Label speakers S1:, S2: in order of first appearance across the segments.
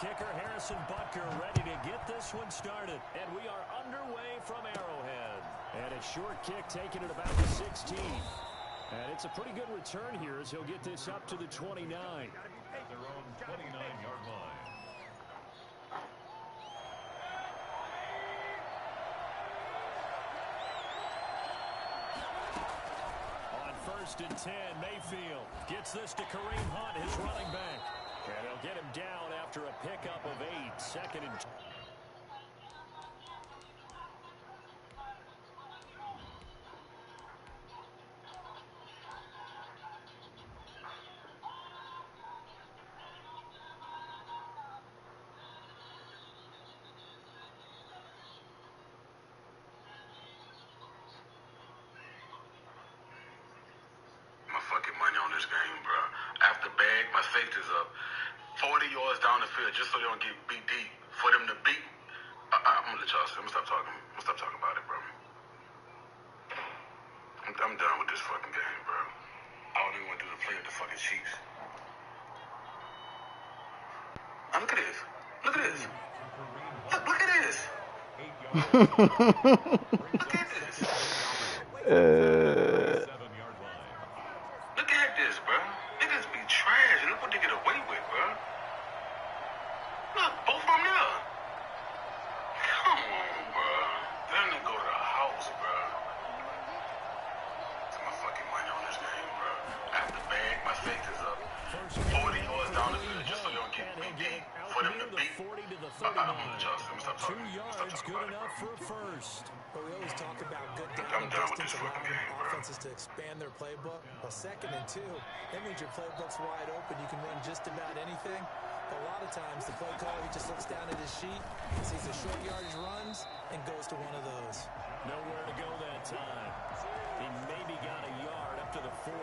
S1: kicker, Harrison Butker, ready to get this one started. And we are underway from Arrowhead. And a short kick taken at about the 16. And it's a pretty good return here as he'll get this up to the 29.
S2: At their own 29-yard line.
S1: On 1st and 10, Mayfield gets this to Kareem Hunt, his running back. And he'll get him down after a pickup of 8. 2nd and 2.
S3: Just so they don't get beat deep. For them to beat, I'm gonna let y'all say. I'm gonna stop talking. I'm gonna stop talking about it, bro. I'm done with this fucking game, bro. I don't even want to do the play with the fucking Chiefs. Now look at this. Look at this. Look at this. Look at this. Look at this, bro. Niggas be trash. Look what they get away with, bro. Look, both of them there. Come on, bro. Then they go to the house, bro. Put my fucking money on this game, bro. I have to bag. My faith is up. 40 yards down the field just so they don't get beat deep. For them to beat. I'm gonna let y'all say. I'm gonna stop talking.
S1: 2 yards, good enough for a first.
S4: But we always talk about good down and distance, allowing offenses to expand their playbook. Well, 2nd and 2, that means your playbook's wide open. You can run just about anything. But a lot of times, the play caller, he just looks down at his sheet, sees the short yardage runs, and goes to one of those.
S1: Nowhere to go that time. He maybe got a yard up to the 40.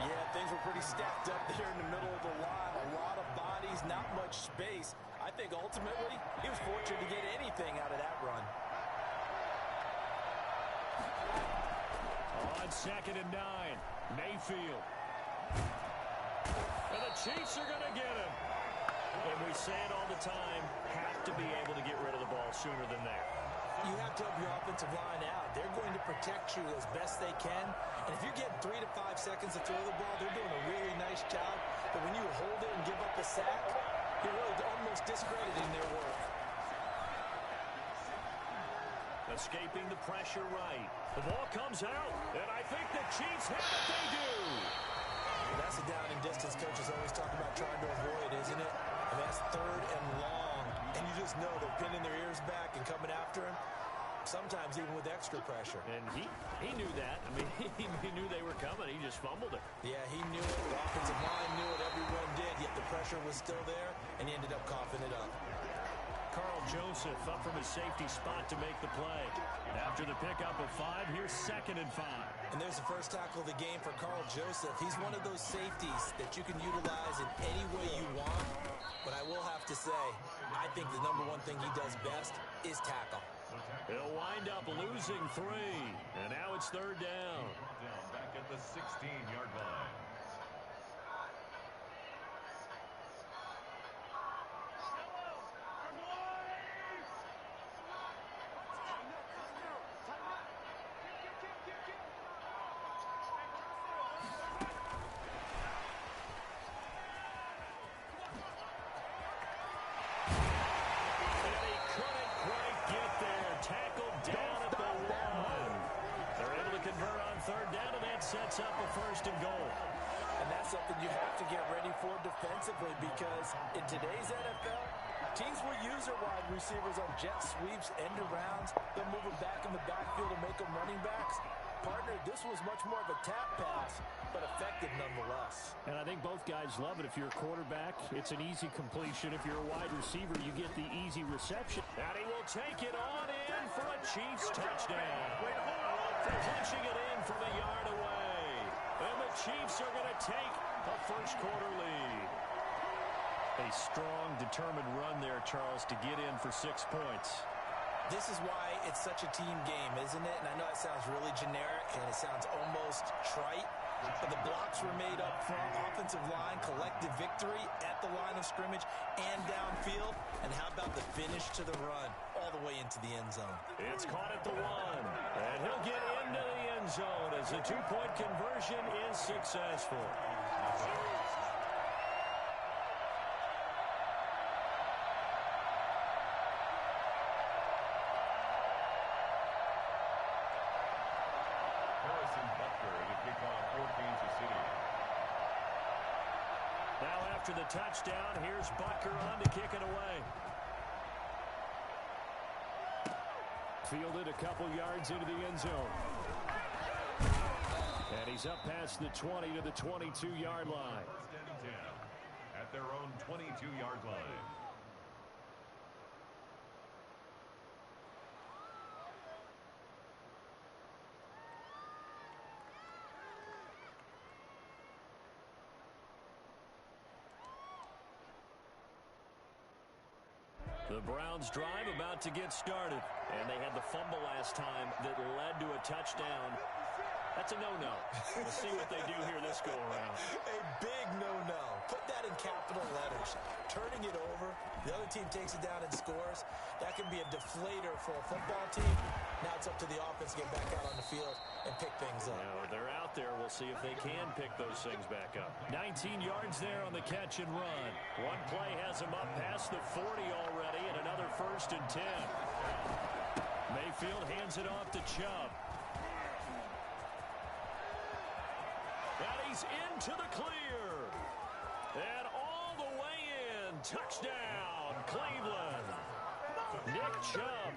S4: Yeah, things were pretty stacked up there in the middle of the line. A lot of bodies, not much space. I think ultimately, he was fortunate to get anything out of that run.
S1: On 2nd and 9, Mayfield. And the Chiefs are going to get him. And we say it all the time, have to be able to get rid of the ball sooner than that.
S4: You have to help your offensive line out. They're going to protect you as best they can. And if you're getting 3 to 5 seconds to throw the ball, they're doing a really nice job. But when you hold it and give up a sack, you're really almost discrediting their work.
S1: Escaping the pressure right. The ball comes out, and I think the Chiefs have it. They do.
S4: That's a down and distance coaches always talk about trying to avoid, isn't it? And that's 3rd and long. And you just know they're pinning their ears back and coming after him, sometimes even with extra pressure.
S1: And he knew that. I mean, he knew they were coming. He just fumbled it.
S4: Yeah, he knew it. The offensive line knew it. Everyone did, yet the pressure was still there, and he ended up coughing it up.
S1: Carl Joseph up from his safety spot to make the play. After the pickup of 5, here's 2nd and 5.
S4: And there's the first tackle of the game for Carl Joseph. He's one of those safeties that you can utilize in any way you want. But I will have to say, I think the number one thing he does best is tackle.
S1: He'll wind up losing 3. And now it's 3rd down.
S2: Back at the 16-yard line.
S1: Sets up a 1st and goal.
S4: And that's something you have to get ready for defensively, because in today's NFL, teams will use their wide receivers on jet sweeps, end arounds. They'll move them back in the backfield and make them running backs. Partner, this was much more of a tap pass, but effective nonetheless.
S1: And I think both guys love it. If you're a quarterback, it's an easy completion. If you're a wide receiver, you get the easy reception. And he will take it on in for a Chiefs touchdown. Punching it in from a yard away. And the Chiefs are going to take a first-quarter lead. A strong, determined run there, Charles, to get in for 6 points.
S4: This is why it's such a team game, isn't it? And I know it sounds really generic and it sounds almost trite, But the blocks were made up front. Offensive line, collective victory at the line of scrimmage and downfield. And how about the finish to the run all the way into the end zone?
S1: It's caught at the 1. And he'll get into the end zone as the two-point conversion is successful. Now after the touchdown, here's Butker on to kick it away. Fielded a couple yards into the end zone. And he's up past the 20 to the 22-yard line.
S2: First and 10 at their own 22-yard line.
S1: The Browns drive about to get started. And they had the fumble last time that led to a touchdown. That's a no-no. We'll see what they do here this go-around.
S4: A big no-no. Put that in capital letters. Turning it over, the other team takes it down and scores. That can be a deflator for a football team. Now it's up to the offense to get back out on the field and pick things up.
S1: They're out there. We'll see if they can pick those things back up. 19 yards there on the catch and run. One play has him up past the 40 already, and another 1st and 10. Mayfield hands it off to Chubb. And he's into the clear. And all the way in. Touchdown, Cleveland. Nick Chubb,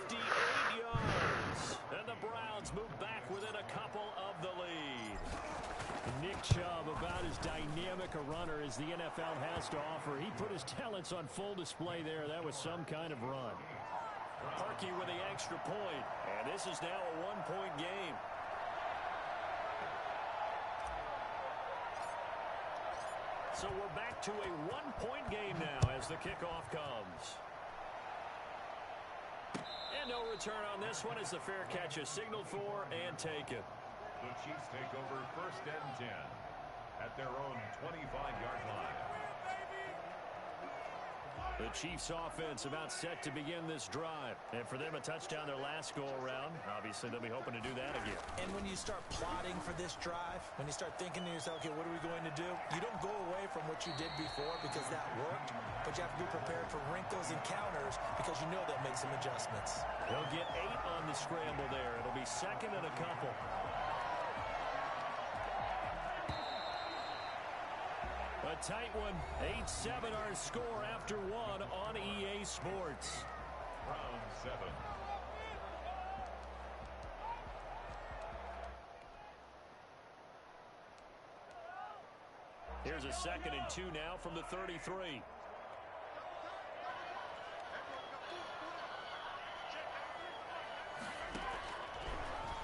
S1: 58 yards. And the Browns move back within a couple of the lead. Nick Chubb, about as dynamic a runner as the NFL has to offer. He put his talents on full display there. That was some kind of run. Parkey with the extra point. And this is now a one-point game. So we're back to a one-point game now as the kickoff comes. And no return on this one as the fair catch is signaled for and taken.
S2: The Chiefs take over 1st and 10 at their own 25-yard line.
S1: The Chiefs offense about set to begin this drive. And for them, a touchdown their last go-around. Obviously, they'll be hoping to do that again.
S4: And when you start plotting for this drive, when you start thinking to yourself, okay, what are we going to do? You don't go away from what you did before because that worked, but you have to be prepared for wrinkles and counters because you know they'll make some adjustments.
S1: He'll get 8 on the scramble there. It'll be 2nd and a couple. A tight one. 8-7 our score after 1 on EA Sports.
S2: Round 7.
S1: Here's a 2nd and 2 now from the 33.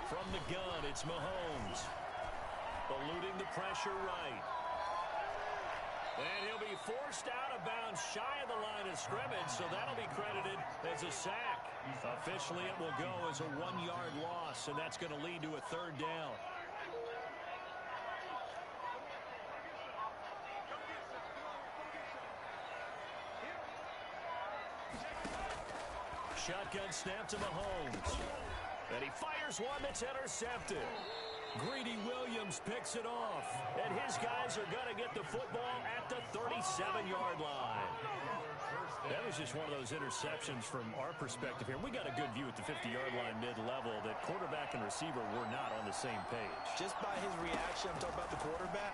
S1: From the gun, it's Mahomes. Eluding the pressure right. And he'll be forced out of bounds shy of the line of scrimmage, so that'll be credited as a sack. Officially, it will go as a 1-yard loss, and that's going to lead to a 3rd down. Shotgun snap to Mahomes. And he fires one that's intercepted. Greedy Williams picks it off. And his guys are going to get the football at the 37-yard line. That was just one of those interceptions from our perspective here. We got a good view at the 50-yard line mid-level that quarterback and receiver were not on the same page.
S4: Just by his reaction, I'm talking about the quarterback,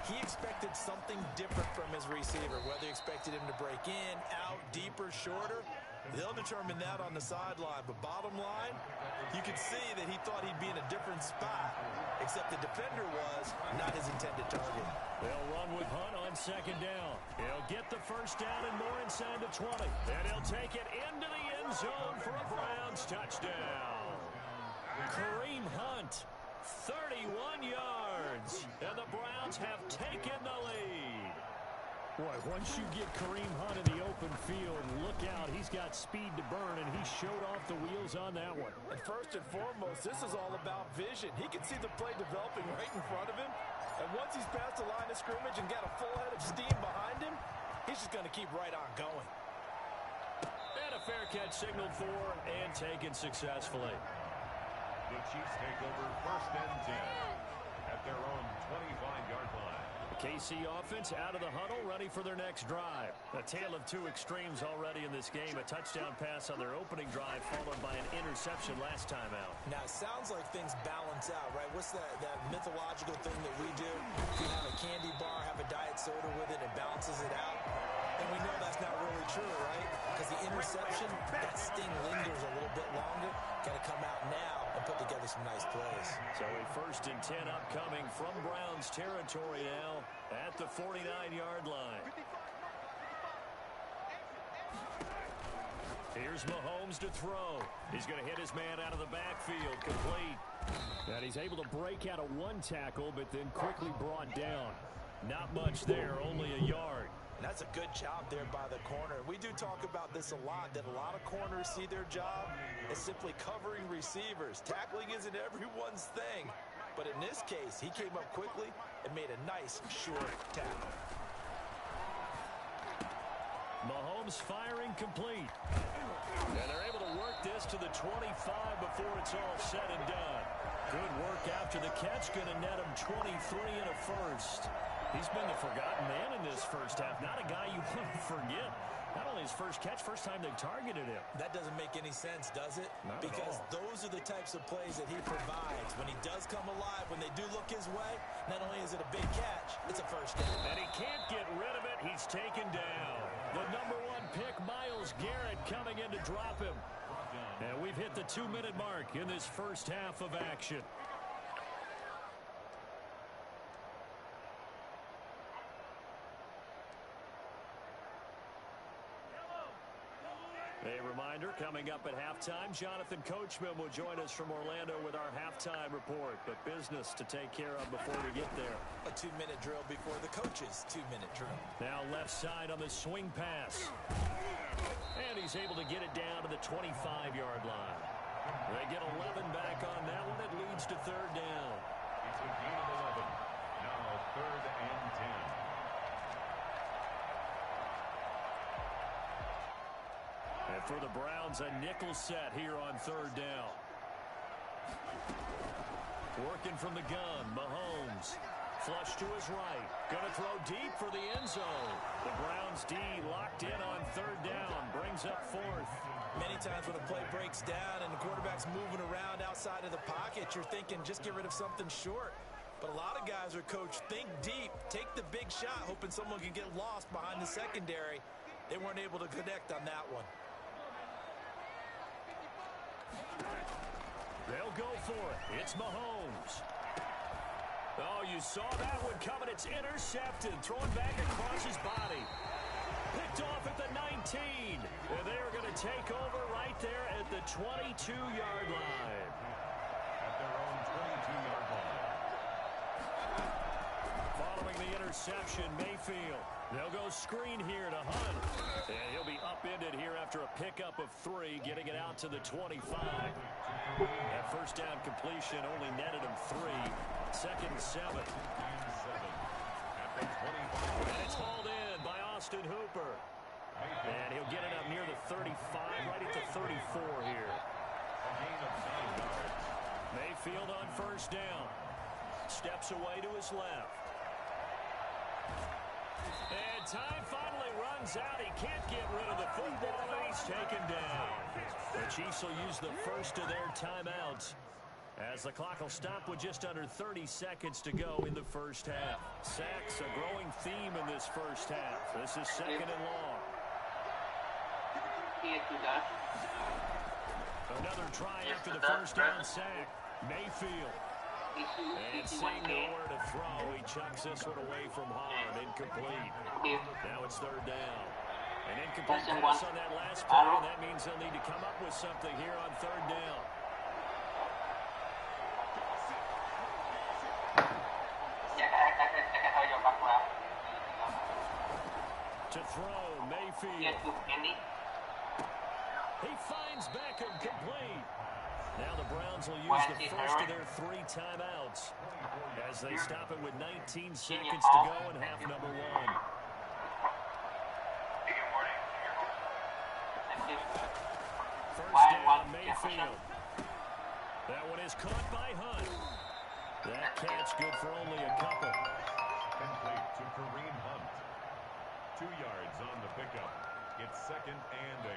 S4: he expected something different from his receiver. Whether he expected him to break in, out, deeper, shorter, they'll determine that on the sideline. But bottom line, you could see that he thought he'd be in a different spot, except the defender was not his intended target.
S1: They'll run with Hunt on 2nd down. He'll get the 1st down and more inside the 20. And he'll take it into the end zone for a Browns touchdown. Kareem Hunt, 31 yards. And the Browns have taken the lead. Boy, once you get Kareem Hunt in the open open field. Look out. He's got speed to burn, and he showed off the wheels on that one.
S4: And first and foremost, this is all about vision. He can see the play developing right in front of him. And once he's past the line of scrimmage and got a full head of steam behind him, he's just going to keep right on going.
S1: And a fair catch signaled for and taken successfully.
S2: The Chiefs take over 1st and 10 at their own 25-yard line.
S1: The KC offense out of the huddle, ready for their next drive. A tale of two extremes already in this game. A touchdown pass on their opening drive, followed by an interception last time out.
S4: Now, it sounds like things balance out, right? What's that mythological thing that we do? If you have a candy bar, have a diet soda with it, it balances it out. And we know that's not really true, right? Because the interception, that sting lingers a little bit longer. Got to come out now and put together some nice plays.
S1: So a 1st and 10 upcoming from Browns territory now at the 49-yard line. Here's Mahomes to throw. He's going to hit his man out of the backfield, complete. And he's able to break out of one tackle, but then quickly brought down. Not much there, only a yard.
S4: And that's a good job there by the corner. We do talk about this a lot, that a lot of corners see their job as simply covering receivers. Tackling isn't everyone's thing. But in this case, he came up quickly and made a nice, short tackle.
S1: Mahomes firing complete. And they're able to work this to the 25 before it's all said and done. Good work after the catch. Going to net him 23 and a first. He's been the forgotten man in this first half. Not a guy you want to forget. Not only his first catch, first time they targeted him.
S4: That doesn't make any sense, does it?
S1: Not
S4: because
S1: at all.
S4: Those are the types of plays that he provides. When he does come alive, when they do look his way, not only is it a big catch, it's a first down.
S1: And he can't get rid of it. He's taken down. The number 1 pick, Myles Garrett, coming in to drop him. And we've hit the 2-minute mark in this first half of action. A reminder, coming up at halftime, Jonathan Coachman will join us from Orlando with our halftime report. But business to take care of before we get there.
S4: A 2-minute drill before the coach's 2-minute drill.
S1: Now left side on the swing pass. And he's able to get it down to the 25-yard line. They get 11 back on that one. It leads to 3rd down.
S2: It's a gain of 11. Now 3rd and 10.
S1: And for the Browns, a nickel set here on 3rd down. Working from the gun, Mahomes. Flush to his right. Going to throw deep for the end zone. The Browns D locked in on 3rd down. Brings up 4th.
S4: Many times when a play breaks down and the quarterback's moving around outside of the pocket, you're thinking just get rid of something short. But a lot of guys are coached, think deep, take the big shot, hoping someone can get lost behind the secondary. They weren't able to connect on that one.
S1: They'll go for it. It's Mahomes. Oh, you saw that one coming. It's intercepted. Thrown back across his body. Picked off at the 19. And they are going to take over right there at the 22-yard line.
S2: At their own 22-yard line.
S1: Following the interception, Mayfield. They'll go screen here to Hunt. And he'll be upended here after a pickup of 3, getting it out to the 25. That first down completion only netted him 3. 2nd and 7.
S2: At the 25.
S1: And it's hauled in by Austin Hooper. And he'll get it up near the 35, right at the 34 here.
S2: A gain of 9 yards.
S1: Mayfield on 1st down. Steps away to his left. And time finally runs out. He can't get rid of the football, and he's taken down. The Chiefs will use the first of their timeouts as the clock will stop with just under 30 seconds to go in the first half. Sacks, a growing theme in this first half. This is 2nd and long. Another try after the first down sack. Mayfield. And seeing nowhere to throw, he chucks this one away from harm. Incomplete. Now it's 3rd down. An incomplete pass on that last play, and that means they'll need to come up with something here on 3rd down. To throw, Mayfield. He finds Beckham complete. Now the Browns will use the first of their 3 timeouts as they stop it with 19 seconds to go in half number 1. First down, Mayfield. That one is caught by Hunt. That catch good for only a couple.
S2: Complete to Kareem Hunt. 2 yards on the pickup. It's 2nd and 8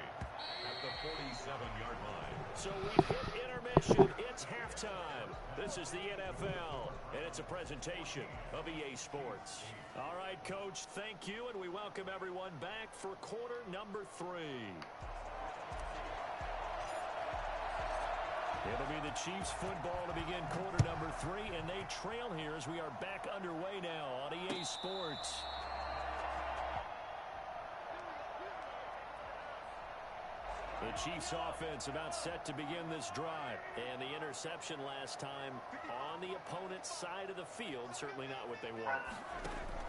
S2: at the 47-yard line.
S1: So we hit intermission. It's halftime. This is the NFL, and it's a presentation of EA Sports. All right, Coach, thank you, and we welcome everyone back for quarter number 3. It'll be the Chiefs football to begin quarter number 3, and they trail here as we are back underway now on EA Sports. The Chiefs offense about set to begin this drive, and the interception last time on the opponent's side of the field, certainly not what they want.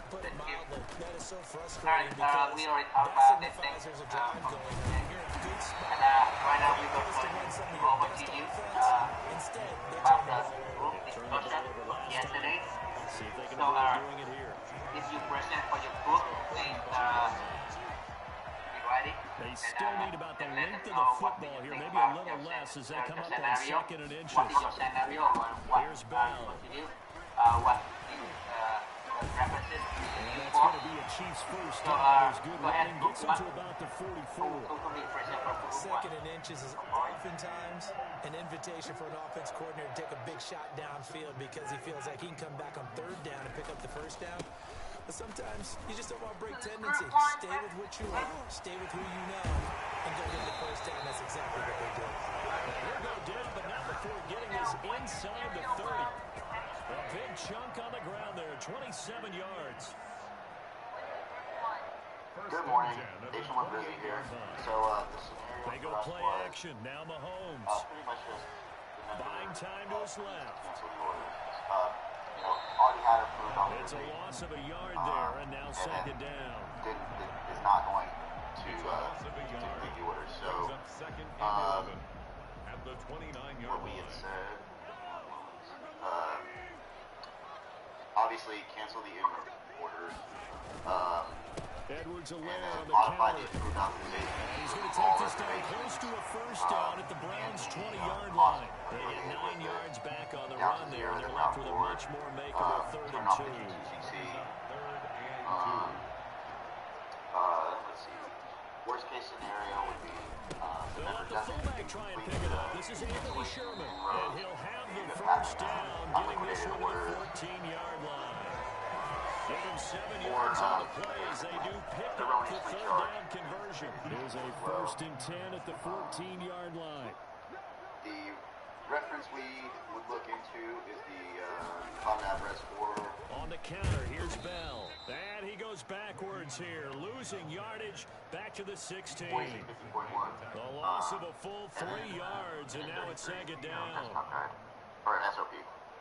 S4: Put it mildly, that is so frustrating because that signifies there's a drive going on. You're in a good spot.
S5: Right now we go
S4: to run some of your
S5: over
S4: best
S5: to you.
S4: offense. Instead, they turn the ball over.
S1: Turn the ball over last
S5: Yesterday.
S1: time. See if they can
S5: So,
S1: avoid doing it here.
S5: If you present for your group, please be ready.
S1: They still need about the length of the football here, maybe a little less as they come up on 2nd and inches.
S5: What is your scenario?
S1: Here's Bell.
S5: What references
S1: And that's going to be a Chiefs first down. There's good running. Gets them to about the 44.
S4: 2nd and inches is oftentimes an invitation for an offense coordinator to take a big shot downfield because he feels like he can come back on 3rd down and pick up the 1st down. But sometimes you just don't want to break tendency. Stay with what you are, stay with who you know, and go get the 1st down. That's exactly what they did.
S1: Here go down, but not before getting us inside the 30. A big chunk on the ground there, 27 yards.
S6: Good morning. Station 1 busy here. So, the scenario
S1: They go
S6: for us
S1: play
S6: was,
S1: action. Now Mahomes.
S6: pretty much just
S1: Buying time to his left.
S6: cancel the orders. Already had approved on
S1: It's a
S6: the
S1: loss of a yard there, and now 2nd down.
S6: is not going to complete the orders. So,
S2: Brings up 2nd and 11 at the 29-yard
S6: what we had
S2: line.
S6: said, obviously cancel the orders.
S1: Edwards-Helaire on the
S6: Modify
S1: counter.
S6: the approved authorization.
S1: He's going to take this down close to a 1st down at the Browns' 20-yard line. They get 9 yards back on the run there, and they're left with a much more makeable 3rd and 2.
S6: Let's see. Worst case scenario would be
S1: They'll let the fullback try and pick it up. This is Anthony Sherman, and he'll have the 1st down, getting this one to the 14-yard line. Give them 7 yards on the play as they do pick up the 3rd down conversion. It is a 1st and 10 at the 14-yard line.
S6: The reference we would look into is the Conrad Res 4.
S1: On the counter, here's Bell. And he goes backwards here, losing yardage back to the 16.
S6: 50.1.
S1: The loss of a full 3 yards, and now it's 2nd down.
S6: That's not right. Or SOP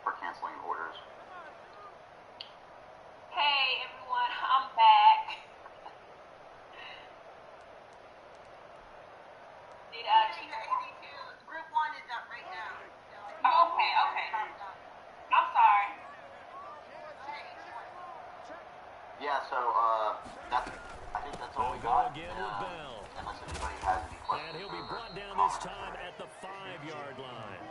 S6: for canceling orders.
S7: Hey everyone, I'm back. Did
S8: Group 1 is up right now.
S7: Oh, okay. I'm sorry.
S6: Yeah, so I think that's all we
S1: They'll
S6: got.
S1: go again with Bell.
S6: Unless anybody has any questions.
S1: And he'll be brought down this time at the 5-yard line.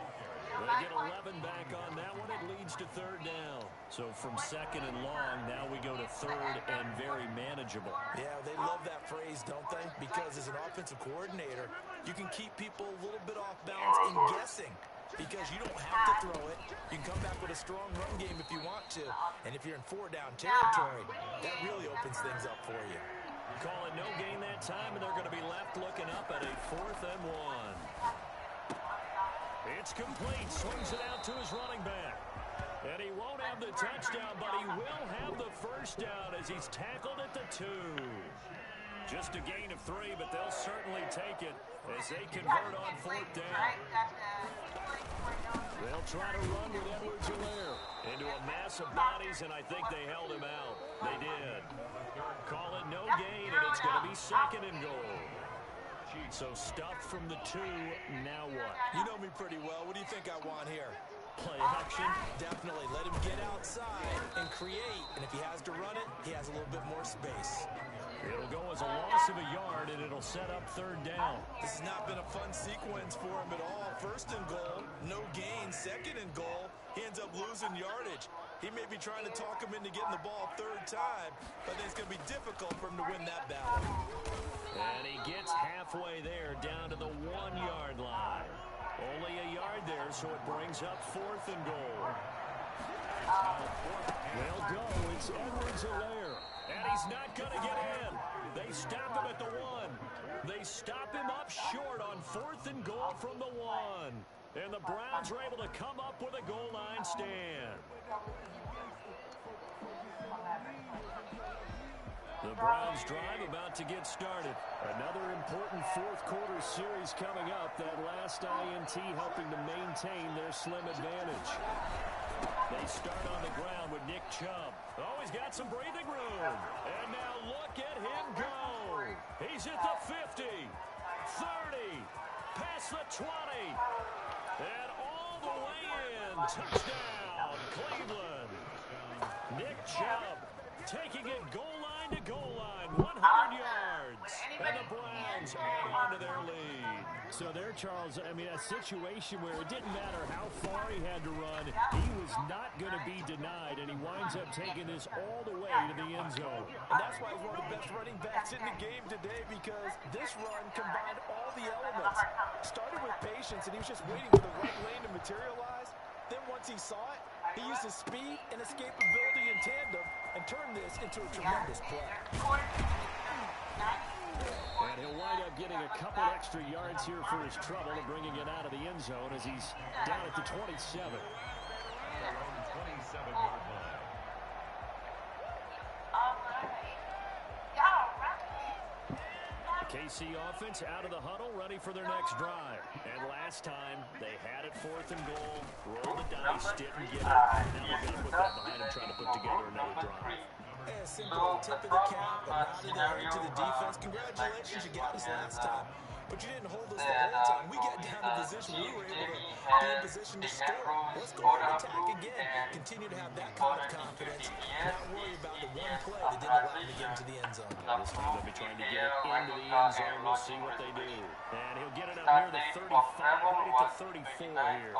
S1: They get 11 back on that one. It leads to 3rd down. So from 2nd and long, now we go to 3rd and very manageable.
S4: Yeah, they love that phrase, don't they? Because as an offensive coordinator, you can keep people a little bit off balance and guessing because you don't have to throw it. You can come back with a strong run game if you want to. And if you're in 4-down territory, that really opens things up for you.
S1: Call it no gain that time, and they're going to be left looking up at a 4th and 1. It's complete. Swings it out to his running back. And he won't have the touchdown, but he will have the 1st down as he's tackled at the 2. Just a gain of 3, but they'll certainly take it as they convert on 4th down. They'll try to run with Edwards-Helaire. Into a mass of bodies, and I think they held him out. They did. Call it no gain, and it's going to be second and goal. So stuffed from the 2, now what?
S4: You know me pretty well. What do you think I want here?
S1: Play action?
S4: Definitely. Let him get outside and create. And if he has to run it, he has a little bit more space.
S1: It'll go as a loss of a yard, and it'll set up third down.
S4: This has not been a fun sequence for him at all. First and goal, no gain. Second and goal, he ends up losing yardage. He may be trying to talk him into getting the ball third time, but I think it's going to be difficult for him to win that battle.
S1: And he gets halfway there, down to the 1-yard line. Only a yard there, so it brings up fourth and goal. They'll go. It's Edwards-Helaire. And he's not going to get in. They stop him at the 1. They stop him up short on fourth and goal from the 1. And the Browns are able to come up with a goal line stand. The Browns drive about to get started. Another important fourth quarter series coming up. That last INT helping to maintain their slim advantage. They start on the ground with Nick Chubb. Oh, he's got some breathing room. And now look at him go. He's at the 50, 30, past the 20, and all the way in. Touchdown, Cleveland. Nick Chubb taking it goal line to goal line, 100 yards. And the Browns hang on to their lead. So there, Charles, I mean, a situation where it didn't matter how far he had to run, he was not going to be denied, and he winds up taking this all the way to the end zone.
S4: And that's why he's one of the best running backs in the game today, because this run combined all the elements. Started with patience, and he was just waiting for the right lane to materialize. Then once he saw it, he used his speed and escapability in tandem and turned this into a tremendous play.
S1: And he'll wind up getting a couple extra yards here for his trouble and bringing it out of the end zone as he's down at the 27.
S2: 27-yard line.
S1: KC offense out of the huddle, ready for their next drive. And last time, they had it fourth and goal, rolled the dice, didn't get it. Now they've got to put that behind them, trying to put together another drive.
S4: A simple tip of the cap, a nod of the head to the defense. Congratulations, you got us last time. But you didn't hold us the whole time. We got down to the position we were able to be in position to score. Let's go and attack again. Continue to have that kind of confidence. Not worry about the one play that didn't allow them to get into the end zone.
S1: This time they'll be trying to get it into the end zone. We'll see what they do. And he'll get it out near the 35, right at the 34 here.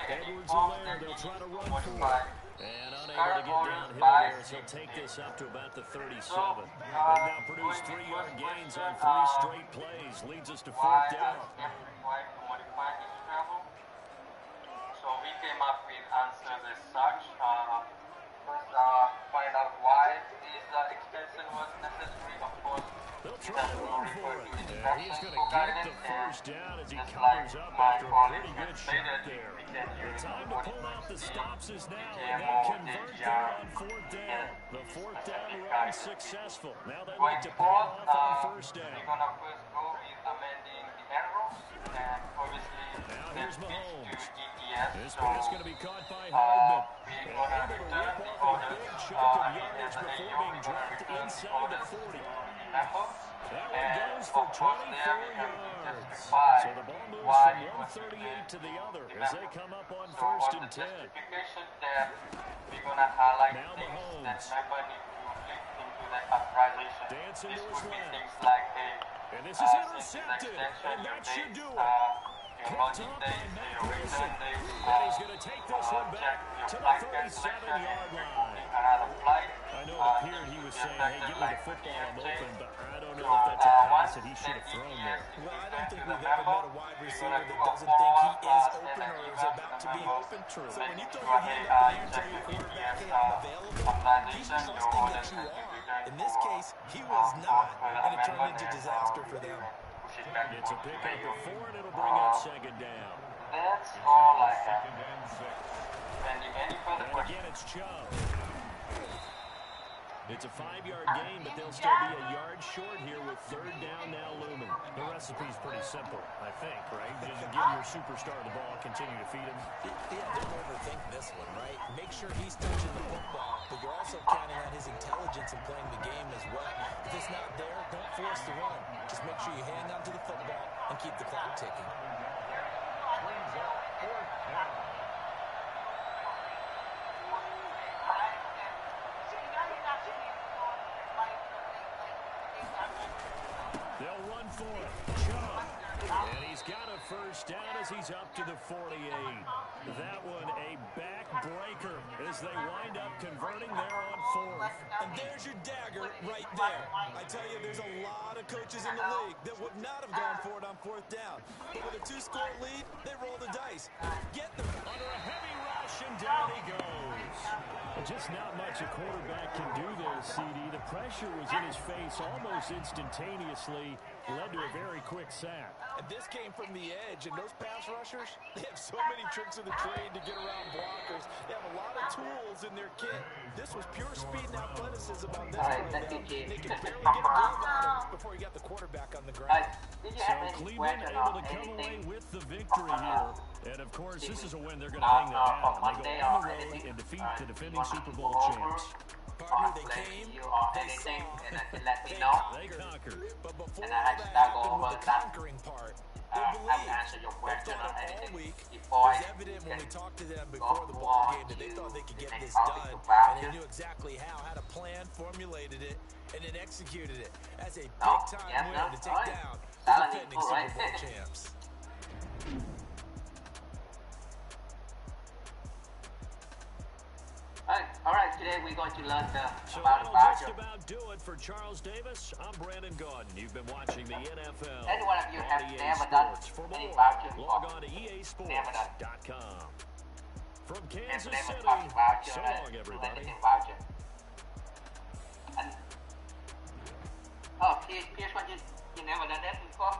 S1: Edwards-Helaire, they'll try to run for it. And unable to get downhill there, so he'll take this up to about the 37. They've now produced 3-yard gains on 3 straight plays. Leads us to fourth down.
S5: So we came up with answers as such. First, find out why this extension was necessary. Of course,
S1: they'll try to run for it. And he's going to get the first down as he covers up after a pretty good shot there. The time to pull out the stops is now, and they convert there on fourth down. The fourth down run successful. Now they like to pull off on first down.
S5: We're going to first go with amending the arrows, and obviously
S1: now here's Mahomes. This
S5: so,
S1: pass going to be caught by Hardman.
S5: We're going to
S1: Able to
S5: return
S1: rip
S5: the
S1: off a
S5: orders.
S1: big chunk of yardage before being dropped inside the 40. That one goes for 24 yards. So the ball moves from one 38 to the other as they come up on first and 10. Now Mahomes. Dancing to his left. And this is intercepted. And that should do it. Picked up by Matt Wilson. And he's going to take this one back to the 37-yard line. I know it appeared he was saying, hey, give me the football, I'm open, but I don't know if that's a pass that he should have thrown there.
S4: Well, I don't think we've ever met a wide receiver that doesn't think he is open or is about to be open. True. So when you throw your hand up in the air and tell your quarterback, hey, I'm available, he's trusting that you are. In this case, he was not, and it turned into disaster for them.
S1: It's a pickup of 4, and it'll bring up second down.
S5: That's all I have.
S2: Second and 6.
S5: Any further
S1: And
S5: questions?
S1: again, it's Chubb. It's a 5-yard gain, but they'll still be a yard short here with third down now looming. The recipe's pretty simple, I think, right? Just give your superstar the ball, continue to feed him.
S4: Yeah, don't overthink this one, right? Make sure he's touching the football, but you're also counting on his intelligence in playing the game as well. If it's not there, don't force the run. Just make sure you hang on to the football and keep the clock ticking.
S2: Brings up fourth down.
S1: They'll run for it. Chubb. And he's got a first down as he's up to the 48. That one a backbreaker as they wind up converting there on fourth.
S4: And there's your dagger right there. I tell you, there's a lot of coaches in the league that would not have gone for it on fourth down. But with a 2-score lead, they roll the dice. Get them.
S1: Under a heavy rush, and down he goes. Just not much a quarterback can do there, CD. The pressure was in his face almost instantaneously. Led to a very quick sack.
S4: And this came from the edge, and those pass rushers, they have so many tricks of the trade to get around blockers. They have a lot of tools in their kit. This was pure speed and athleticism on this right now. They could barely get a move on him before he got the quarterback on the ground.
S1: So Cleveland able to come away with the victory here. And, of course, this is a win they're going to hang their hat on. They go on the road and defeat the defending Super Bowl champs.
S4: Partner, they came, they saw, they conquered. But before that, the conquering part, they believed. They thought all week. It was evident when we talked to them before the ball game that they thought they could get this done, and they knew exactly how, had a plan, formulated it, and then executed it. That's a big-time win to take down the defending Super Bowl champs.
S9: All right, today we're going to learn
S1: So
S9: about
S1: that'll
S9: voucher.
S1: just about do it for Charles Davis. I'm Brandon Gordon. You've been watching the NFL.
S9: Any one of you have
S1: on EA
S9: never done
S1: Sports. For
S9: any
S1: more,
S9: voucher
S1: log
S9: before?
S1: on to
S9: Never done.
S1: EASports.com. From
S9: Never
S1: Kansas
S9: never
S1: City,
S9: talked voucher
S1: so
S9: and
S1: long, everybody.
S9: anything voucher. And oh, here's what you never done that before.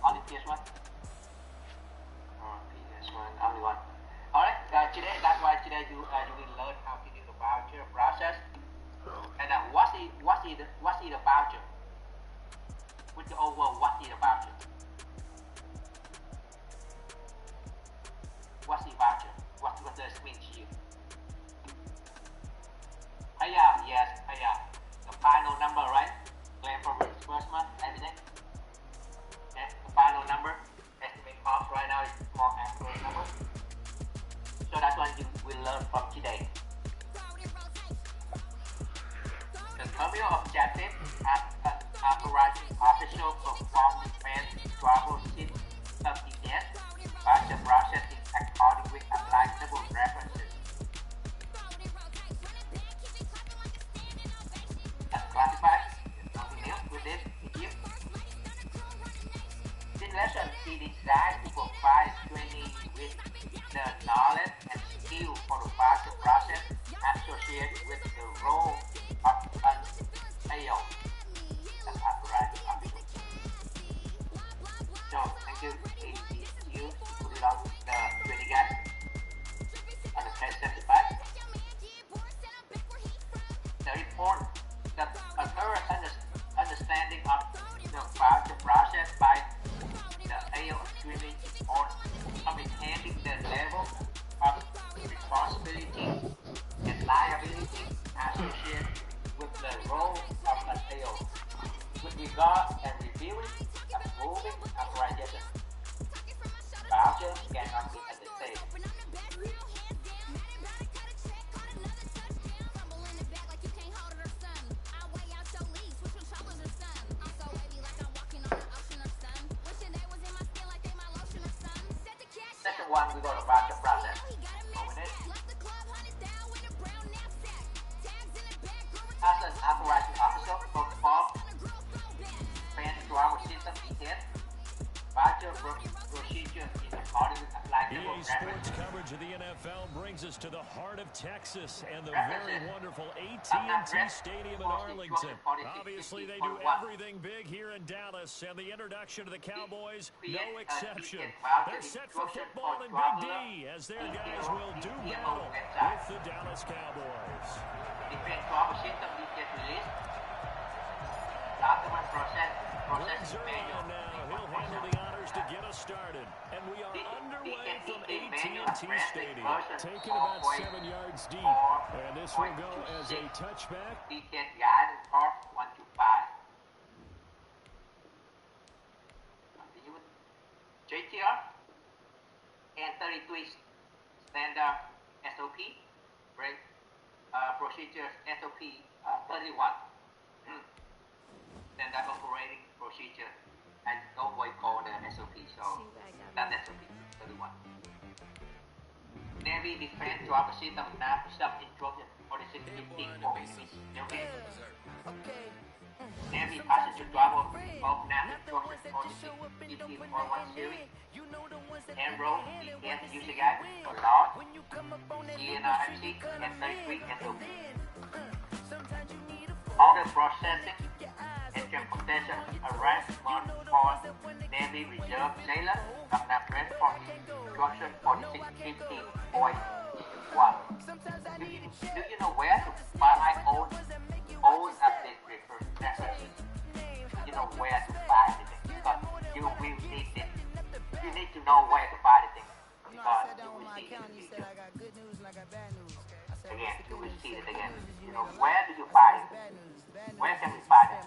S9: Only PS1. PS1, only one. Alright, today that's why today you will learn how to do the voucher process. And what's the voucher? With the overall, what's the voucher? What's the voucher? What does it mean to you? Yes, the final number, right? Claim for reimbursement, everything. Yeah, the final number. Estimate cost right now is more accurate number. So that's what you will learn from today. The terminal objective as an authorizing official performs fan travel since 30 days. Voucher processing according with applicable references. As classified, nothing else with this here. This lesson is designed to provide training with the knowledge and skill for the voucher process associated with the role of an AO, an authorized official. So, thank you. You put it on the training guide on the page 75. The report that a thorough understanding of the voucher process by the AO extremely important comprehending the level of responsibility and liability associated with the role of an AO with regard and reviewing, approving authorization. Vouchers cannot be understated. Section 1, we go to voucher process. Over it. As an authorizing officer, protocol, fan travel system details, voucher procedure is according with applicable
S1: EA Sports coverage coverage of the NFL brings us to the heart of Texas and the very wonderful AT&T Stadium in Arlington. Obviously, they do everything big here in Dallas, and the introduction to the Cowboys, no exception. They're set for football in Big D as their guys will do battle with the Dallas Cowboys. Brings her on now. He'll handle the honors to get us started. And we are underway from AT&T Stadium. Taking about 7 yards deep. And this will go as a touchback.
S9: JTR and 33 standard SOP, right? Procedure SOP 31. Standard operating procedure, and no way call the SOP, so that's SOP 31. Navy defense drop system now sub introduction for the 16 for Navy passenger driver of now introduction for the 16 for 1 series. Enroll defense user guide for large CNRFC and 33 SOP. Order processing and transportation arrangement for Navy Reserve sailor from the French for instruction for 615.1. Do you know where to buy all update references? You know where to buy the thing because you will need it. You need to know where to buy the thing because you will see it in the future. Again, you will see it again. You know, where do you buy it? Where can we buy it?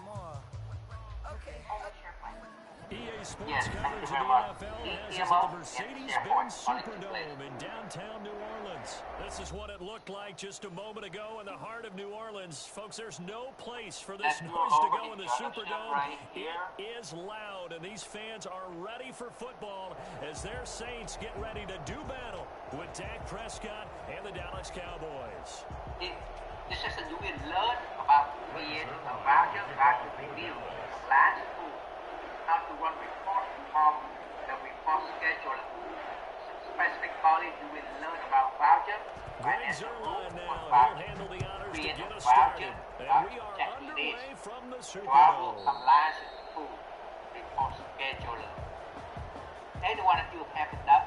S1: EA Sports coverage of the NFL has us at the Mercedes-Benz Superdome in downtown New Orleans. This is what it looked like just a moment ago in the heart of New Orleans. Folks, there's no place for this noise to go in the Superdome. It is loud, and these fans are ready for football as their Saints get ready to do battle with Dak Prescott and the Dallas Cowboys.
S9: This is a we learn about creating a voucher review plan how to run report from the report scheduler. Specifically, you will learn about voucher.
S1: Greg Zuerlein now, he'll handle the honors to get us started. And we are underway from the
S9: Travel
S1: Superdome.
S9: compliance tool report scheduler. Any one of you have done,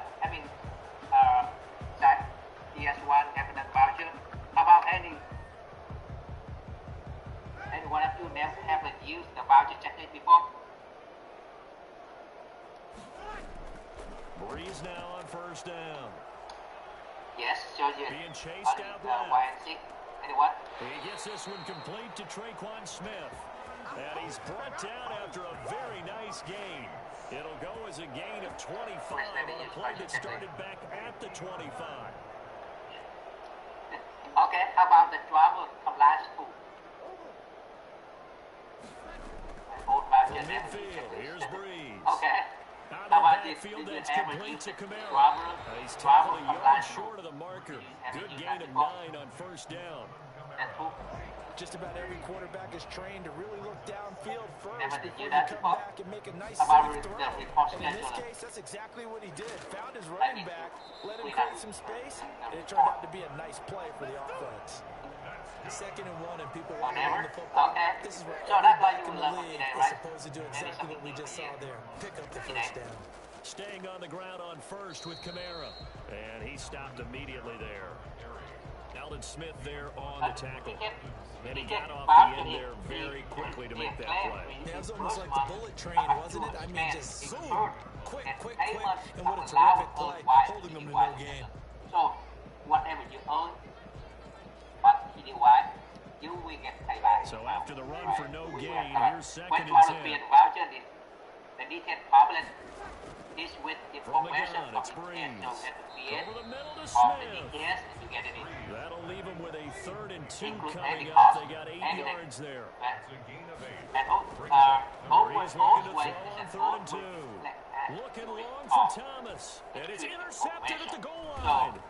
S9: that PS1 have done voucher? How about any one of you haven't used the voucher checklist before?
S1: Breeze now on first down.
S9: Yes, shows you.
S1: Being chased out left.
S9: YNC. Anyone?
S1: He gets this one complete to Traquan Smith. And he's brought down after a very nice gain. It'll go as a gain of 25 on a play that started back at the 25.
S9: Okay, how about the travel compliance tool?
S1: From midfield, here's Breeze.
S9: Okay.
S1: Out of the backfield, that's complete to Kamara. He's tackled a yard short of the marker. Good gain of 9 on first down.
S4: Just about every quarterback is trained to really look downfield first
S9: Never
S4: before
S9: did
S4: you
S9: that
S4: come
S9: before.
S4: back and make a nice
S9: About
S4: safe throw. And in this case, that's exactly what he did. Found his running back, let him create some space, and it turned out to be a nice play for the offense. 2nd and 1, and people want to run the football.
S9: Okay.
S4: This is where
S9: So that's why
S4: every
S9: you
S4: back in
S9: love
S4: the
S9: it
S4: league
S9: today,
S4: is
S9: right?
S4: supposed to do exactly what we just saw there. Pick up the first down.
S1: Staying on the ground on first with Kamara. And he stopped immediately there. Alden Smith there on the tackle. And he got off the end there very quickly to make that play.
S4: Yeah, it was almost like the bullet train, wasn't it? I mean, just zoom. Quick. And what a terrific play, holding them to no gain.
S9: So, whatever you own, but anyway, you will get paid back.
S1: So after the run for no gain, here's 2nd and 10.
S9: The detailed public is with
S1: From the
S9: information
S1: gun, it's
S9: from the
S1: Breeze. Over the middle to
S9: of the
S1: Smith.
S9: DTS, and you get it in.
S1: That'll leave him with a 3rd and 2
S9: Include
S1: coming
S9: any
S1: up.
S9: cost,
S1: They got 8
S9: anything.
S1: yards there.
S2: It's a gain of 8.
S9: And
S1: Breeze looking to
S9: always
S1: throw on
S9: is
S1: 3rd and 2. Looking long for Thomas. And it's intercepted at the goal line.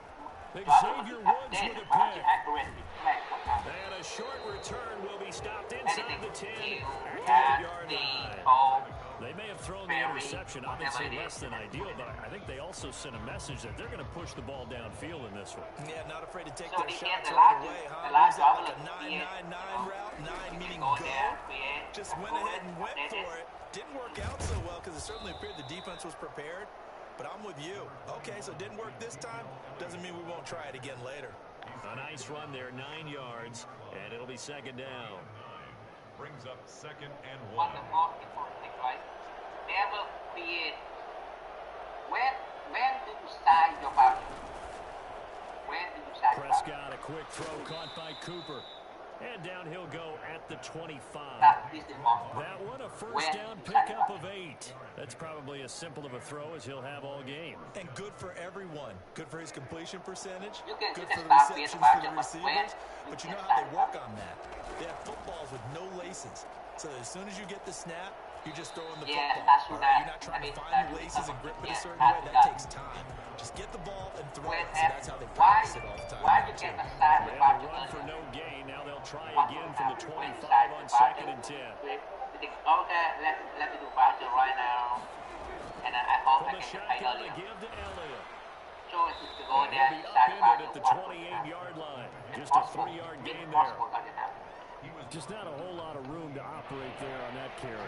S1: Xavier Woods with a pick. And a short return will be stopped inside the 10 at the 8-yard line. They may have thrown the interception, obviously less than ideal, but I think they also sent a message that they're going to push the ball downfield in this one.
S4: Yeah, not afraid to take their shots right away, huh? Was that like a 9-9-9 route? 9 meaning go. Just went ahead and went for it. Didn't work out so well because it certainly appeared the defense was prepared, but I'm with you. Okay, so it didn't work this time. Doesn't mean we won't try it again later.
S1: A nice run there, 9 yards, and it'll be second down.
S2: Brings up 2nd and 1.
S9: What the most important thing, right? Never be it. When do you sign your voucher? When do you sign your voucher?
S1: Prescott, a quick throw caught by Cooper. And down he'll go at the 25.
S9: That
S1: one a first down pickup of 8. That's probably as simple of a throw as he'll have all game.
S4: And good for everyone. Good for his completion percentage.
S9: Good
S4: for the receptions for the receivers. But you know how they work on that. They have footballs with no laces. So as soon as you get the snap, you're just throwing the football. Right? You're not trying to find the laces and grip it a certain way. That takes time. Just get the ball and throw it. So that's how they practice it all the time.
S9: Why you get the side
S1: They had a run for no gain. Now they'll try again from the 25 on 2nd and 10.
S9: Okay, let me do voucher right now. And I hope
S1: From
S9: I
S1: the
S9: can
S1: shotgun to give to Elliott.
S9: choice is to go
S1: And
S9: there
S1: he'll be
S9: inside
S1: upended
S9: voucher.
S1: at the 28-yard line. Just a 3-yard gain there. Just not a whole lot of room to operate there on that carry.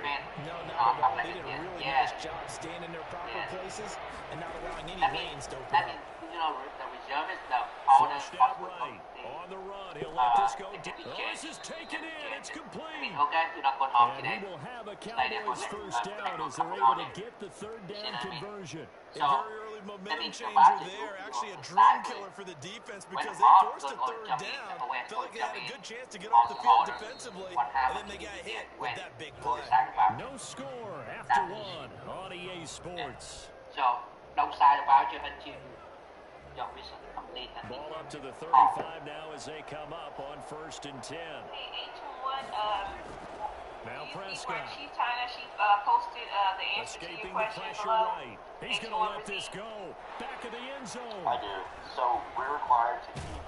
S4: No, not at all. They did a really nice job staying in their proper places and not allowing any lanes to open up.
S9: You know, the reservists, the
S1: Flushed out right. On the run. He'll let this go. This is taken in. It's complete. And he will have a Cowboys first down as they're able to get the third down conversion.
S4: A very early momentum changer there. Actually a dream killer for the defense because they forced a third down. Felt like they had a good chance to get off the field defensively, and then they got hit with that big play.
S1: No score after 1 on EA Sports.
S9: So, no side voucher until your mission complete.
S1: Ball up to the 35 now as they come up on 1st and 10. Now Prescott.
S7: She posted the answer to
S1: Escaping
S7: your
S1: the
S7: question
S1: pressure
S7: below.
S1: right. He's going to let this go. Back of the end zone.
S6: I do. So we're required to keep.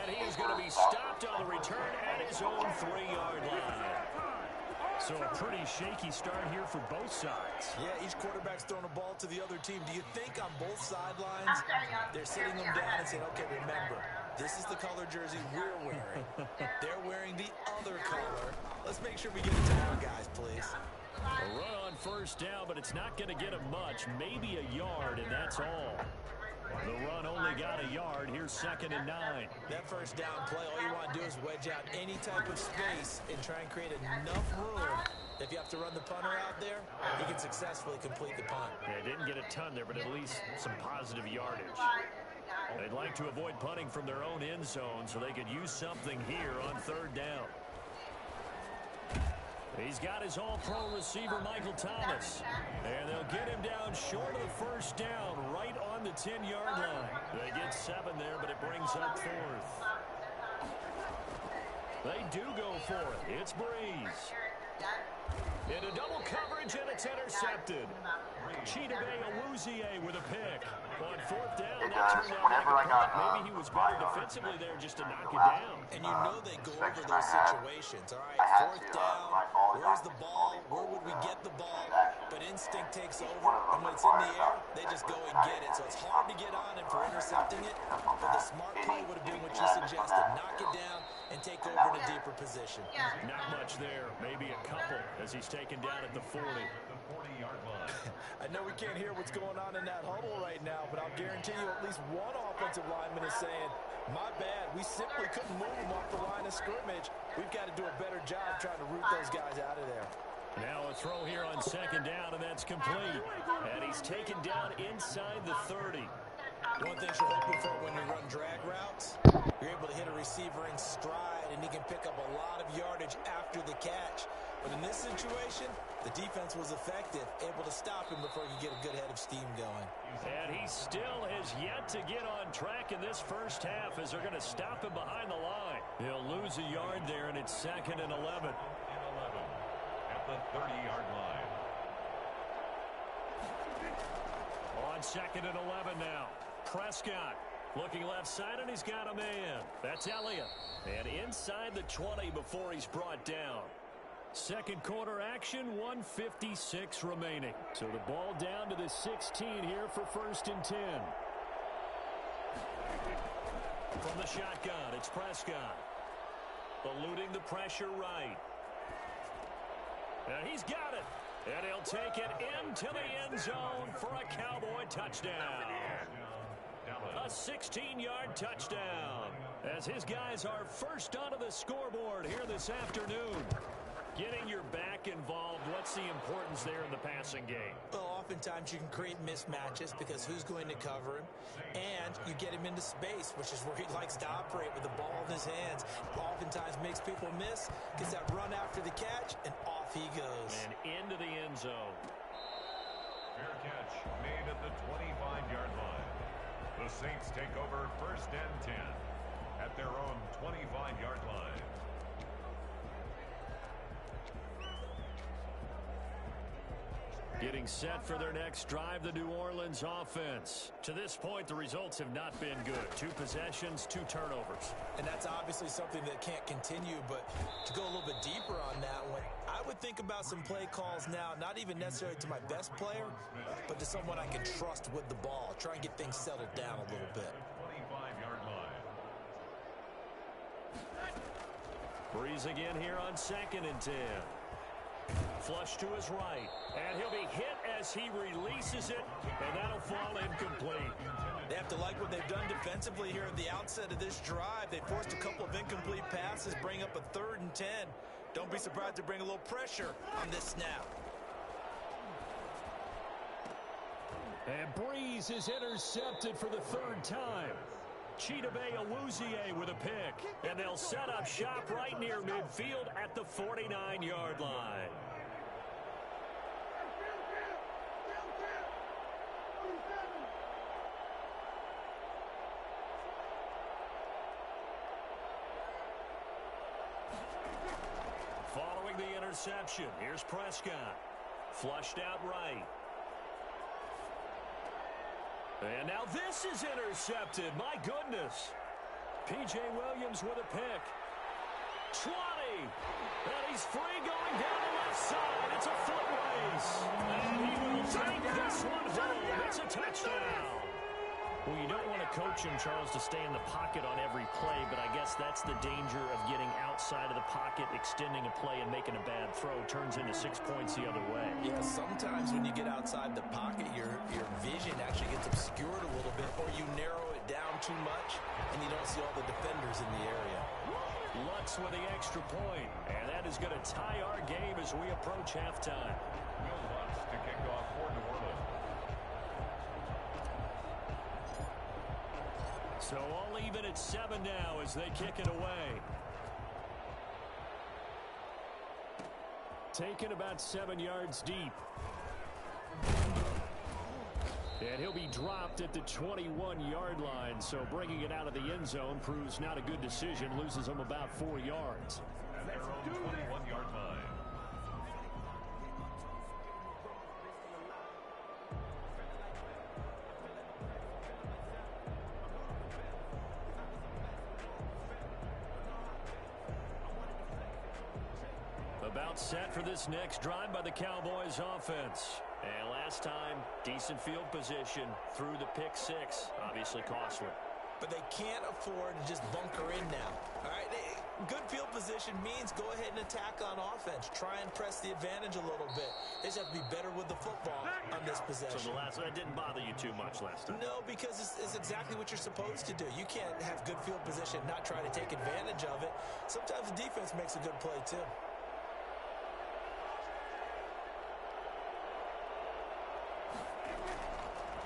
S1: And he is going to be stopped on the return at his own 3-yard line. So a pretty shaky start here for both sides.
S4: Yeah, each quarterback's throwing a ball to the other team. Do you think on both sidelines they're sitting them down and saying, okay, remember, this is the color jersey we're wearing. They're wearing the other color. Let's make sure we get it to our guys, please.
S1: A run on first down, but it's not going to get him much. Maybe a yard, and that's all. The run only got a yard. Here's 2nd and 9.
S4: That first down play, all you want to do is wedge out any type of space and try and create enough room. If you have to run the punter out there, he can successfully complete the punt.
S1: Yeah, didn't get a ton there, but at least some positive yardage. They'd like to avoid punting from their own end zone so they could use something here on 3rd down. He's got his all-pro receiver, Michael Thomas. And they'll get him down short of the first down, right on the 10-yard line. They get 7 there, but it brings up 4th. They do go for it. It's Breeze. Into double coverage, and it's intercepted. Chidobe Awuzie with a pick. On 4th down,
S6: It
S1: that
S6: does.
S1: turned out
S6: Whenever
S1: like a
S6: I got,
S1: punt. Maybe he was better defensively there just to knock it down.
S4: And you know they go over those situations. All right,
S6: I had
S4: 4th
S6: to,
S4: down, where's the ball? Where would we get the ball? But instinct takes over, and when it's in the air, they just go and get it. So it's hard to get on it for intercepting it, but the smart play would have been what you suggested. Knock it down and take over in a deeper position.
S1: Not much there. Maybe a couple as he's taken down at the 40.
S2: The 40-yard line.
S4: I know we can't hear what's going on in that huddle right now, but I'll guarantee you at least one offensive lineman is saying, my bad, we simply couldn't move him off the line of scrimmage. We've got to do a better job trying to root those guys out of there.
S1: Now a throw here on 2nd down, and that's complete. And he's taken down inside the 30.
S4: One thing you're hoping for when you run drag routes, you're able to hit a receiver in stride, and he can pick up a lot of yardage after the catch. But in this situation, the defense was effective, able to stop him before he could get a good head of steam going.
S1: And he still has yet to get on track in this first half as they're going to stop him behind the line. He'll lose a yard there, and it's 2nd and 11.
S2: At the 30-yard line.
S1: On 2nd and 11 now. Prescott looking left side, and he's got a man. That's Elliott. And inside the 20 before he's brought down. Second quarter action, 1:56 remaining. So the ball down to the 16 here for 1st and 10. From the shotgun, it's Prescott. Eluding the pressure right. And he's got it. And he'll take it into the end zone for a Cowboy touchdown. A 16-yard touchdown. As his guys are first onto the scoreboard here this afternoon. Getting your back involved, what's the importance there in the passing game?
S4: Well, oftentimes you can create mismatches because who's going to cover him? And you get him into space, which is where he likes to operate with the ball in his hands. Oftentimes makes people miss, gets that run after the catch, and off he goes.
S1: And into the end zone.
S2: Fair catch made at the 25-yard line. The Saints take over 1st and 10 at their own 25-yard line.
S1: Getting set for their next drive, the New Orleans offense. To this point, the results have not been good. 2 possessions, 2 turnovers.
S4: And that's obviously something that can't continue, but to go a little bit deeper on that one, I would think about some play calls now, not even necessarily to my best player, but to someone I can trust with the ball. Try and get things settled down a little bit.
S2: 25-yard line.
S1: Breeze again here on 2nd and 10. Flush to his right, and he'll be hit as he releases it, and that'll fall incomplete.
S4: They have to like what they've done defensively here at the outset of this drive. They forced a couple of incomplete passes, bring up a 3rd and 10. Don't be surprised to bring a little pressure on this snap.
S1: And Breeze is intercepted for the 3rd time. Chidobe Awuzie with a pick. And they'll set up shop right near midfield at the 49-yard line. Following the interception, here's Prescott. Flushed out right. And now this is intercepted. My goodness. P.J. Williams with a pick. 20. And he's free going down the left side. It's a foot race. And he will take this one home. It's a touchdown. Well, you don't want to coach him, Charles, to stay in the pocket on every play, but I guess that's the danger of getting outside of the pocket, extending a play, and making a bad throw. Turns into 6 points the other way.
S4: Yeah, sometimes when you get outside the pocket, your vision actually gets obscured a little bit, or you narrow it down too much, and you don't see all the defenders in the area.
S1: Lutz with the extra point, and that is going to tie our game as we approach halftime.
S2: Will Lutz to kick off for New Orleans.
S1: So all even at 7 now as they kick it away. Taken about 7 yards deep. And he'll be dropped at the 21-yard line. So bringing it out of the end zone proves not a good decision. Loses him about 4 yards.
S2: At their own 21-yard line.
S1: About set for this next drive by the Cowboys offense. And last time, decent field position through the pick 6. Obviously costly.
S4: But they can't afford to just bunker in now. All right, good field position means go ahead and attack on offense. Try and press the advantage a little bit. They just have to be better with the football on this possession.
S1: So the last one didn't bother you too much last time?
S4: No, because it's exactly what you're supposed to do. You can't have good field position and not try to take advantage of it. Sometimes the defense makes a good play too.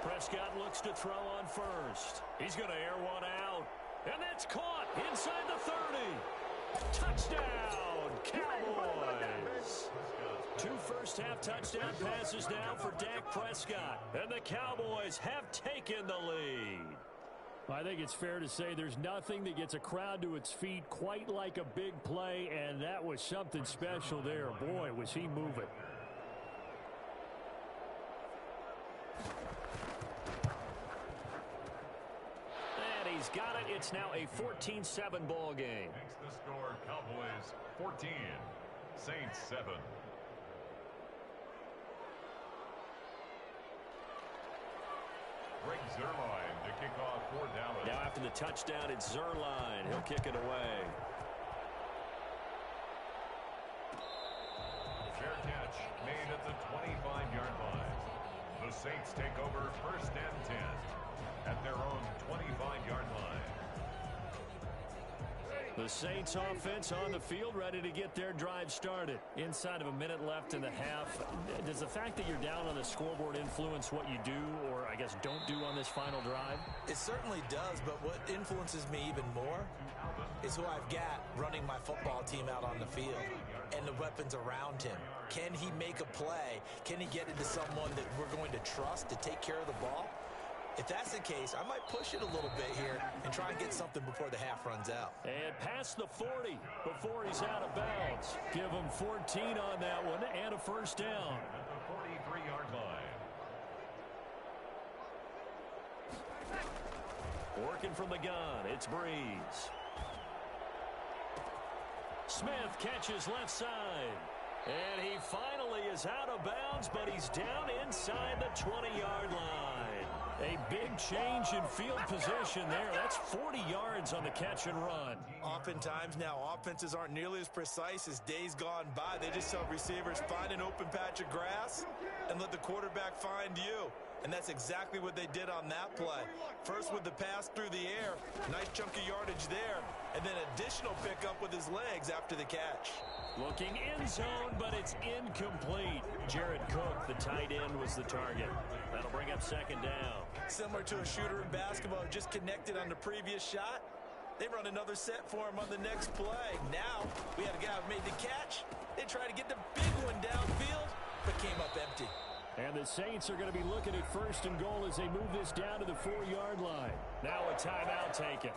S1: Prescott looks to throw on first. He's going to air one out. And that's caught inside the 30. Touchdown, Cowboys. 2 first-half touchdown passes now for Dak Prescott. And the Cowboys have taken the lead. I think it's fair to say there's nothing that gets a crowd to its feet quite like a big play, and that was something special there. Boy, was he moving. He's got it. It's now a 14-7 ball game.
S2: Makes the score Cowboys 14, Saints 7. Greg Zuerlein to kick off for Dallas.
S1: Now after the touchdown, it's Zuerlein. He'll kick it away.
S2: Fair catch made at the 25-yard line. The Saints take over 1st and 10 at their own 25-yard line.
S1: The Saints offense on the field, ready to get their drive started. Inside of a minute left in the half. Does the fact that you're down on the scoreboard influence what you do, or I guess don't do on this final drive?
S4: It certainly does, but what influences me even more is who I've got running my football team out on the field and the weapons around him. Can he make a play? Can he get into someone that we're going to trust to take care of the ball? If that's the case, I might push it a little bit here and try and get something before the half runs out.
S1: And past the 40 before he's out of bounds. Give him 14 on that one and a first down.
S2: At the 43-yard line.
S1: Working from the gun, it's Breeze. Smith catches left side. And he finally is out of bounds, but he's down inside the 20-yard line. A big change in field position there. That's 40 yards on the catch and run.
S4: Oftentimes now, offenses aren't nearly as precise as days gone by. They just tell receivers, find an open patch of grass and let the quarterback find you. And that's exactly what they did on that play. First with the pass through the air, nice chunk of yardage there, and then additional pickup with his legs after the catch.
S1: Looking in zone, but it's incomplete. Jared Cook, the tight end, was the target. That'll bring up second down.
S4: Similar to a shooter in basketball, just connected on the previous shot. They run another set for him on the next play. Now, we had a guy who made the catch. They tried to get the big one downfield, but came up empty.
S1: And the Saints are going to be looking at 1st and goal as they move this down to the 4-yard line. Now a timeout taken.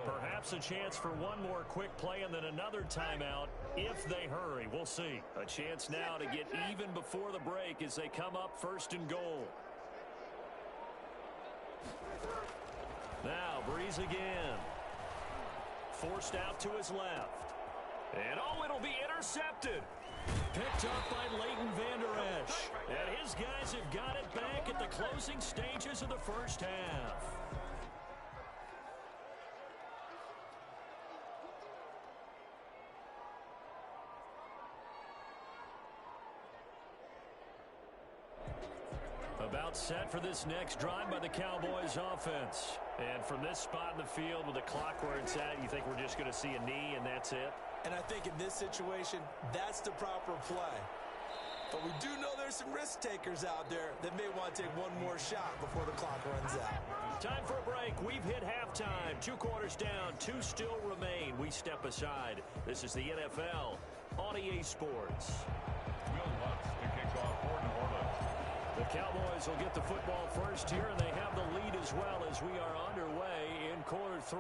S1: Perhaps a chance for one more quick play and then another timeout if they hurry. We'll see. A chance now to get even before the break as they come up 1st and goal. Now Breeze again. Forced out to his left. And oh, it'll be intercepted. Picked up by Leighton Vander Esch. And his guys have got it back at the closing stages of the first half. About set for this next drive by the Cowboys offense. And from this spot in the field with the clock where it's at, you think we're just going to see a knee and that's it?
S4: And I think in this situation, that's the proper play. But we do know there's some risk takers out there that may want to take one more shot before the clock runs out.
S1: Time for a break. We've hit halftime. 2 quarters down, 2 still remain. We step aside. This is the NFL on EA Sports.
S2: Will Lutz to kick off for New Orleans.
S1: The Cowboys will get the football first here, and they have the lead as well as we are underway in quarter 3.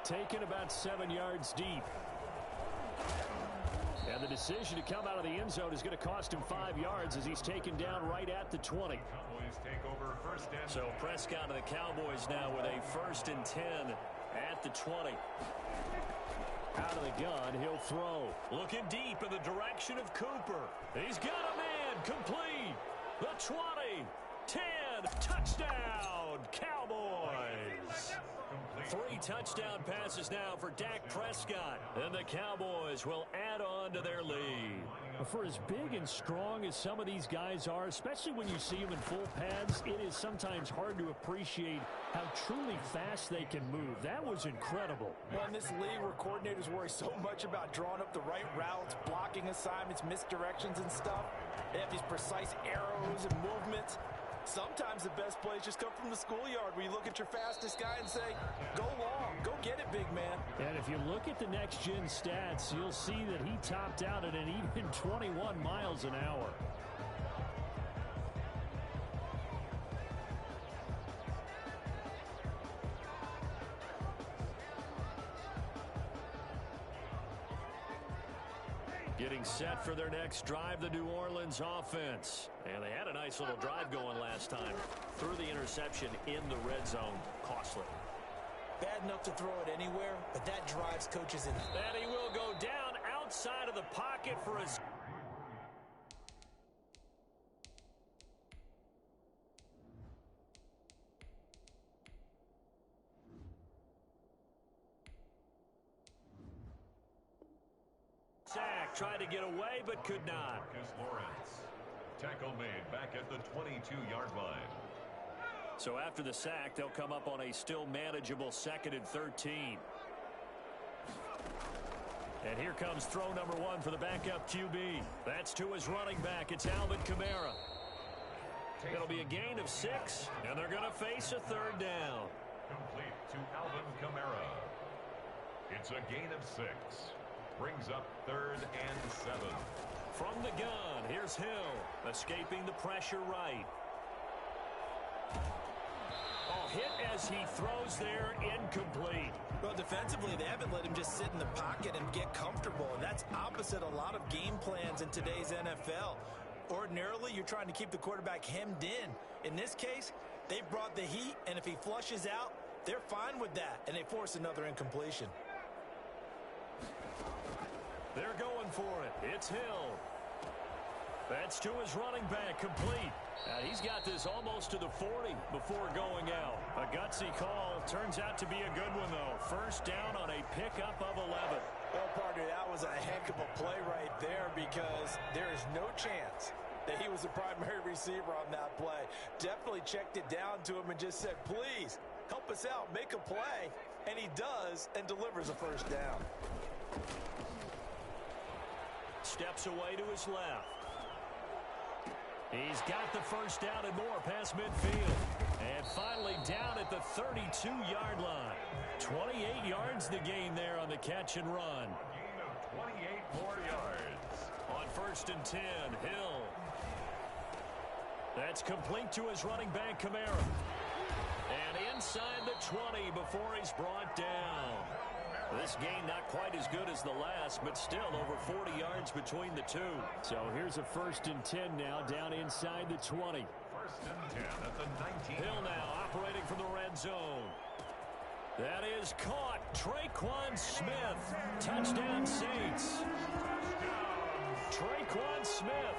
S1: Taken about 7 yards deep. And the decision to come out of the end zone is going to cost him 5 yards as he's taken down right at the 20.
S2: Cowboys take over 1st and 10.
S1: So Prescott and the Cowboys now with a 1st and 10 at the 20. Out of the gun, he'll throw. Looking deep in the direction of Cooper. He's got a man complete. The 20, 10, touchdown, Cowboys. 3 touchdown passes now for Dak Prescott. And the Cowboys will add on to their lead. For as big and strong as some of these guys are, especially when you see them in full pads, it is sometimes hard to appreciate how truly fast they can move. That was incredible.
S4: Well, in this league where coordinators worry so much about drawing up the right routes, blocking assignments, misdirections and stuff, they have these precise arrows and movements. Sometimes the best plays just come from the schoolyard where you look at your fastest guy and say, go long, go get it, big man.
S1: And if you look at the next-gen stats, you'll see that he topped out at an even 21 miles an hour. Getting set for their next drive, the New Orleans offense. And they had a nice little drive going last time. Threw the interception in the red zone. Costly.
S4: Bad enough to throw it anywhere, but that drives coaches in.
S1: And he will go down outside of the pocket for a... sack. Tried to get away, but could not.
S2: Marcus Lawrence. Tackle made back at the 22-yard line.
S1: So after the sack, they'll come up on a still manageable 2nd and 13. And here comes throw number 1 for the backup QB. That's to his running back. It's Alvin Kamara. It'll be a gain of 6, and they're going to face a 3rd down.
S2: Complete to Alvin Kamara. It's a gain of 6. Brings up 3rd and 7.
S1: From the gun, here's Hill, escaping the pressure right. Hit as he throws there, incomplete.
S4: Well, defensively, they haven't let him just sit in the pocket and get comfortable, and that's opposite a lot of game plans in today's NFL. Ordinarily, you're trying to keep the quarterback hemmed in. In this case, they brought the heat, and if he flushes out, they're fine with that, and they force another incompletion.
S1: They're going for it. It's Hill. That's to his running back, complete. He's got this almost to the 40 before going out. A gutsy call. Turns out to be a good one, though. 1st down on a pickup of 11.
S4: Well, partner, that was a heck of a play right there because there is no chance that he was the primary receiver on that play. Definitely checked it down to him and just said, please, help us out, make a play. And he does and delivers a 1st down.
S1: Steps away to his left. He's got the 1st down and more past midfield. And finally down at the 32-yard line. 28 yards the gain there on the catch and run.
S2: A gain of 28 more yards.
S1: On 1st and 10, Hill. That's complete to his running back, Kamara. And inside the 20 before he's brought down. This game not quite as good as the last, but still over 40 yards between the two. So here's a 1st and 10 now down inside the 20.
S2: 1st and 10 at the 19.
S1: Hill now operating from the red zone. That is caught. Traquan Smith. Touchdown Saints. Traquan Smith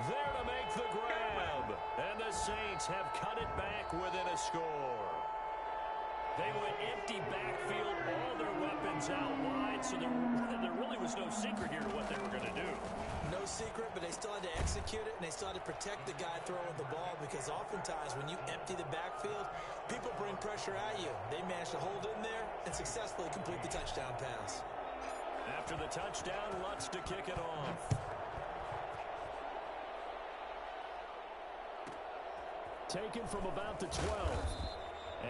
S1: there to make the grab. And the Saints have cut it back within a score. They went empty backfield, all their weapons out wide, so there really was no secret here to what they were going to do.
S4: No secret, but they still had to execute it, and they still had to protect the guy throwing the ball because oftentimes when you empty the backfield, people bring pressure at you. They managed to hold in there and successfully complete the touchdown pass.
S1: After the touchdown, Lutz to kick it off. Taken from about the 12.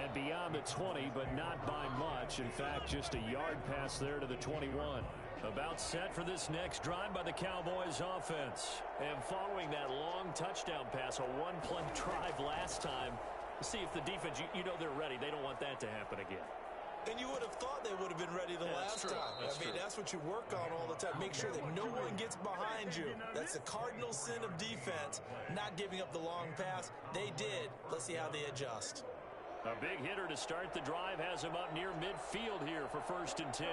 S1: And beyond the 20, but not by much. In fact, just a yard pass there to the 21. About set for this next drive by the Cowboys offense. And following that long touchdown pass, a one-play drive last time, see if the defense, you know they're ready. They don't want that to happen again.
S4: And you would have thought they would have been ready the last time. I mean, that's what you work on all the time. Make sure that no one gets behind you. That's the cardinal sin of defense, not giving up the long pass. They did. Let's see how they adjust.
S1: A big hitter to start the drive has him up near midfield here for 1st and 10.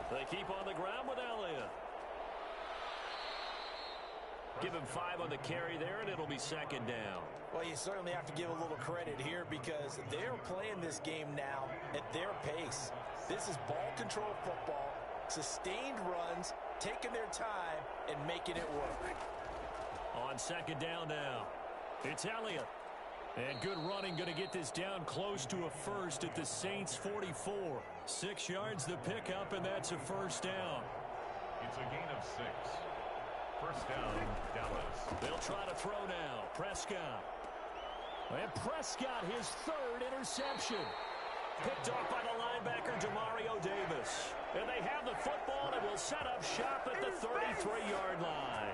S1: They keep on the ground with Elliott. Give him 5 on the carry there, and it'll be 2nd down.
S4: Well, you certainly have to give a little credit here because they're playing this game now at their pace. This is ball control football, sustained runs, taking their time, and making it work.
S1: On 2nd down now. It's Elliott. And good running, going to get this down close to a 1st at the Saints 44. 6 yards the pickup, and that's a 1st down.
S2: It's a gain of 6. 1st down, Dallas.
S1: They'll try to throw now. Prescott. And Prescott, his 3rd interception. Picked off by the linebacker, Demario Davis. And they have the football and will set up shop at the 33-yard line.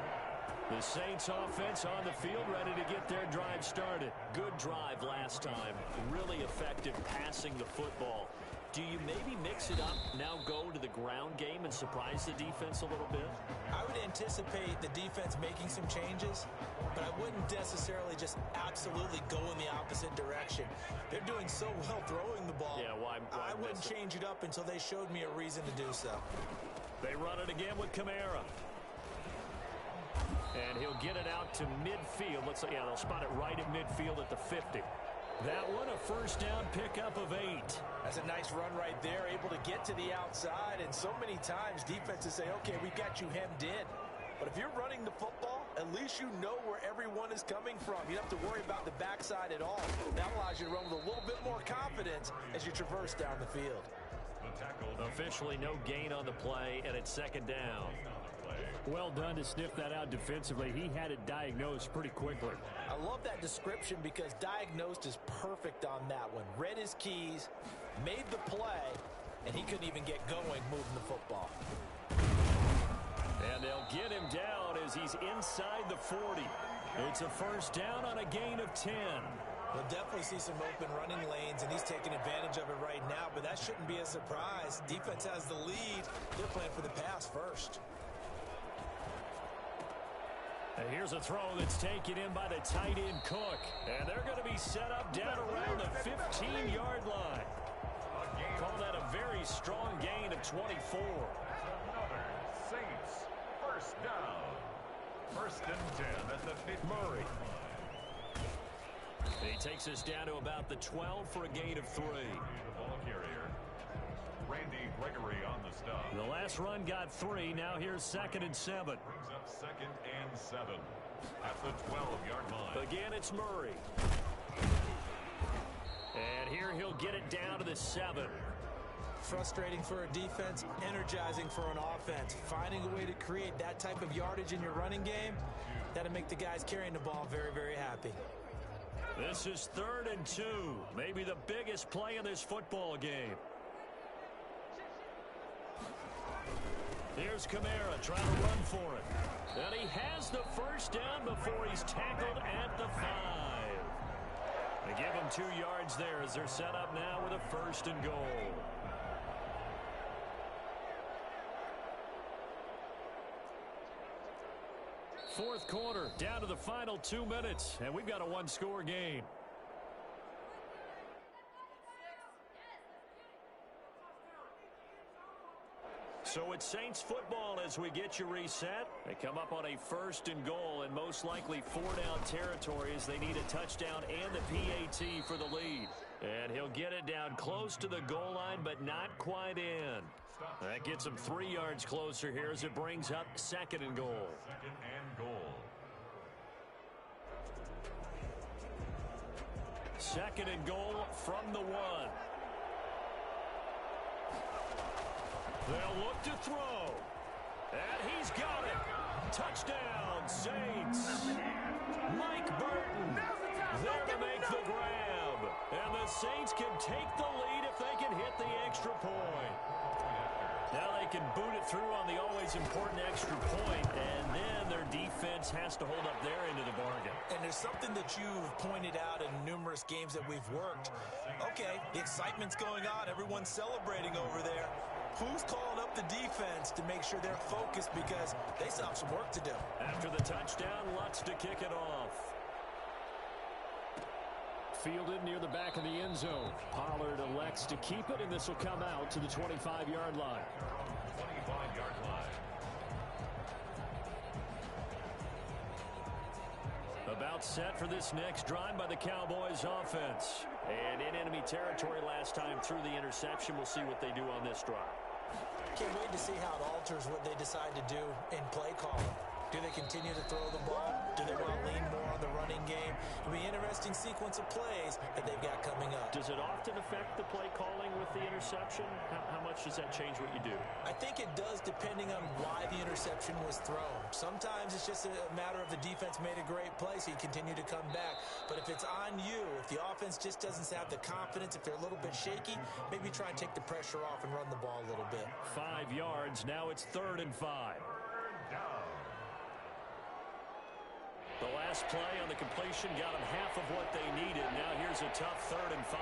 S1: The Saints offense on the field ready to get their drive started. Good drive last time. Really effective passing the football. Do you maybe mix it up, now go to the ground game and surprise the defense a little bit?
S4: I would anticipate the defense making some changes, but I wouldn't necessarily just absolutely go in the opposite direction. They're doing so well throwing the ball.
S1: Yeah, why
S4: I wouldn't change it up until they showed me a reason to do so.
S1: They run it again with Kamara. And he'll get it out to midfield. Yeah, they'll spot it right at midfield at the 50. That one, a first down pickup of 8.
S4: That's a nice run right there, able to get to the outside. And so many times defenses say, okay, we got you hemmed in. But if you're running the football, at least you know where everyone is coming from. You don't have to worry about the backside at all. That allows you to run with a little bit more confidence as you traverse down the field.
S1: Officially no gain on the play, and it's second down. Well done to sniff that out defensively. He had it diagnosed pretty quickly.
S4: I love that description because diagnosed is perfect on that one. Read his keys, made the play, and he couldn't even get going moving the football.
S1: And they'll get him down as he's inside the 40. It's a first down on a gain of 10.
S4: We'll definitely see some open running lanes, and he's taking advantage of it right now, but that shouldn't be a surprise. Defense has the lead. They're playing for the pass first.
S1: And here's a throw that's taken in by the tight end Cook. And they're going to be set up down around the 15-yard line. Call that a very strong gain of 24.
S2: Another Saints first down. First and 10 at the 50.
S1: Murray. He takes us down to about the 12 for a gain of 3.
S2: The ball carrier, Randy Gregory on the stop.
S1: The last run got 3. Now here's second and 7.
S2: Brings up second and 7 at the 12-yard line.
S1: Again, it's Murray. And here he'll get it down to the 7.
S4: Frustrating for a defense, energizing for an offense. Finding a way to create that type of yardage in your running game, that'll make the guys carrying the ball very, very happy.
S1: This is 3rd and 2. Maybe the biggest play in this football game. Here's Kamara trying to run for it. And he has the first down before he's tackled at the 5. They give him 2 yards there as they're set up now with a 1st and goal. Fourth quarter, down to the final 2 minutes, and we've got a one-score game. So it's Saints football as we get you reset. They come up on a 1st and goal and most likely 4-down territory as they need a touchdown and the PAT for the lead. And he'll get it down close to the goal line, but not quite in. That gets him 3 yards closer here as it brings up 2nd and goal.
S2: 2nd and goal.
S1: 2nd and goal from the 1. They'll look to throw. And he's got it. Touchdown, Saints. Mike Burton there to make the grab. And the Saints can take the lead if they can hit the extra point. Now they can boot it through on the always important extra point, and then their defense has to hold up their end of the bargain.
S4: And there's something that you've pointed out in numerous games that we've worked. Okay, the excitement's going on. Everyone's celebrating over there. Who's calling up the defense to make sure they're focused because they still have some work to do?
S1: After the touchdown, Lutz to kick it off. Fielded near the back of the end zone. Pollard elects to keep it, and this will come out to the 25-yard line.
S2: 25-yard line.
S1: About set for this next drive by the Cowboys offense. And in enemy territory last time through the interception. We'll see what they do on this drive.
S4: Can't wait to see how it alters what they decide to do in play calling. Do they continue to throw the ball? Do they want to lean more on the running game? It'll be an interesting sequence of plays that they've got coming up.
S1: Does it often affect the play calling with the interception? How much does that change what you do?
S4: I think it does depending on why the interception was thrown. Sometimes it's just a matter of the defense made a great play, so you continue to come back. But if it's on you, if the offense just doesn't have the confidence, if they're a little bit shaky, maybe try and take the pressure off and run the ball a little bit.
S1: 5 yards. Now it's 3rd and 5. The last play on the completion got them half of what they needed. Now here's a tough 3rd and 5.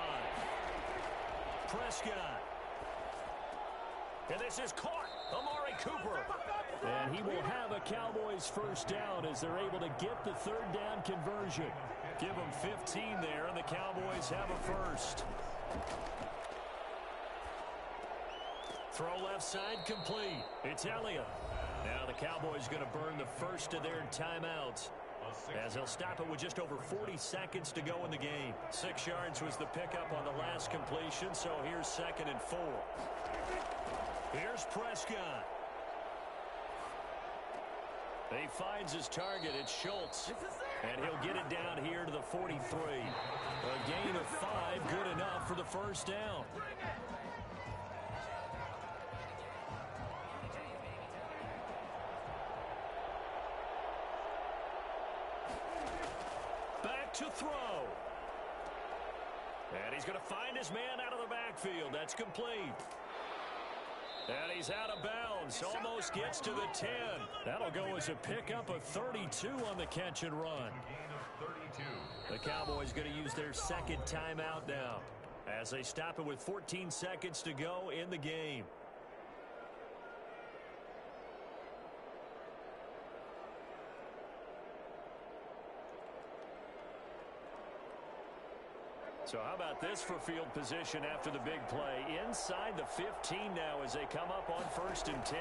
S1: Prescott. And this is caught. Amari Cooper. And he will have a Cowboys first down as they're able to get the 3rd down conversion. Give them 15 there, and the Cowboys have a first. Throw left side complete. It's Elliott. Now the Cowboys going to burn the first of their timeouts, as they'll stop it with just over 40 seconds to go in the game. 6 yards was the pickup on the last completion, so here's 2nd and 4. Here's Prescott. He finds his target. It's Schultz. And he'll get it down here to the 43. A gain of 5, good enough for the first down. Back to throw. And he's going to find his man out of the backfield. That's complete. And he's out of bounds. Almost gets to the 10. That'll go as a pickup of 32 on the catch and run. The Cowboys going to use their 2nd timeout now, as they stop it with 14 seconds to go in the game. So how about this for field position after the big play? Inside the 15 now as they come up on 1st and 10.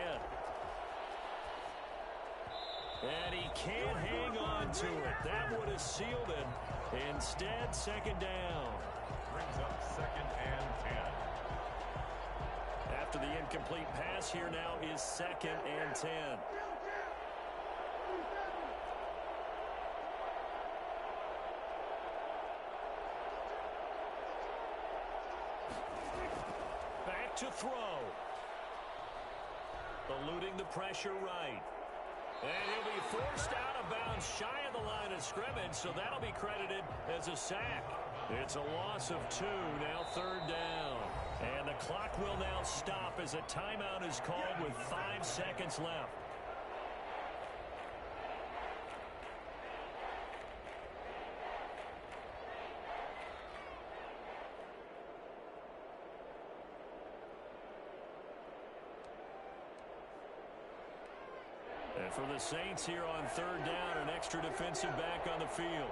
S1: And he can't hang on to it. That would have sealed it. Instead, 2nd down.
S2: Brings up 2nd and 10.
S1: After the incomplete pass, here now is 2nd and 10. To throw. Eluding the pressure right. And he'll be forced out of bounds shy of the line of scrimmage, so that'll be credited as a sack. It's a loss of 2, now 3rd down. And the clock will now stop as a timeout is called with 5 seconds left. And for the Saints here on 3rd down, an extra defensive back on the field.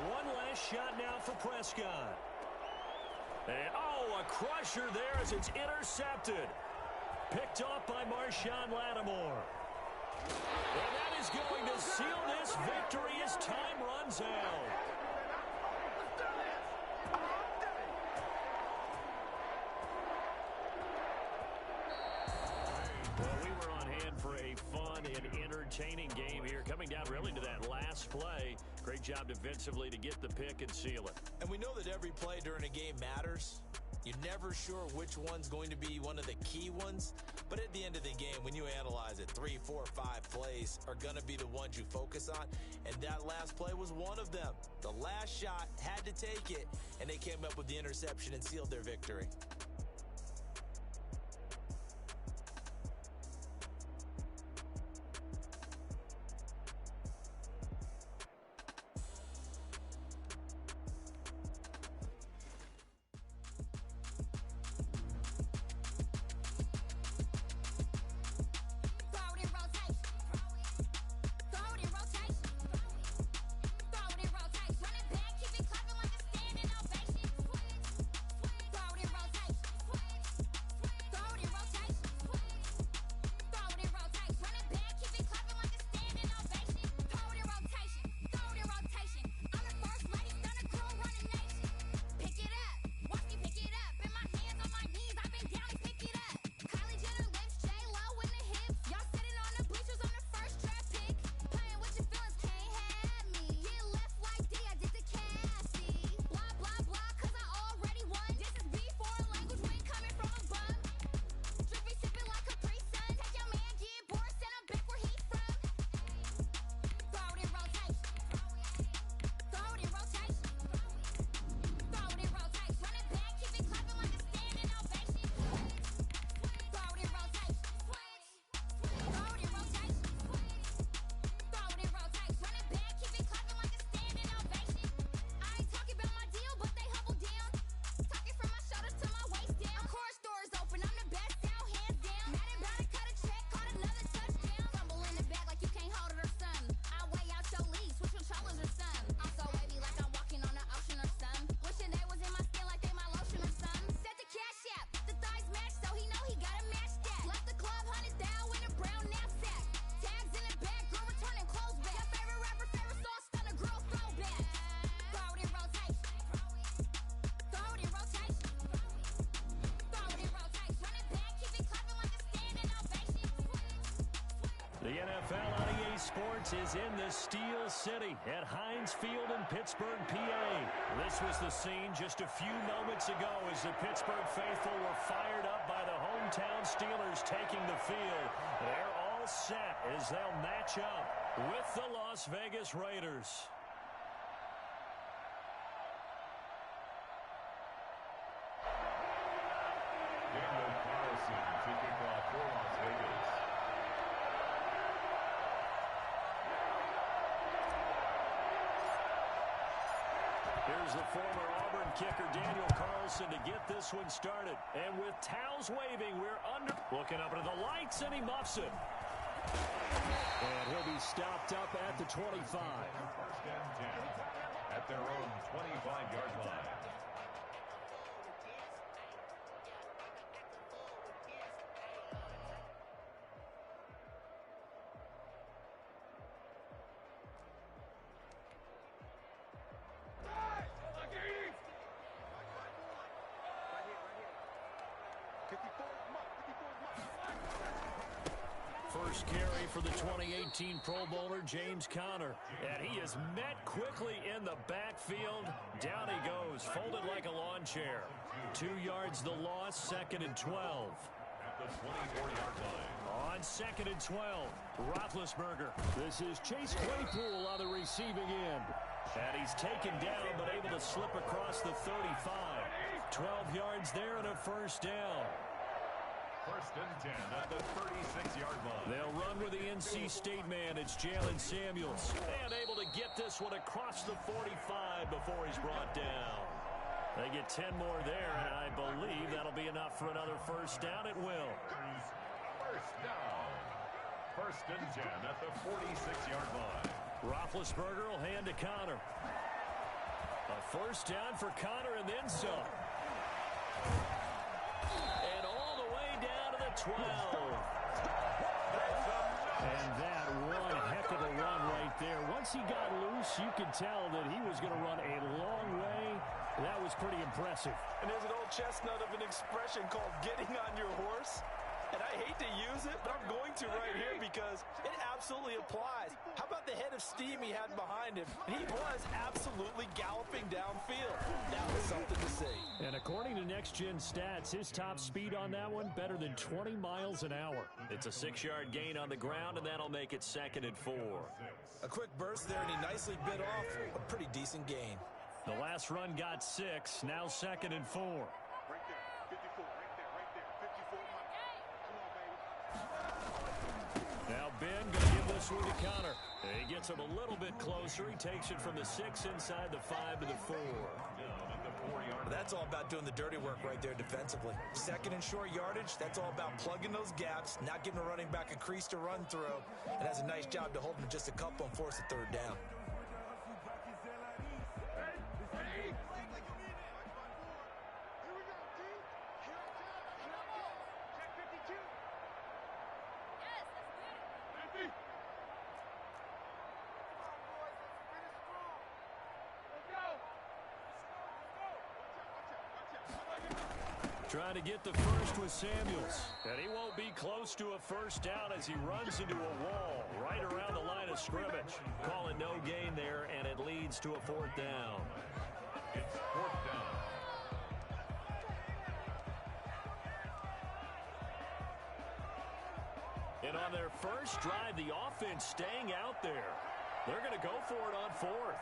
S1: One last shot now for Prescott. And, oh, a crusher there as it's intercepted. Picked off by Marshawn Lattimore. And that is going to seal this victory as time runs out. Well, we were on hand for a fun and entertaining game here, coming down really to that last play. Great job defensively to get the pick and seal it.
S4: And we know that every play during a game matters. You're never sure which one's going to be one of the key ones. But at the end of the game, when you analyze it, 3, 4, 5 plays are going to be the ones you focus on. And that last play was one of them. The last shot had to take it, and they came up with the interception and sealed their victory.
S10: Rotate.
S1: NFL on EA Sports is in the Steel City at Heinz Field in Pittsburgh, PA. This was the scene just a few moments ago as the Pittsburgh faithful were fired up by the hometown Steelers taking the field. They're all set as they'll match up with the Las Vegas Raiders.
S2: Daniel Carlson to kick off for Las Vegas.
S1: Here's the former Auburn kicker, Daniel Carlson, to get this one started. And with towels waving, we're under. Looking up into the lights, and he muffs it. And he'll be stopped up at the 25.
S2: First and 10 at their own 25-yard line.
S1: First carry for the 2018 Pro Bowler, James Conner. And he is met quickly in the backfield. Down he goes, folded like a lawn chair. 2 yards the loss, 2nd and 12.
S2: At the 24-yard line.
S1: On 2nd and 12, Roethlisberger. This is Chase Claypool on the receiving end. And he's taken down, but able to slip across the 35. 12 yards there and a first down.
S2: First and 10 at the 36-yard line.
S1: They'll run with the NC State man. It's Jalen Samuels. And able to get this one across the 45 before he's brought down. They get 10 more there, and I believe that'll be enough for another first down. It will.
S2: First down. First and 10 at the 46-yard line.
S1: Roethlisberger will hand to Conner. A first down for Conner and then some. And all the way down to the 12. And that one heck of a run right there. Once he got loose, you could tell that he was going to run a long way. That was pretty impressive.
S4: And there's an old chestnut of an expression called getting on your horse. And I hate to use it, but I'm going to right here because it absolutely applies. How about the head of steam he had behind him? He was absolutely galloping downfield. That was something to see.
S1: And according to Next Gen Stats, his top speed on that one, better than 20 miles an hour. It's a 6-yard gain on the ground, and that'll make it 2nd and 4.
S4: A quick burst there, and he nicely bit off a pretty decent gain.
S1: The last run got 6, now 2nd and 4. Now Ben going to give this one to Conner. He gets him a little bit closer. He takes it from the 6 inside the 5 to the 4.
S4: That's all about doing the dirty work right there defensively. 2nd and short yardage, that's all about plugging those gaps, not giving a running back a crease to run through, and has a nice job to hold him just a couple and force a 3rd down.
S1: Trying to get the first with Samuels. And he won't be close to a first down as he runs into a wall right around the line of scrimmage. Calling no gain there, and it leads to a 4th down.
S2: It's 4th down.
S1: And on their first drive, the offense staying out there. They're going to go for it on 4th.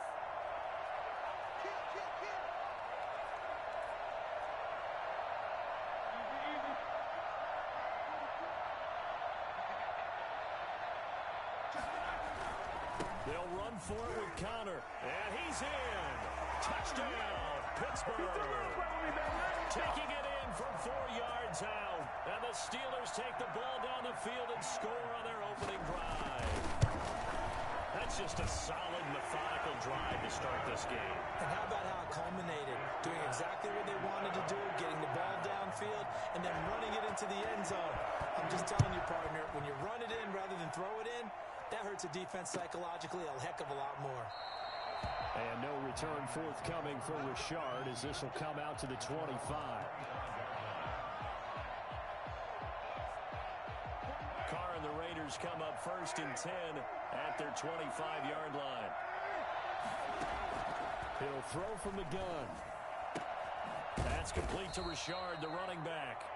S1: They'll run for it with Conner. And he's in. Touchdown, Pittsburgh. Taking it in from 4 yards out. And the Steelers take the ball down the field and score on their opening drive. That's just a solid, methodical drive to start this game.
S4: And how about how it culminated? Doing exactly what they wanted to do, getting the ball downfield, and then running it into the end zone. I'm just telling you, partner, when you run it in rather than throw it in, that hurts a defense psychologically a heck of a lot more.
S1: And no return forthcoming for Richard as this will come out to the 25. Carr and the Raiders Raiders come up 1st and 10 at their 25-yard line. He'll throw from the gun. That's complete to Richard, the running back.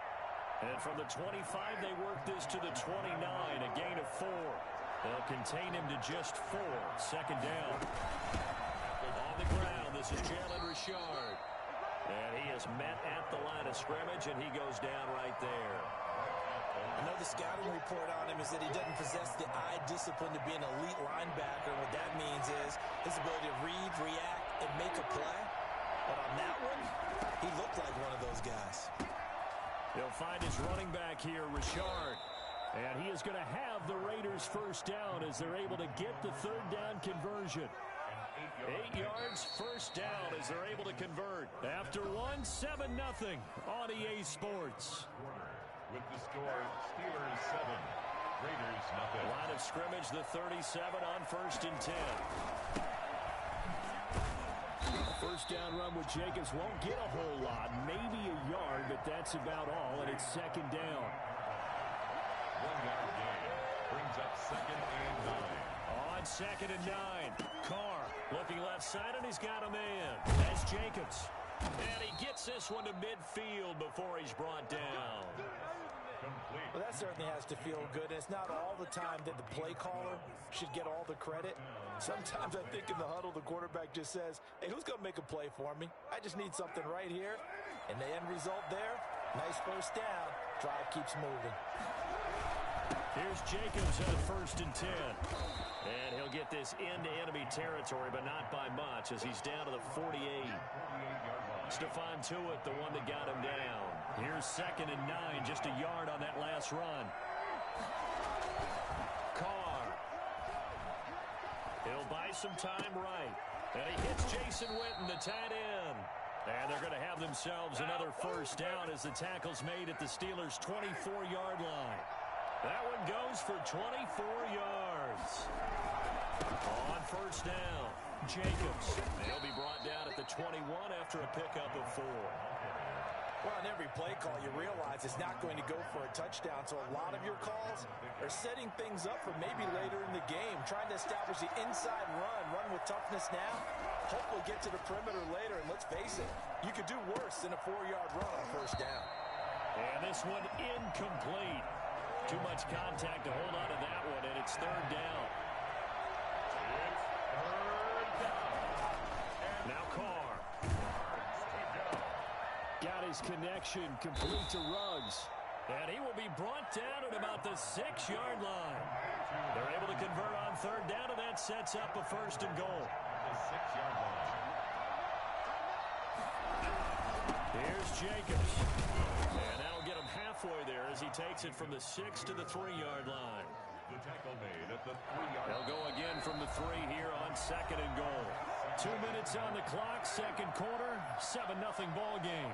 S1: And from the 25, they work this to the 29, a gain of 4. They'll contain him to just 4. Second down. On the ground, this is Jalen Richard. And he is met at the line of scrimmage, and he goes down right there.
S4: I know the scouting report on him is that he doesn't possess the eye discipline to be an elite linebacker. And what that means is his ability to read, react, and make a play. But on that one, he looked like one of those guys.
S1: He'll find his running back here, Richard. And he is going to have the Raiders first down as they're able to get the third down conversion. 8 yards, first down as they're able to convert. After 1, 7-0 on EA Sports.
S2: With the score, Steelers 7, Raiders nothing.
S1: Line of scrimmage, the 37 on 1st and 10. First down run with Jacobs won't get a whole lot, maybe a yard, but that's about all, and it's second down.
S2: 1-yard gain brings up 2nd and 9.
S1: On 2nd and 9, Carr looking left side, and he's got a man. That's Jacobs. And he gets this one to midfield before he's brought down.
S4: Well, that certainly has to feel good. It's not all the time that the play caller should get all the credit. Sometimes I think in the huddle, the quarterback just says, hey, who's going to make a play for me? I just need something right here. And the end result there, nice first down. Drive keeps moving.
S1: Here's Jacobs on 1st and 10. And he'll get this into enemy territory, but not by much as he's down to the 48. Stephon Tuitt, the one that got him down. Here's 2nd and 9, just a yard on that last run. Carr. He'll buy some time right. And he hits Jason Witten, the tight end. And they're going to have themselves another first down as the tackle's made at the Steelers' 24-yard line. That one goes for 24 yards. On first down, Jacobs. He'll be brought down at the 21 after a pickup of 4.
S4: Well, on every play call, you realize it's not going to go for a touchdown. So a lot of your calls are setting things up for maybe later in the game, trying to establish the inside run with toughness now. Hopefully get to the perimeter later. And let's face it, you could do worse than a 4-yard run on first down.
S1: And this one incomplete. Too much contact to hold on to that one, and it's third down. Now Carr. Got his connection complete to Ruggs. And he will be brought down at about the 6-yard line. They're able to convert on third down, and that sets up a 1st and goal.
S2: The 6-yard line.
S1: Here's Jacobs. And that'll get him halfway there as he takes it from the 6 to the 3-yard line.
S2: The tackle made at the 3-yard line.
S1: They'll go again from the 3 here on 2nd and goal. 2 minutes on the clock, second quarter, 7-0 ball game.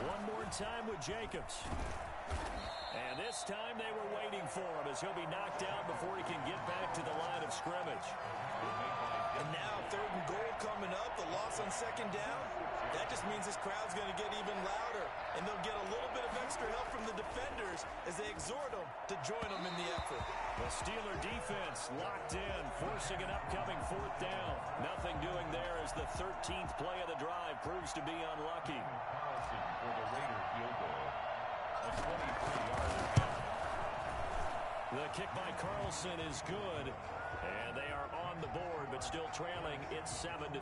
S1: One more time with Jacobs. And this time they were waiting for him as he'll be knocked out before he can get back to the line of scrimmage.
S4: And now 3rd and goal coming up, the loss on 2nd down. That just means this crowd's going to get even louder. And they'll get a little bit of extra help from the defenders as they exhort them to join them in the effort.
S1: The Steeler defense locked in, forcing an upcoming 4th down. Nothing doing there as the 13th play of the drive proves to be unlucky.
S2: Carlson for the Raider field goal. A 23-yard attempt.
S1: The kick by Carlson is good. And they are on the board, but still trailing. It's 7-3.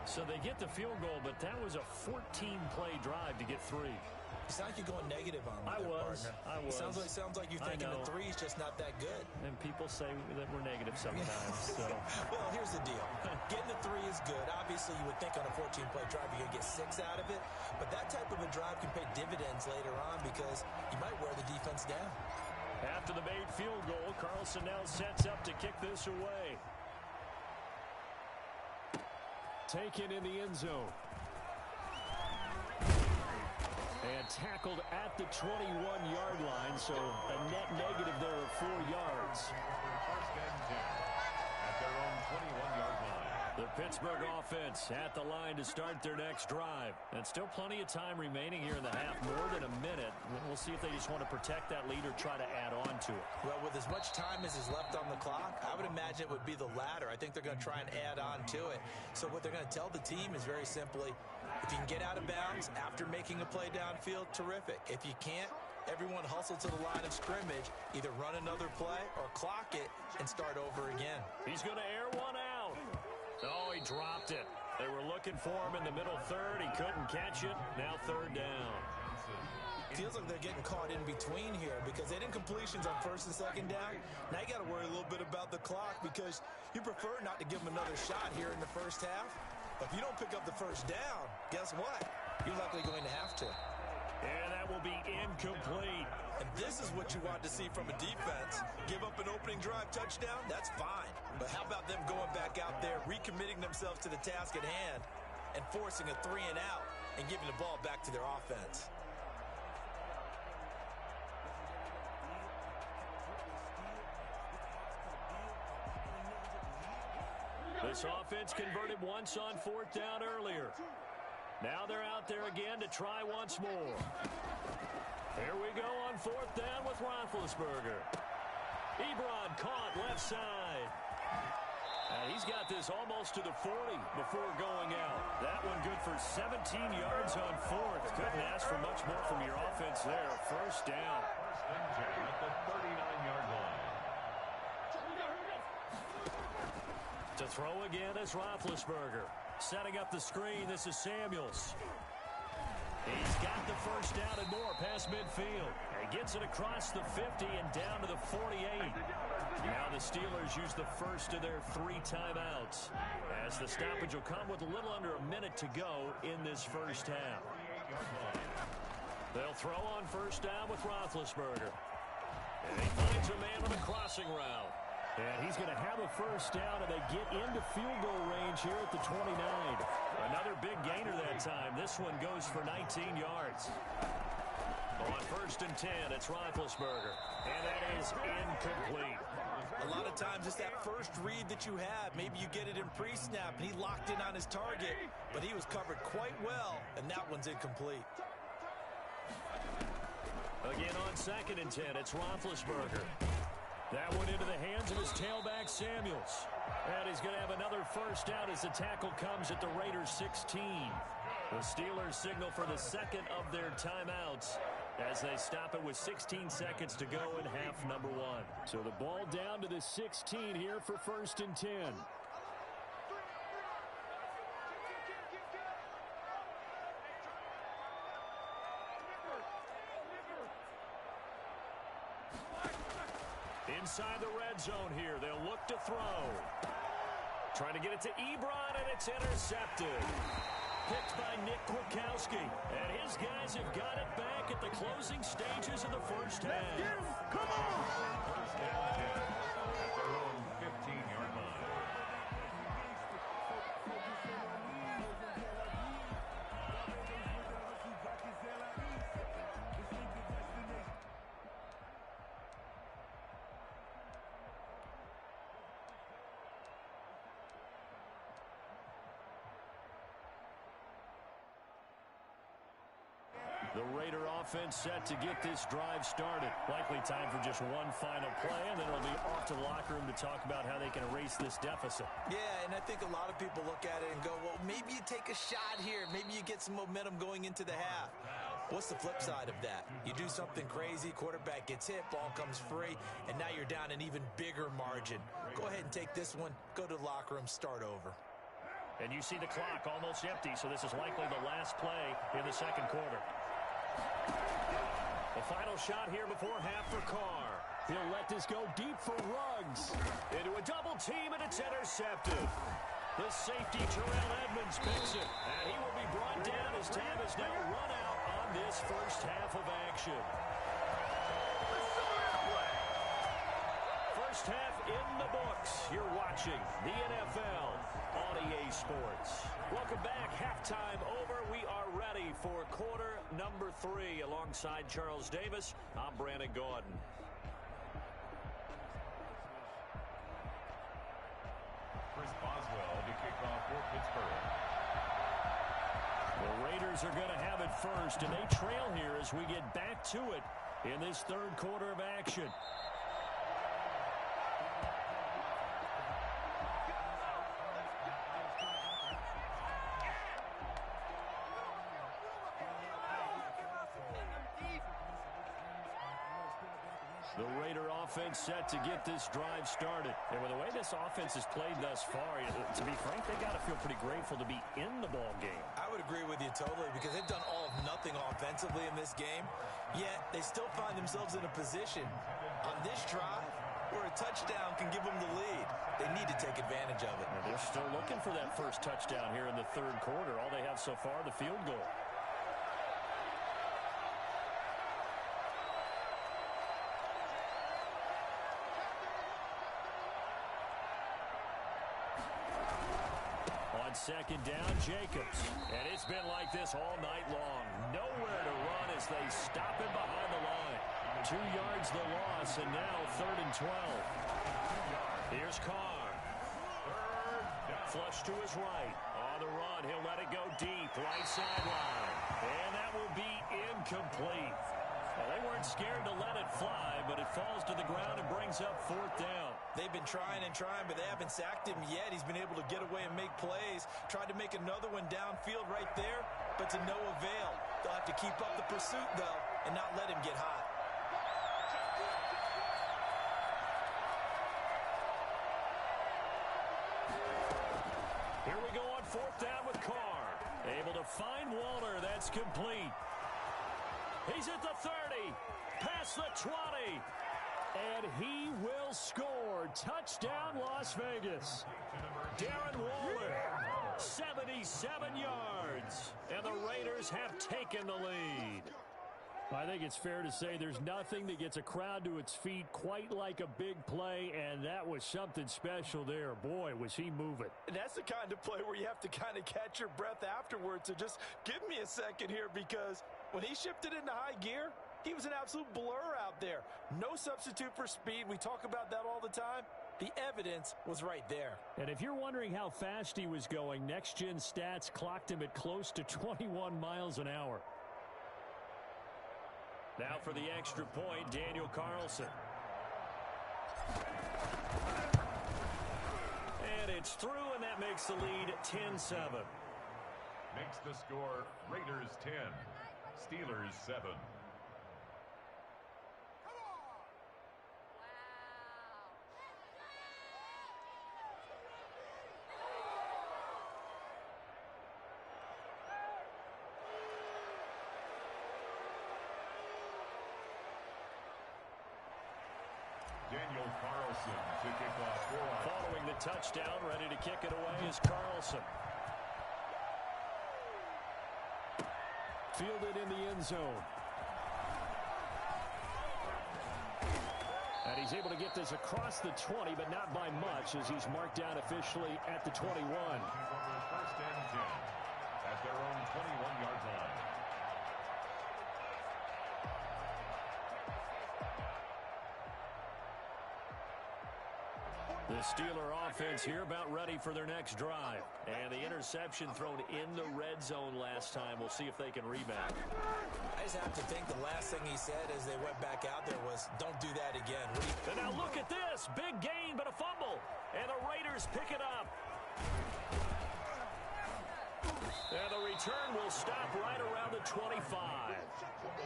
S1: So they get the field goal, but that was a 14-play drive to get 3.
S4: It's not like you're going negative on them.
S1: I was.
S4: Sounds like you're thinking the 3 is just not that good.
S1: And people say that we're negative sometimes. So.
S4: Well, here's the deal. Getting the 3 is good. Obviously, you would think on a 14-play drive you're going to get 6 out of it. But that type of a drive can pay dividends later on because you might wear the defense down.
S1: After the made field goal, Carlson now sets up to kick this away. Taken in the end zone. And tackled at the 21-yard line, so a net negative there of 4 yards.
S2: 1st and 10 at their own 21-yard line.
S1: The Pittsburgh offense at the line to start their next drive. And still plenty of time remaining here in the half, more than a minute. We'll see if they just want to protect that lead or try to add on to it.
S4: Well, with as much time as is left on the clock, I would imagine it would be the latter. I think they're going to try and add on to it. So what they're going to tell the team is very simply, if you can get out of bounds after making a play downfield, terrific. If you can't, everyone hustle to the line of scrimmage, either run another play or clock it and start over again.
S1: He's going to air one out. Oh, he dropped it. They were looking for him in the middle third. He couldn't catch it. Now third down.
S4: Feels like they're getting caught in between here because they didn't completions on first and second down. Now you got to worry a little bit about the clock because you prefer not to give them another shot here in the first half. But if you don't pick up the first down, guess what? You're likely going to have to.
S1: And that will be incomplete.
S4: And this is what you want to see from a defense. Give up an opening drive touchdown, that's fine. But how about them going back out there, recommitting themselves to the task at hand, and forcing a 3 and out and giving the ball back to their offense?
S1: This offense converted once on fourth down earlier. Now they're out there again to try once more. Here we go on fourth down with Roethlisberger. Ebron caught left side. And he's got this almost to the 40 before going out. That one good for 17 yards on fourth. Couldn't ask for much more from your offense there. First down.
S2: First and 10 at the 39-yard line.
S1: To throw again is Roethlisberger. Setting up the screen, this is Samuels. He's got the first down and more past midfield. He gets it across the 50 and down to the 48. Now the Steelers use the first of their 3 timeouts, as the stoppage will come with a little under a minute to go in this first half. They'll throw on first down with Roethlisberger. And he finds a man on the crossing route. And he's going to have a first down, and they get into field goal range here at the 29. Another big gainer that time. This one goes for 19 yards. On first and 10, it's Roethlisberger. And that is incomplete.
S4: A lot of times it's that first read that you have. Maybe you get it in pre-snap, and he locked in on his target, but he was covered quite well, and that one's incomplete.
S1: Again on second and 10, it's Roethlisberger. That one into the hands of his tailback, Samuels. And he's going to have another first down as the tackle comes at the Raiders' 16. The Steelers signal for the second of their timeouts as they stop it with 16 seconds to go in half number 1. So the ball down to the 16 here for first and 10. Inside the red zone here, they'll look to throw. Trying to get it to Ebron, and it's intercepted. Picked by Nick Kwiatkowski. And his guys have got it back at the closing stages of the first half.
S2: Come on! First and 10 at their own 15-yard line.
S1: The Raider offense set to get this drive started. Likely time for just one final play, and then it'll be off to the locker room to talk about how they can erase this deficit.
S4: Yeah, and I think a lot of people look at it and go, well, maybe you take a shot here. Maybe you get some momentum going into the half. What's the flip side of that? You do something crazy, quarterback gets hit, ball comes free, and now you're down an even bigger margin. Go ahead and take this one, go to the locker room, start over.
S1: And you see the clock almost empty, so this is likely the last play in the second quarter. The final shot here before half for Carr. He'll let this go deep for Ruggs. Into a double team, and it's intercepted. The safety, Terrell Edmonds, picks it. And he will be brought down as time is now run out on this first half of action. First half in the books. You're watching the NFL on EA Sports. Welcome back. Halftime over. We are ready for quarter number 3. Alongside Charles Davis, I'm Brandon Gaudin.
S2: Chris Boswell to kick off
S1: Raiders are going to have it first, and they trail here as we get back to it in this third quarter of action. The Raider offense set to get this drive started. And with the way this offense has played thus far, to be frank, they got to feel pretty grateful to be in the ball game.
S4: I would agree with you totally because they've done all of nothing offensively in this game, yet they still find themselves in a position on this drive where a touchdown can give them the lead. They need to take advantage of it.
S1: And they're still looking for that first touchdown here in the third quarter. All they have so far, the field goal. Second down, Jacobs. And it's been like this all night long. Nowhere to run as they stop him behind the line. 2 yards the loss, and now 3rd and 12. Here's Carr. Flush to his right. On the run, he'll let it go deep. Right sideline. And that will be incomplete. Well, they weren't scared to let it fly, but it falls to the ground and brings up 4th down.
S4: They've been trying and trying, but they haven't sacked him yet. He's been able to get away and make plays. Tried to make another one downfield right there, but to no avail. They'll have to keep up the pursuit, though, and not let him get hot.
S1: Here we go on 4th down with Carr. Able to find Waller. That's complete. He's at the 30, past the 20, and he will score. Touchdown, Las Vegas. Darren Waller, 77 yards, and the Raiders have taken the lead. I think it's fair to say there's nothing that gets a crowd to its feet quite like a big play, and that was something special there. Boy, was he moving.
S4: And that's the kind of play where you have to kind of catch your breath afterwards. So just give me a second here, because when he shifted into high gear, he was an absolute blur out there. No substitute for speed. We talk about that all the time. The evidence was right there.
S1: And if you're wondering how fast he was going, Next Gen Stats clocked him at close to 21 miles an hour. Now for the extra point, Daniel Carlson. And it's through, and that makes the lead 10-7.
S2: Makes the score Raiders 10, Steelers 7. Daniel Carlson to kick off.
S1: Following the touchdown, ready to kick it away is Carlson. Fielded in the end zone. And he's able to get this across the 20, but not by much, as he's marked down officially at the 21.
S2: First and 10 at their own 21-yard line.
S1: The Steeler offense here about ready for their next drive. And the interception thrown in the red zone last time. We'll see if they can rebound.
S4: I just have to think the last thing he said as they went back out there was, don't do that again.
S1: And now look at this. Big gain, but a fumble. And the Raiders pick it up. And the return will stop right around the 25.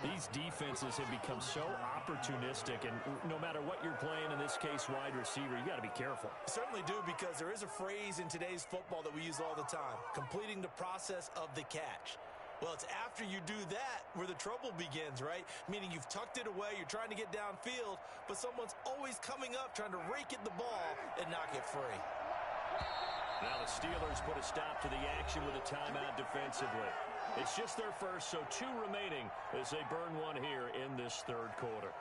S1: These defenses have become so opportunistic, and no matter what you're playing, in this case wide receiver, you got to be careful.
S4: Certainly do, because there is a phrase in today's football that we use all the time, completing the process of the catch. Well, it's after you do that where the trouble begins, right? Meaning you've tucked it away, you're trying to get downfield, but someone's always coming up trying to rake at the ball and knock it free.
S1: Now the Steelers put a stop to the action with a timeout defensively. It's just their first, so 2 remaining as they burn one here in this third quarter.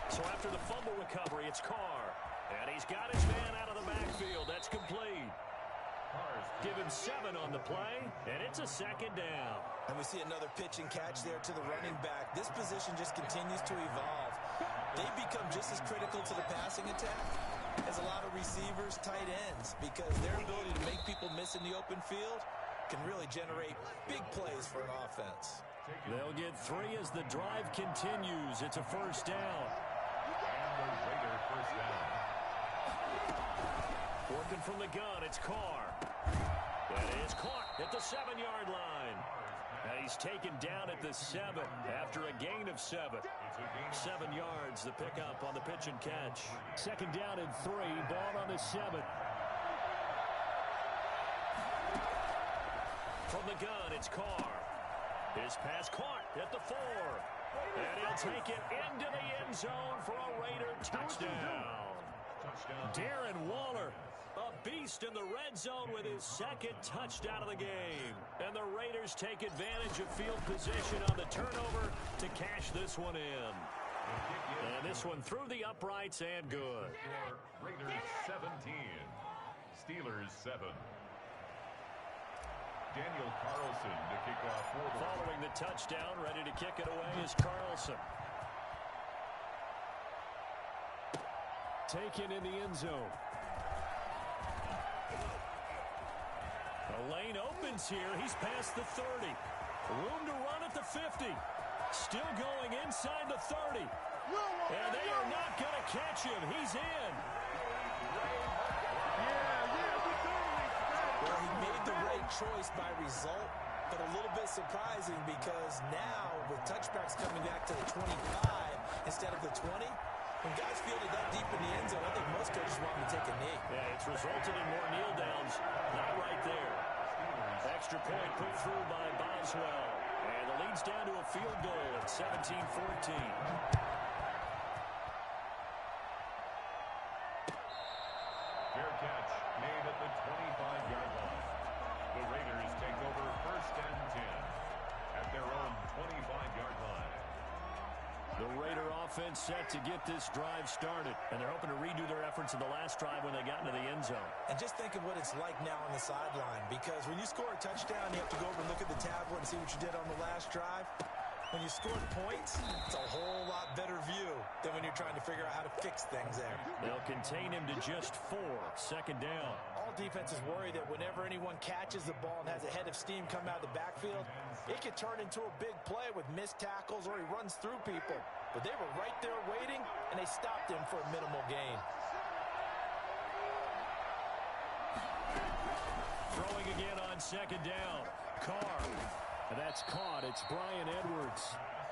S1: So after the fumble recovery, it's Carr. And he's got his man out of the backfield. That's complete. Give him 7 on the play, and it's a second down.
S4: And we see another pitch and catch there to the running back. This position just continues to evolve. They become just as critical to the passing attack as a lot of receivers, tight ends, because their ability to make people miss in the open field can really generate big plays for an offense.
S1: They'll get 3 as the drive continues. It's a first down.
S2: And the Raider first down.
S1: Working from the gun, it's Carr. That is caught at the 7-yard line. And he's taken down at the 7 after a gain of 7. 7 yards, the pickup on the pitch and catch. Second down and 3, ball on the 7. From the gun, it's Carr. His pass caught at the 4. And he'll take it into the end zone for a Raider touchdown. Darren Waller, a beast in the red zone with his second touchdown of the game. And the Raiders take advantage of field position on the turnover to cash this one in. And this one through the uprights and good.
S2: Raiders 17, Steelers 7. Daniel Carlson to kick off for the
S1: Following the touchdown, ready to kick it away is Carlson. Taken in the end zone. The lane opens here. He's past the 30. Room to run at the 50. Still going inside the 30. And they are not going to catch him. He's in.
S4: Well, he made the right choice by result, but a little bit surprising because now with touchbacks coming back to the 25 instead of the 20, when guys fielded that deep in the end zone, I think most coaches want him to take a knee.
S1: Yeah, it's resulted in more kneel downs. Not right there. Extra point put through by Boswell. And the lead's down to a field goal at 17-14.
S2: fair catch made at the 25-yard line. The Raiders take over first and 10 at their own 25-yard line.
S1: The Raider offense set to get this drive started, and they're hoping to redo their efforts in the last drive when they got into the end zone.
S4: And just think of what it's like now on the sideline, because when you score a touchdown, you have to go over and look at the tablet and see what you did on the last drive. When you score points, it's a whole lot better view than when you're trying to figure out how to fix things there.
S1: They'll contain him to just 4. Second down.
S4: All defenses worry that whenever anyone catches the ball and has a head of steam come out of the backfield, it could turn into a big play with missed tackles or he runs through people. But they were right there waiting, and they stopped him for a minimal gain.
S1: Throwing again on second down. Carr. And that's caught. It's Brian Edwards.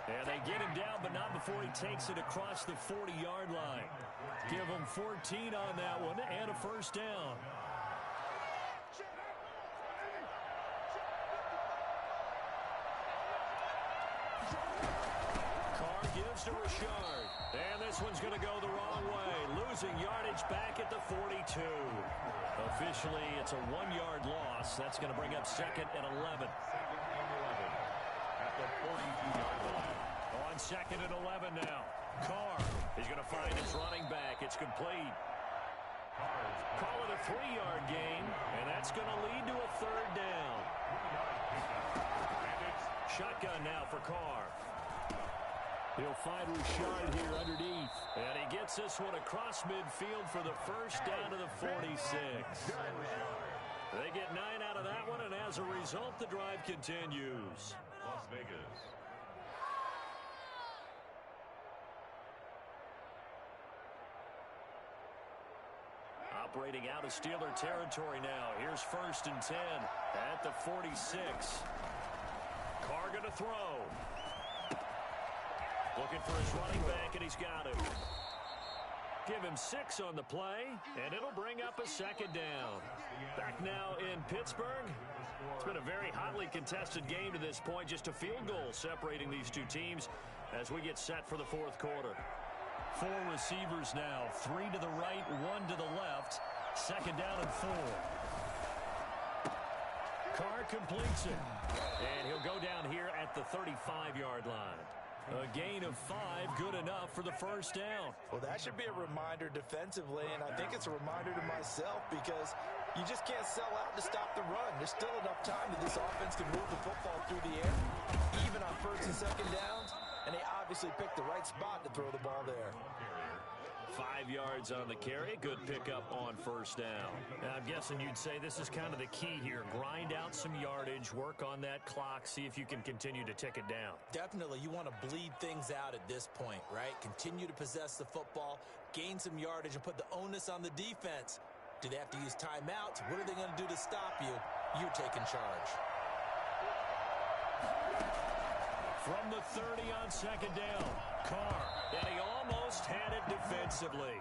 S1: And they get him down, but not before he takes it across the 40-yard line. Give him 14 on that one and a first down. Carr gives to Richard. And this one's going to go the wrong way. Losing yardage back at the 42. Officially, it's a 1-yard loss. That's going to bring up second and 11.
S2: At the 42-yard line.
S1: On second and 11 now. Carr is going to find his running back. It's complete. Call it a 3-yard gain, and that's going to lead to a third down. Shotgun now for Carr. He'll find Richard here underneath. And he gets this one across midfield for the first down to the 46. They get 9 out of that one, and as a result, the drive continues.
S2: Las Vegas.
S1: Operating out of Steeler territory now. Here's first and 10 at the 46. Carr going to throw. Looking for his running back, and he's got him. Give him 6 on the play, and it'll bring up a second down. Back now in Pittsburgh. It's been a very hotly contested game to this point. Just a field goal separating these two teams as we get set for the fourth quarter. 4 receivers now. 3 to the right, 1 to the left. Second down and 4. Carr completes it. And he'll go down here at the 35-yard line. A gain of 5, good enough for the first down.
S4: Well, that should be a reminder defensively, and I think it's a reminder to myself because You just can't sell out to stop the run. There's still enough time that this offense can move the football through the air, even on first and second downs, and they obviously picked the right spot to throw the ball there.
S1: 5 yards on the carry. Good pickup on first down. Now, I'm guessing you'd say this is kind of the key here. Grind out some yardage, work on that clock, see if you can continue to tick it down.
S4: Definitely, you want to bleed things out at this point, right? Continue to possess the football, gain some yardage, and put the onus on the defense. Do they have to use timeouts? What are they going to do to stop you? You're taking charge.
S1: From the 30 on second down, Carr, and he almost had it defensively.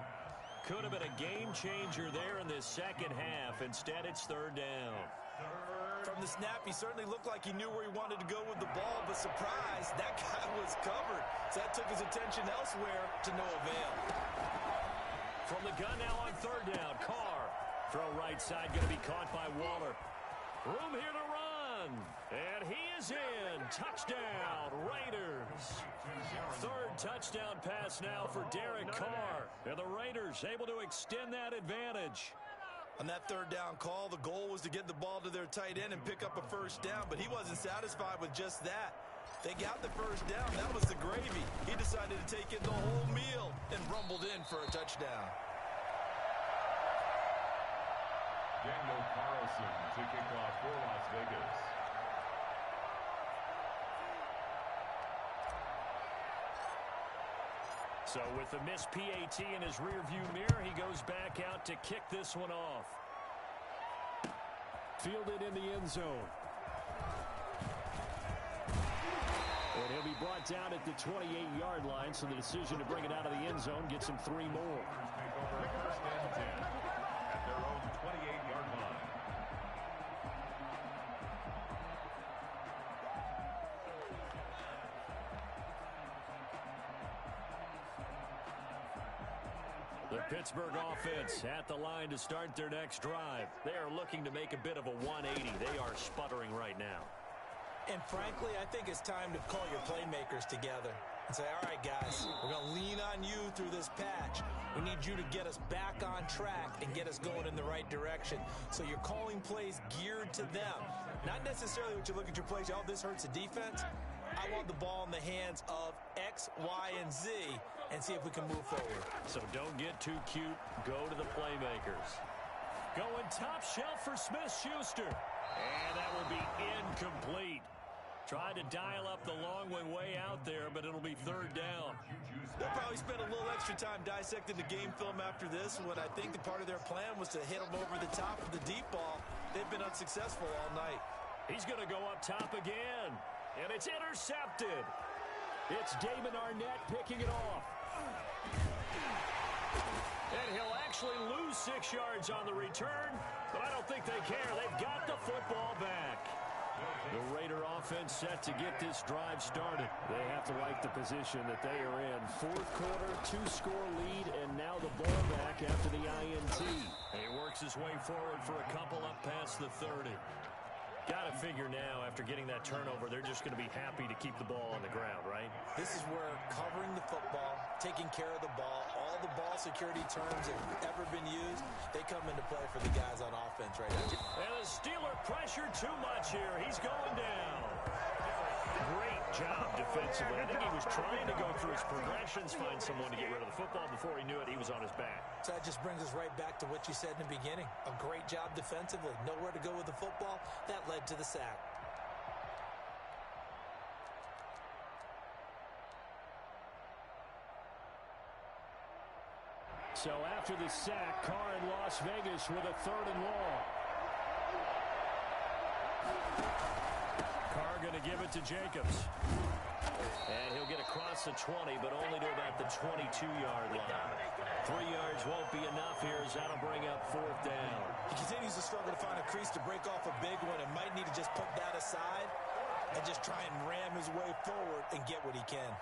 S1: Could have been a game changer there in this second half. Instead, it's third down.
S4: From the snap, he certainly looked like he knew where he wanted to go with the ball, but surprise, that guy was covered. So that took his attention elsewhere to no avail.
S1: From the gun now on third down, Carr. Throw right side, going to be caught by Waller. Room here to run. And he is in. Touchdown, Raiders. Third touchdown pass now for Derek Carr. And the Raiders able to extend that advantage.
S4: On that third down call, the goal was to get the ball to their tight end and pick up a first down, but he wasn't satisfied with just that. They got the first down. That was the gravy. He decided to take in the whole meal and rumbled in for a touchdown.
S2: Daniel Carlson to kick off for Las Vegas.
S1: So with the missed PAT in his rearview mirror, he goes back out to kick this one off. Fielded in the end zone. And he'll be brought down at the 28-yard line, so the decision to bring it out of the end zone gets him 3 more.
S2: First and 10 at their own 28-yard line.
S1: The Pittsburgh offense at the line to start their next drive. They are looking to make a bit of a 180. They are sputtering right now.
S4: And frankly, I think it's time to call your playmakers together and say, all right, guys, we're going to lean on you through this patch. We need you to get us back on track and get us going in the right direction. So you're calling plays geared to them. Not necessarily what you look at your plays, oh, this hurts the defense. I want the ball in the hands of X, Y, and Z and see if we can move forward.
S1: So don't get too cute. Go to the playmakers. Going top shelf for Smith-Schuster. And that will be incomplete. Tried to dial up the long way out there, but it'll be third down.
S4: They'll probably spend a little extra time dissecting the game film after this, when I think the part of their plan was to hit them over the top of the deep ball. They've been unsuccessful all night.
S1: He's going to go up top again, and it's intercepted. It's Damon Arnett picking it off. And he'll actually lose 6 yards on the return, but I don't think they care. They've got the football back. The Raider offense set to get this drive started. They have to like the position that they are in. Fourth quarter, 2-score lead, and now the ball back after the INT. And he works his way forward for a couple up past the 30. Got to figure now, after getting that turnover, they're just going to be happy to keep the ball on the ground, right?
S4: This is where covering the football, taking care of the ball, all the ball security terms that have ever been used, they come into play for the guys on offense right now.
S1: And the Steeler pressure too much here. He's going down. Great job defensively. I think he was trying to go through his progressions, find someone to get rid of the football. Before he knew it, he was on his back.
S4: So that just brings us right back to what you said in the beginning. A great job defensively. Nowhere to go with the football. That led to the sack.
S1: So after the sack, Carr in Las Vegas with a 3rd and long. Carr going to give it to Jacobs. And he'll get across the 20, but only to about the 22-yard line. 3 yards won't be enough here as that'll bring up 4th down.
S4: He continues to struggle to find a crease to break off a big one and might need to just put that aside and just try and ram his way forward and get what he can.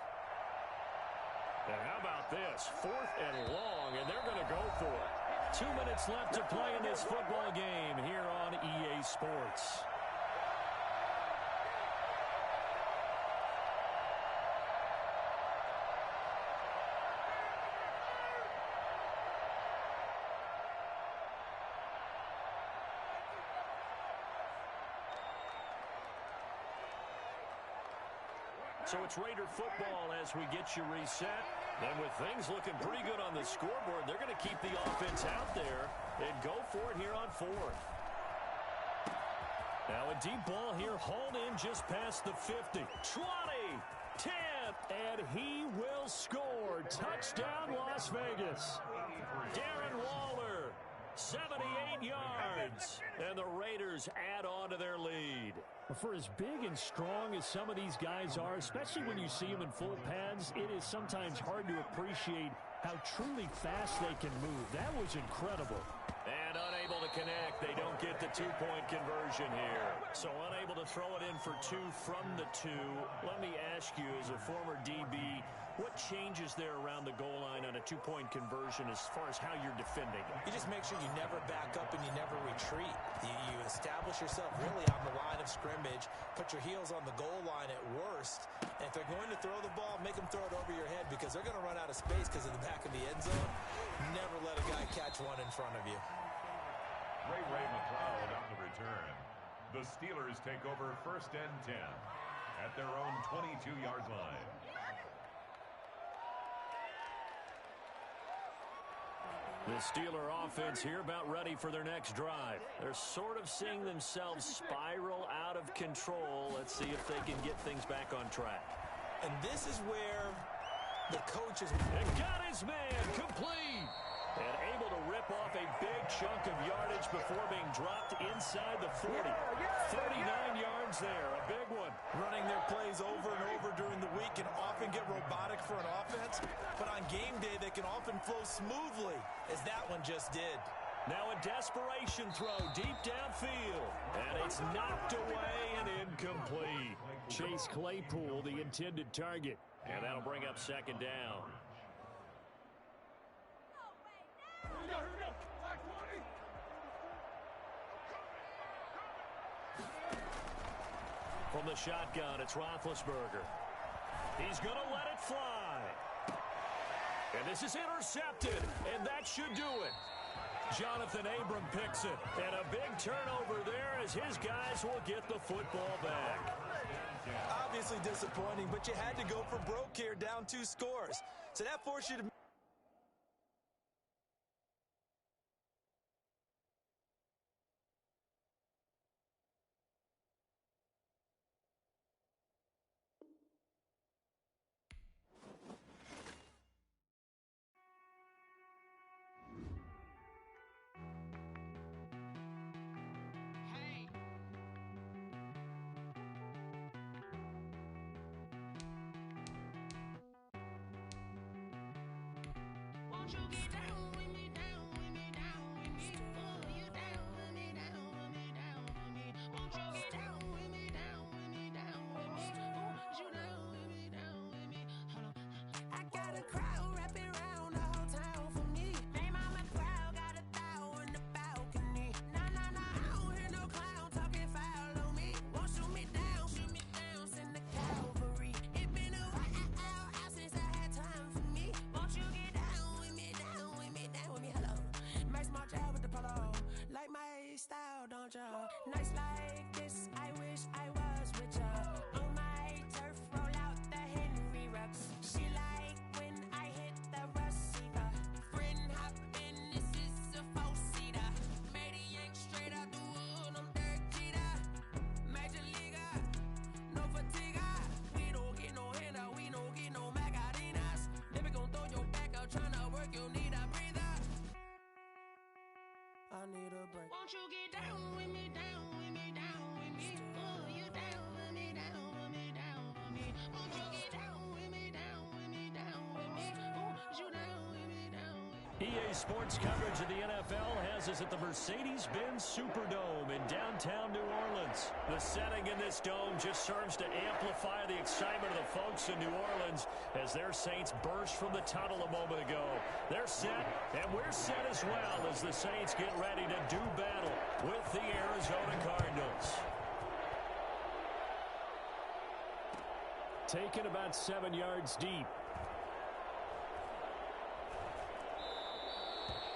S1: And how about this? 4th and long, and they're going to go for it. 2 minutes left to play in this football game here on EA Sports. So it's Raider football as we get you reset. And with things looking pretty good on the scoreboard, they're going to keep the offense out there and go for it here on fourth. Now a deep ball here, hauled in just past the 50. 20, 10, and he will score. Touchdown, Las Vegas. Darren Waller, 78 yards. And the Raiders add on to their lead. For as big and strong as some of these guys are, especially when you see them in full pads, it is sometimes hard to appreciate how truly fast they can move. That was incredible. And unable to connect. They don't get the two-point conversion here. So unable to throw it in for two from the two. Let me ask you, as a former DB, what changes there around the goal line on a two-point conversion as far as how you're defending?
S4: You just make sure you never back up and you never retreat. You establish yourself really on the line of scrimmage, put your heels on the goal line at worst, and if they're going to throw the ball, make them throw it over your head because they're going to run out of space because of the back of the end zone. Never let a guy catch one in front of you.
S2: Ray McLeod on the return. The Steelers take over 1st and 10 at their own 22-yard line.
S1: The Steeler offense here about ready for their next drive. They're sort of seeing themselves spiral out of control. Let's see if they can get things back on track.
S4: And this is where the coaches...
S1: And got his man complete. And able to rip off a big chunk of yardage before being dropped inside the 40. 39 yards there, a big one.
S4: Running their plays over and over during the week can often get robotic for an offense, but on game day they can often flow smoothly, as that one just did.
S1: Now a desperation throw deep downfield, and it's knocked away and incomplete. Chase Claypool, the intended target, and that'll bring up 2nd down. From the shotgun, it's Roethlisberger. He's going to let it fly. And this is intercepted, and that should do it. Jonathan Abram picks it, and a big turnover there as his guys will get the football back.
S4: Obviously disappointing, but you had to go for broke here, down 2 scores. So that forced you to...
S10: Nights like this, I wish I was richer. On my turf, roll out the Henry rocks. She like when I hit the receiver. Friend hop in, this is a 4-seater. Made a yank straight out the wood, I'm Derek Jeter. Major leaguer, no fatigue. We don't get no handout, we don't get no Macarinas. Never gon' throw your back out, tryna work, you need a breather. I need a break. Won't you get down with me, down with me, down with me? Oh, you down with me, down with me, down with me? Won't you get down with me, down with me, down with me? Oh, you down with me, down with me?
S1: EA Sports coverage of the NFL has us at the Mercedes-Benz Superdome in downtown New Orleans. The setting in this dome just serves to amplify the excitement of the folks in New Orleans as their Saints burst from the tunnel a moment ago. They're set, and we're set as well as the Saints get ready to do battle with the Arizona Cardinals. Taken about 7 yards deep.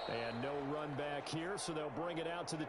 S1: And no run back here, so they'll bring it out to the...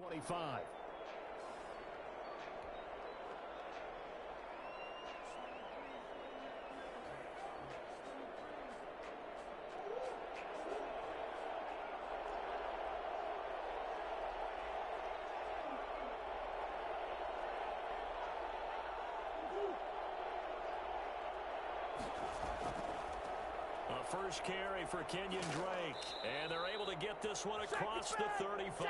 S1: 25. First carry for Kenyon Drake. And they're able to get this one across the 35.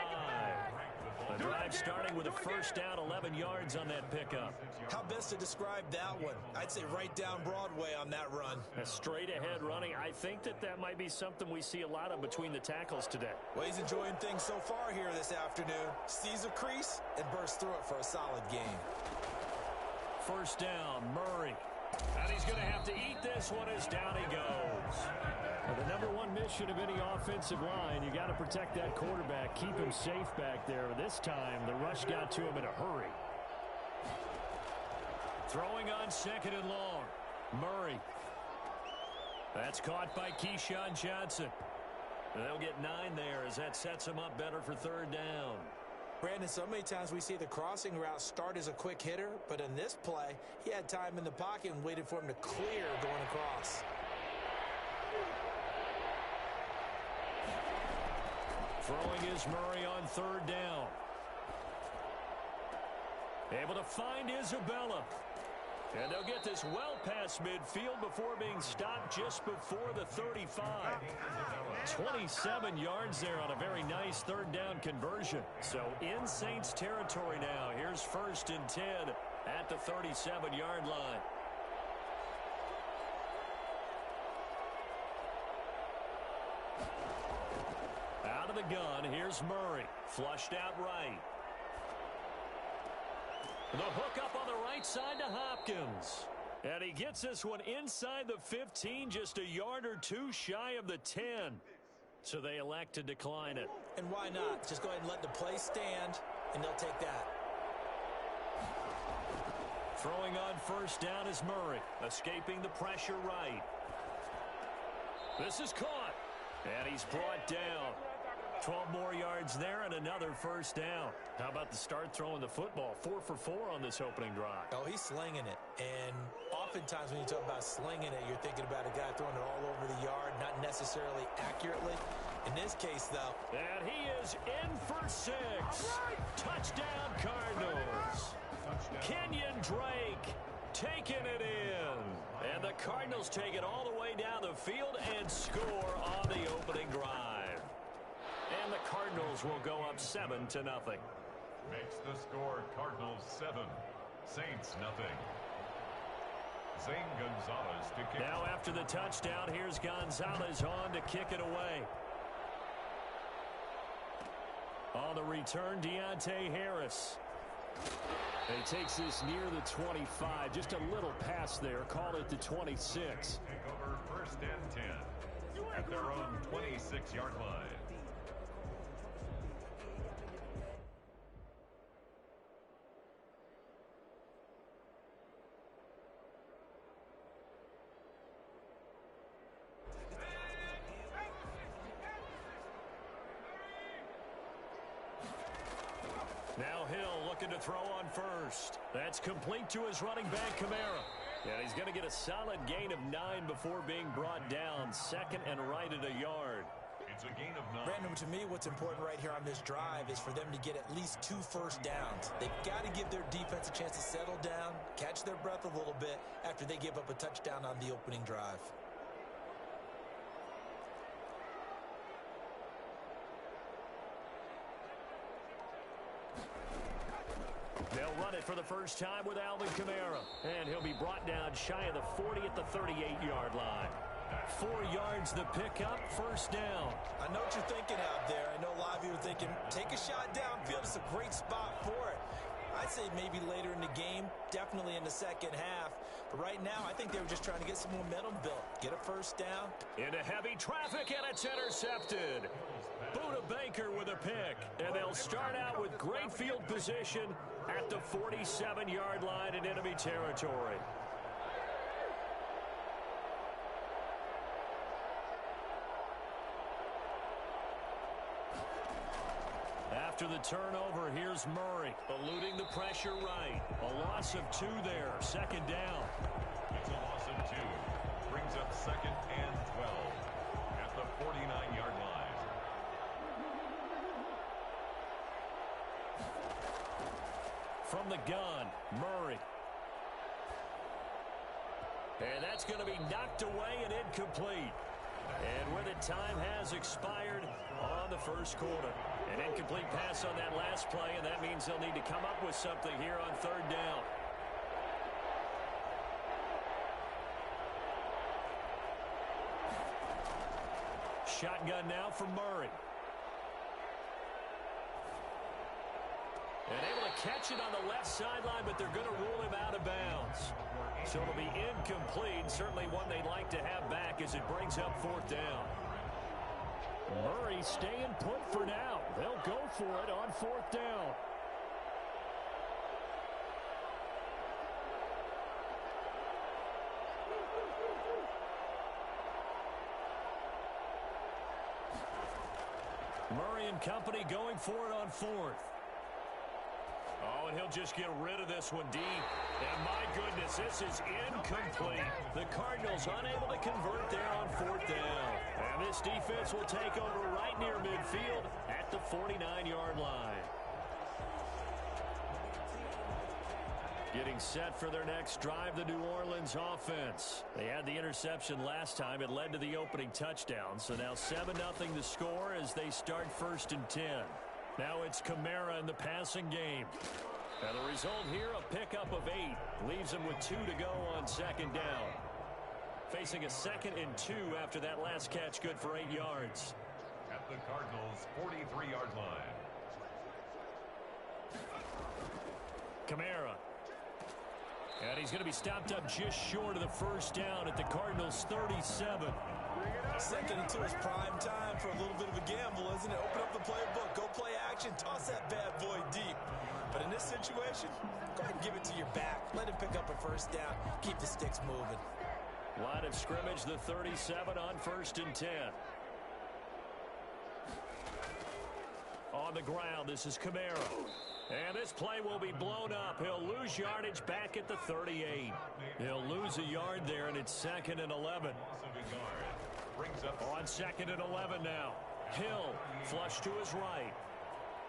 S1: The drive starting with a first down, 11 yards on that pickup.
S4: How best to describe that one? I'd say right down Broadway on that run.
S1: A straight ahead running. I think that might be something we see a lot of between the tackles today.
S4: Well, he's enjoying things so far here this afternoon. Sees a crease and bursts through it for a solid game.
S1: First down, Murray. And he's going to have to eat this one as down he goes. Well, the number one mission of any offensive line, you got to protect that quarterback, keep him safe back there. This time, the rush got to him in a hurry. Throwing on second and long. Murray. That's caught by Keyshawn Johnson. They'll get 9 there as that sets him up better for third down.
S4: Brandon, so many times we see the crossing route start as a quick hitter, but in this play, he had time in the pocket and waited for him to clear going across.
S1: Throwing is Murray on third down. Able to find Isabella. And they'll get this well past midfield before being stopped just before the 35. 27 yards there on a very nice third down conversion. So in Saints territory now. Here's first and 10 at the 37-yard line. Out of the gun, here's Murray. Flushed out right. The hook up on the right side to Hopkins. And he gets this one inside the 15, just a yard or two shy of the 10. So they elect to decline it.
S4: And why not? Just go ahead and let the play stand, and they'll take that.
S1: Throwing on first down is Murray. Escaping the pressure right. This is caught. And he's brought down. 12 more yards there and another first down. How about the start throwing the football? 4 for 4 on this opening drive.
S4: Oh, he's slinging it. And oftentimes when you talk about slinging it, you're thinking about a guy throwing it all over the yard, not necessarily accurately. In this case, though.
S1: And he is in for 6. Touchdown, Cardinals. Kenyon Drake taking it in. And the Cardinals take it all the way down the field and score on the opening drive. And the Cardinals will go up 7-0.
S2: Makes the score Cardinals 7, Saints nothing. Zane Gonzalez to kick.
S1: Now after the touchdown, here's Gonzalez on to kick it away. On the return, Deontay Harris. He takes this near the 25, just a little pass there. Call it the 26.
S2: Take over first and 10 at their own 26-yard line.
S1: Now Hill looking to throw on first. That's complete to his running back, Kamara. And he's going to get a solid gain of 9 before being brought down. Second and right at a yard.
S2: It's a gain of 9.
S4: Brandon, to me, what's important right here on this drive is for them to get at least 2 first downs. They've got to give their defense a chance to settle down, catch their breath a little bit after they give up a touchdown on the opening drive.
S1: They'll run it for the first time with Alvin Kamara. And he'll be brought down shy of the 40 at the 38-yard line. 4 yards the pickup, first down.
S4: I know what you're thinking out there. I know a lot of you are thinking, take a shot downfield. It's a great spot for it. I'd say maybe later in the game, definitely in the second half. But right now, I think they were just trying to get some momentum built. Get a first down.
S1: Into heavy traffic, and it's intercepted. Buda Baker with a pick. And they'll start out with great field position at the 47-yard line in enemy territory. After the turnover, here's Murray, eluding the pressure right. A loss of 2 there, second down.
S2: It's a loss of 2. Brings up second and 12 at the 49-yard line.
S1: From the gun, Murray. And that's going to be knocked away and incomplete. And with it, time has expired on the first quarter. An incomplete pass on that last play, and that means they'll need to come up with something here on third down. Shotgun now for Murray. And able to catch it on the left sideline, but they're going to rule him out of bounds. So it'll be incomplete. Certainly one they'd like to have back as it brings up fourth down. Murray staying put for now. They'll go for it on fourth down. Murray and company going for it on fourth. Oh, and he'll just get rid of this one deep. And my goodness, this is incomplete. The Cardinals unable to convert there on fourth down. And this defense will take over right near midfield at the 49-yard line. Getting set for their next drive, the New Orleans offense. They had the interception last time. It led to the opening touchdown. So now 7-0 the score as they start first and 10. Now it's Kamara in the passing game. And the result here, a pickup of 8. Leaves them with 2 to go on second down. Facing a 2nd and 2 after that last catch, good for 8 yards.
S2: At the Cardinals' 43-yard line.
S1: Kamara. And he's going to be stopped up just short of the first down at the Cardinals' 37.
S4: 2nd and 2 is prime time for a little bit of a gamble, isn't it? Open up the playbook, go play action, toss that bad boy deep. But in this situation, go ahead and give it to your back. Let him pick up a first down. Keep the sticks moving.
S1: Line of scrimmage, the 37 on first and 10. On the ground, this is Kamara. And this play will be blown up. He'll lose yardage back at the 38. He'll lose a yard there, and it's 2nd and 11. On 2nd and 11 now. Hill flush to his right.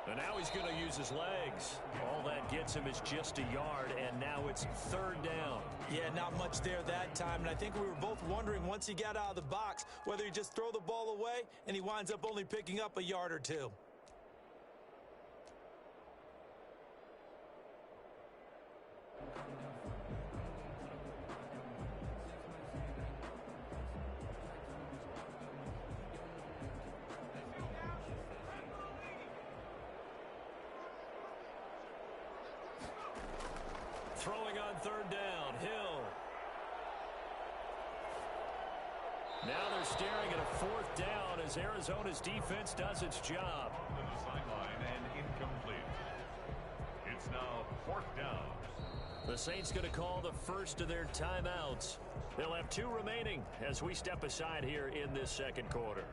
S1: And now he's going to use his legs. All that gets him is just a yard, and now it's 3rd down.
S4: Yeah, not much there that time, and I think we were both wondering once he got out of the box whether he just throw the ball away, and he winds up only picking up a yard or 2.
S1: Throwing on 3rd down, Hill. Now they're staring at a 4th down as Arizona's defense does its job.
S2: To the sideline and incomplete. It's now 4th down.
S1: The Saints going to call the first of their timeouts. They'll have 2 remaining as we step aside here in this second quarter.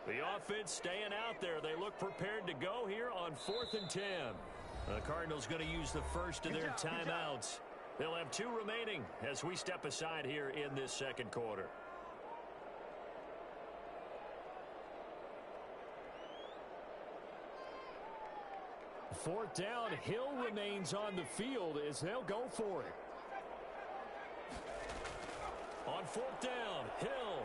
S1: The offense staying out there. They look prepared to go here on 4th and 10. The Cardinals going to use the first of their timeouts. They'll have 2 remaining as we step aside here in this second quarter. Fourth down, Hill remains on the field as they'll go for it. On 4th down, Hill.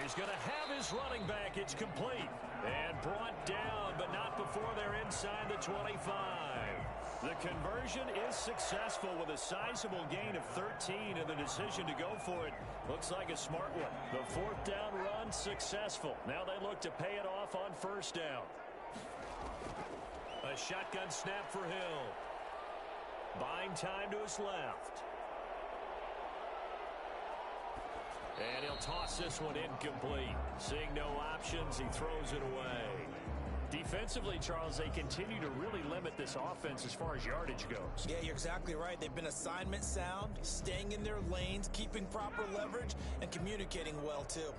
S1: He's going to have his running back. It's complete. And brought down, but not before they're inside the 25. The conversion is successful with a sizable gain of 13, and the decision to go for it looks like a smart one. The 4th down run successful. Now they look to pay it off on 1st down. A shotgun snap for Hill. Buying time to his left. And he'll toss this one incomplete. Seeing no options, he throws it away. Defensively, Charles, they continue to really limit this offense as far as yardage goes.
S4: Yeah, you're exactly right. They've been assignment sound, staying in their lanes, keeping proper leverage, and communicating well, too.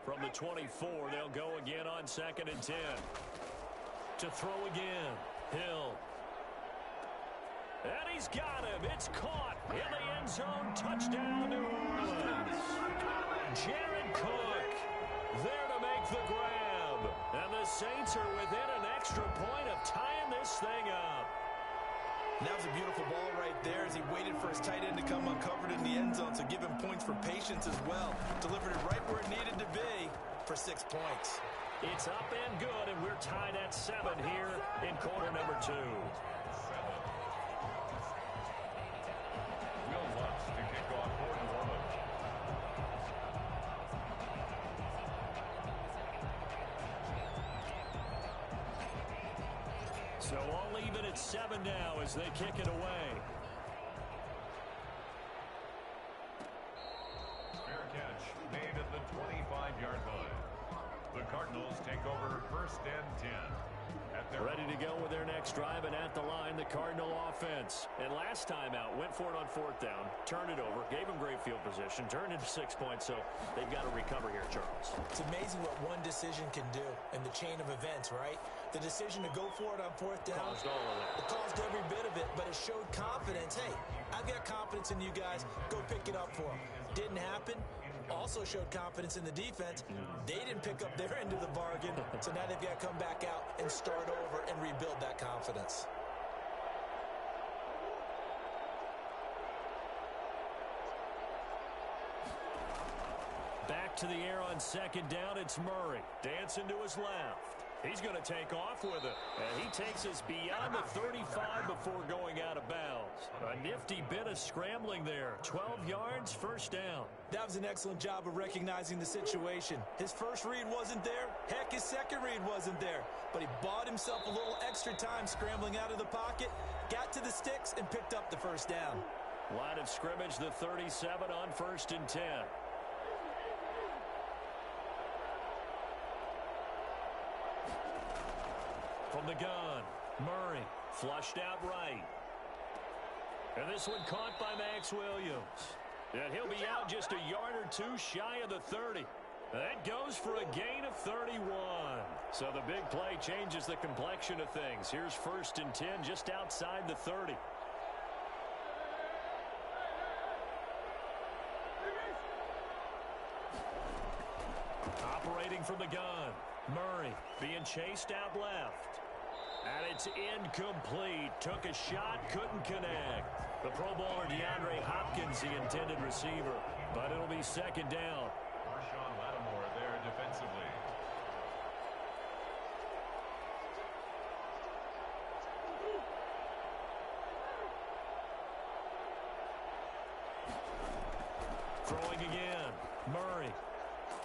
S1: From the 24, they'll go again on 2nd and 10. To throw again, Hill. And he's got him. It's caught in the end zone. Touchdown, New Orleans. Jared Cook there to make the grab. And the Saints are within an extra point of tying this thing up.
S4: And that was a beautiful ball right there as he waited for his tight end to come uncovered in the end zone. So give him points for patience as well. Delivered it right where it needed to be for 6 points.
S1: It's up and good, and we're tied at 7 here in quarter number 2.
S2: Will Lutz to kick off for New Orleans.
S1: So all even at 7 now as they kick it away.
S2: Fair catch made at the 25-yard line. The Cardinals take over 1st and 10.
S1: Ready to go with their next drive, and at the line, the Cardinal offense. And last time out, went for it on 4th down, turned it over, gave them great field position, turned into 6 points, so they've got to recover here, Charles.
S4: It's amazing what one decision can do in the chain of events, right? The decision to go for it on 4th down.
S1: Caused all of it.
S4: It caused every bit of it, but it showed confidence. Hey, I've got confidence in you guys. Go pick it up for them. Didn't happen. Also showed confidence in the defense. They didn't pick up their end of the bargain, so now they've got to come back out and start over and rebuild that confidence.
S1: Back to the air on 2nd down, it's Murray. Dancing to his left. He's going to take off with it. And he takes us beyond the 35 before going out of bounds. A nifty bit of scrambling there. 12 yards, 1st down.
S4: That was an excellent job of recognizing the situation. His first read wasn't there. Heck, his second read wasn't there. But he bought himself a little extra time scrambling out of the pocket, got to the sticks, and picked up the 1st down.
S1: Line of scrimmage, the 37 on 1st and 10. From the gun, Murray flushed out right. And this one caught by Max Williams. And he'll be out just a yard or 2 shy of the 30. That goes for a gain of 31. So the big play changes the complexion of things. Here's 1st and 10 just outside the 30. Operating from the gun, Murray being chased out left. And it's incomplete. Took a shot, couldn't connect. The Pro Bowler DeAndre Hopkins, the intended receiver. But it'll be 2nd down.
S2: Marshawn Lattimore there defensively.
S1: Throwing again, Murray.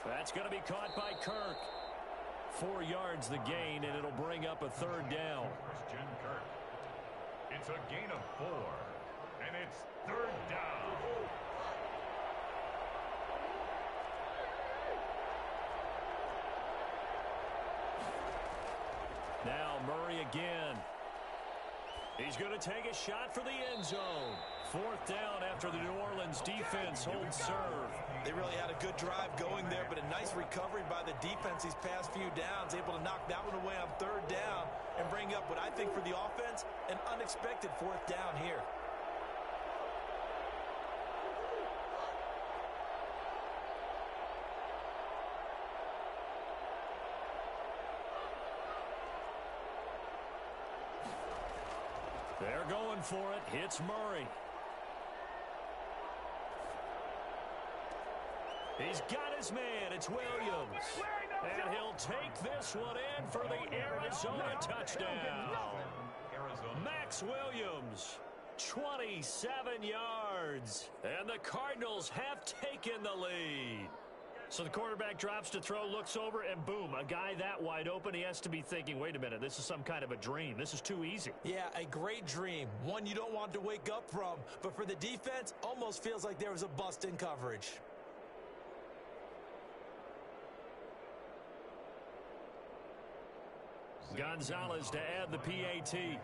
S1: That's going to be caught by Kirk. 4 yards the gain, and it'll bring up a 3rd down.
S2: Christian Kirk. It's a gain of 4, and it's 3rd down.
S1: Now Murray again. He's going to take a shot for the end zone. 4th down after the New Orleans defense holds serve.
S4: They really had a good drive going there, but a nice recovery by the defense these past few downs, able to knock that one away on 3rd down and bring up what I think for the offense, an unexpected 4th down here.
S1: They're going for it. Hits Murray. He's got his man. It's Williams. And he'll take this one in for the Arizona touchdown. Max Williams, 27 yards. And the Cardinals have taken the lead. So the quarterback drops to throw, looks over, and boom, a guy that wide open, he has to be thinking, wait a minute, this is some kind of a dream. This is too easy.
S4: Yeah, a great dream. One you don't want to wake up from. But for the defense, almost feels like there was a bust in coverage.
S1: Gonzalez to add the PAT. And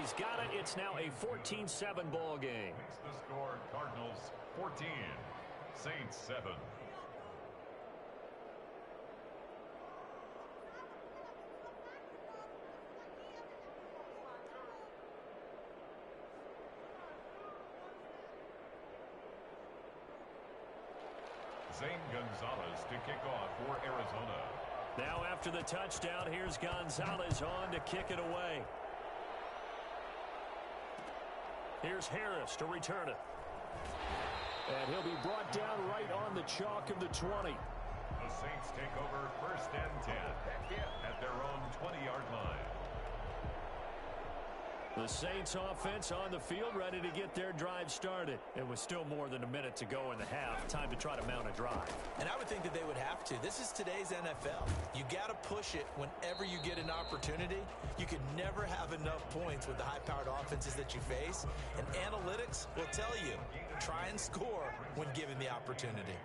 S1: he's got it. It's now a 14-7 ball game.
S2: Makes the score Cardinals 14, Saints 7. Zane Gonzalez to kick off for Arizona.
S1: Now after the touchdown, here's Gonzalez on to kick it away. Here's Harris to return it. And he'll be brought down right on the chalk of the 20.
S2: The Saints take over 1st and 10 at their own 20-yard line.
S1: The Saints offense on the field, ready to get their drive started. It was still more than a minute to go in the half. Time to try to mount a drive.
S4: And I would think that they would have to. This is today's NFL. You got to push it whenever you get an opportunity. You could never have enough points with the high-powered offenses that you face. And analytics will tell you, try and score when given the opportunity.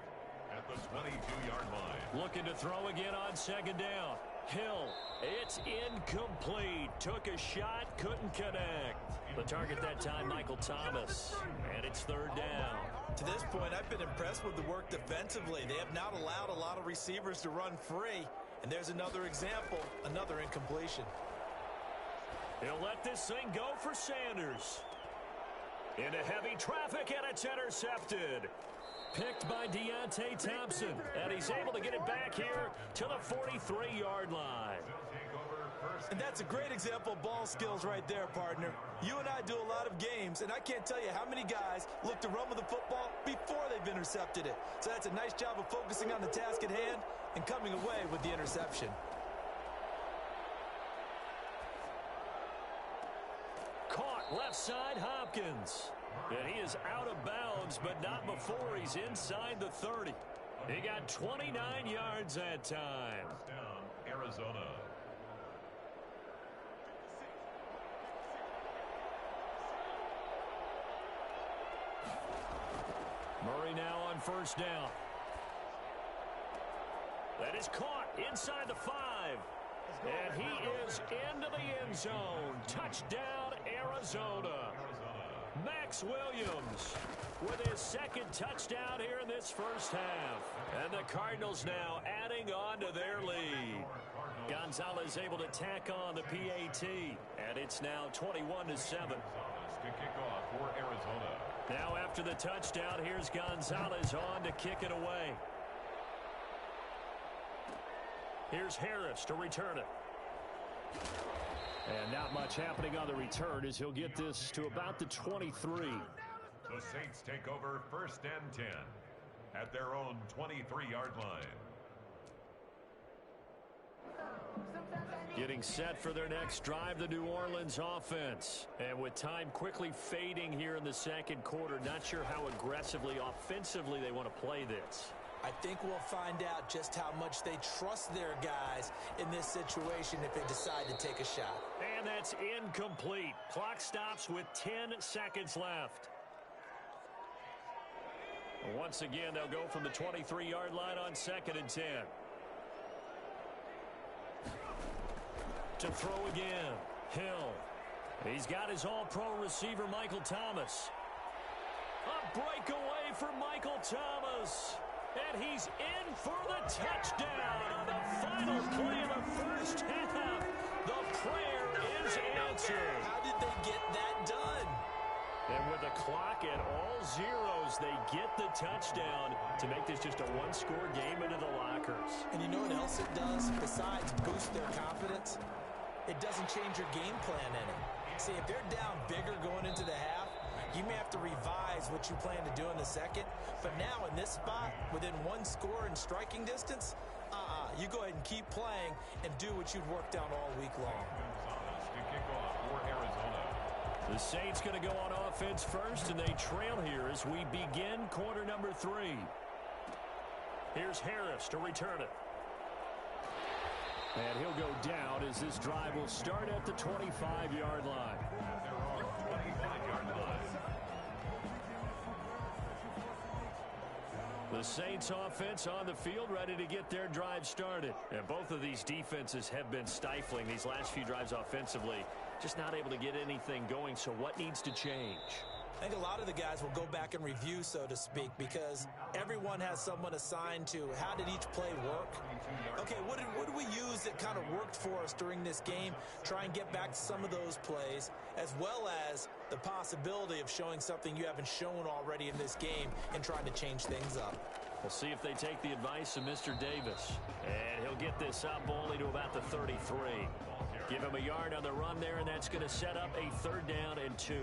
S2: At the 22-yard line.
S1: Looking to throw again on 2nd down. Hill, it's incomplete. Took a shot, couldn't connect. The target that time, Michael Thomas. And it's 3rd down.
S4: To this point, I've been impressed with the work defensively. They have not allowed a lot of receivers to run free. And there's another example, another incompletion.
S1: He'll let this thing go for Sanders. Into heavy traffic, and it's intercepted. Picked by Deontay Thompson. And he's able to get it back here to the 43-yard line.
S4: And that's a great example of ball skills right there, partner. You and I do a lot of games, and I can't tell you how many guys look to run with the football before they've intercepted it. So that's a nice job of focusing on the task at hand and coming away with the interception.
S1: Caught left side, Hopkins. And he is out of bounds, but not before he's inside the 30. He got 29 yards that time.
S2: Down, Arizona.
S1: Murray now on 1st down. That is caught inside the 5. And he is into the end zone. Touchdown, Arizona. Max Williams with his 2nd touchdown here in this 1st half. And the Cardinals now adding on to their lead. Gonzalez able to tack on the PAT. And it's now 21-7.
S2: To kick off for Arizona.
S1: Now after the touchdown, here's Gonzalez on to kick it away. Here's Harris to return it. And not much happening on the return as he'll get this to about the 23.
S2: The Saints take over 1st and 10 at their own 23-yard line.
S1: Getting set for their next drive, the New Orleans offense. And with time quickly fading here in the 2nd quarter, not sure how aggressively, offensively they want to play this.
S4: I think we'll find out just how much they trust their guys in this situation if they decide to take a shot.
S1: And that's incomplete. Clock stops with 10 seconds left. Once again, they'll go from the 23-yard line on 2nd and 10. To throw again, Hill. He's got his all-pro receiver, Michael Thomas. A breakaway for Michael Thomas. And he's in for the touchdown on the final play of the 1st half. The prayer is answered.
S4: How did they get that done?
S1: And with the clock at all zeros, they get the touchdown to make this just a one-score game into the lockers.
S4: And you know what else it does besides boost their confidence? It doesn't change your game plan any. See, if they're down bigger going into the half, you may have to revise what you plan to do in the 2nd. But now in this spot, within 1 score and striking distance, you go ahead and keep playing and do what you've worked on all week long.
S2: To kick off for Arizona.
S1: The Saints going to go on offense first, and they trail here as we begin quarter number 3. Here's Harris to return it. And he'll go down as this drive will start at the 25-yard line. The Saints offense on the field, ready to get their drive started. And both of these defenses have been stifling these last few drives offensively. Just not able to get anything going, so what needs to change?
S4: I think a lot of the guys will go back and review, so to speak, because everyone has someone assigned to how did each play work. Okay, what did we use that kind of worked for us during this game? Try and get back to some of those plays, as well as the possibility of showing something you haven't shown already in this game and trying to change things up.
S1: We'll see if they take the advice of Mr. Davis. And he'll get this up only to about the 33. Give him a yard on the run there, and that's going to set up a 3rd down and 2.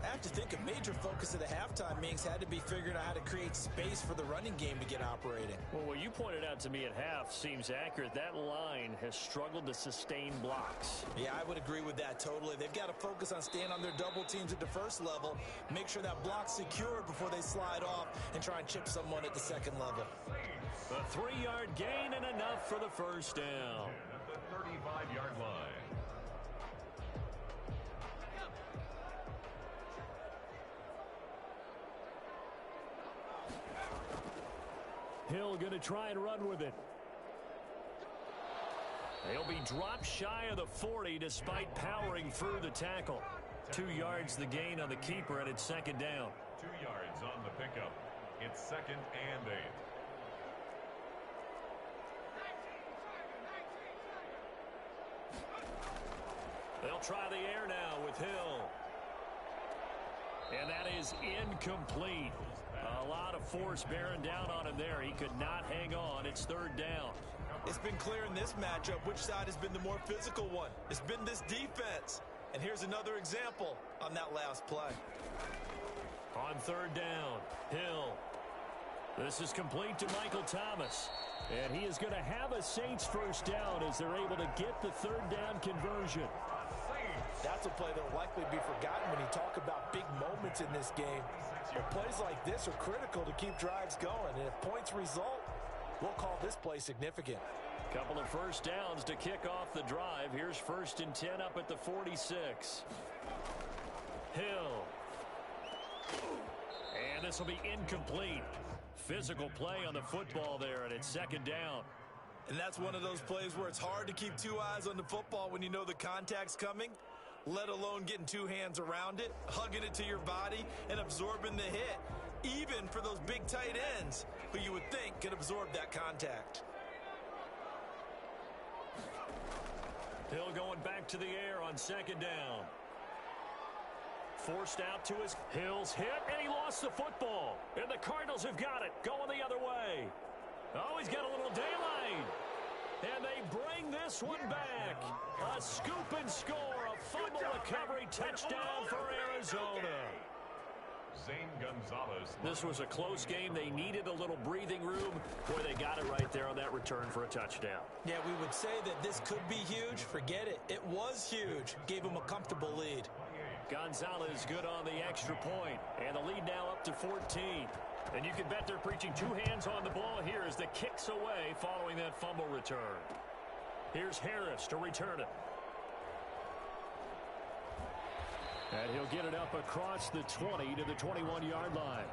S4: I have to think a major focus of the halftime meetings had to be figuring out how to create space for the running game to get operating.
S1: Well, what you pointed out to me at half seems accurate. That line has struggled to sustain blocks.
S4: Yeah, I would agree with that totally. They've got to focus on staying on their double teams at the first level, make sure that block's secure before they slide off and try and chip someone at the second level.
S1: A 3-yard gain and enough for the 1st down.
S2: At the 35-yard line.
S1: Hill going to try and run with it. They'll be dropped shy of the 40 despite powering through the tackle. 2 yards the gain on the keeper, and it's 2nd down.
S2: 2 yards on the pickup. It's 2nd and 8.
S1: They'll try the air now with Hill. And that is incomplete. A lot of force bearing down on him there. He could not hang on. It's 3rd down.
S4: It's been clear in this matchup which side has been the more physical one. It's been this defense. And here's another example on that last play.
S1: On 3rd down, Hill. This is complete to Michael Thomas. And he is going to have a Saints 1st down as they're able to get the 3rd down conversion.
S4: That's a play that will likely be forgotten when you talk about big moments in this game. But plays like this are critical to keep drives going. And if points result, we'll call this play significant.
S1: Couple of 1st downs to kick off the drive. Here's 1st and 10 up at the 46. Hill. And this will be incomplete. Physical play on the football there, and it's 2nd down.
S4: And that's one of those plays where it's hard to keep 2 eyes on the football when you know the contact's coming, let alone getting 2 hands around it, hugging it to your body, and absorbing the hit, even for those big tight ends who you would think could absorb that contact.
S1: Hill going back to the air on 2nd down. Forced out to his Hill's hit, and he lost the football. And the Cardinals have got it, going the other way. Oh, he's got a little daylight. And they bring this one back. A scoop and score, a fumble recovery touchdown for Arizona.
S2: Zane Gonzalez.
S1: This was a close game. They needed a little breathing room. Boy, they got it right there on that return for a touchdown.
S4: Yeah, we would say that this could be huge. Forget it. It was huge. Gave him a comfortable lead.
S1: Gonzalez good on the extra point. And the lead now up to 14. And you can bet they're preaching 2 hands on the ball here as the kick's away following that fumble return. Here's Harris to return it. And he'll get it up across the 20 to the 21-yard line.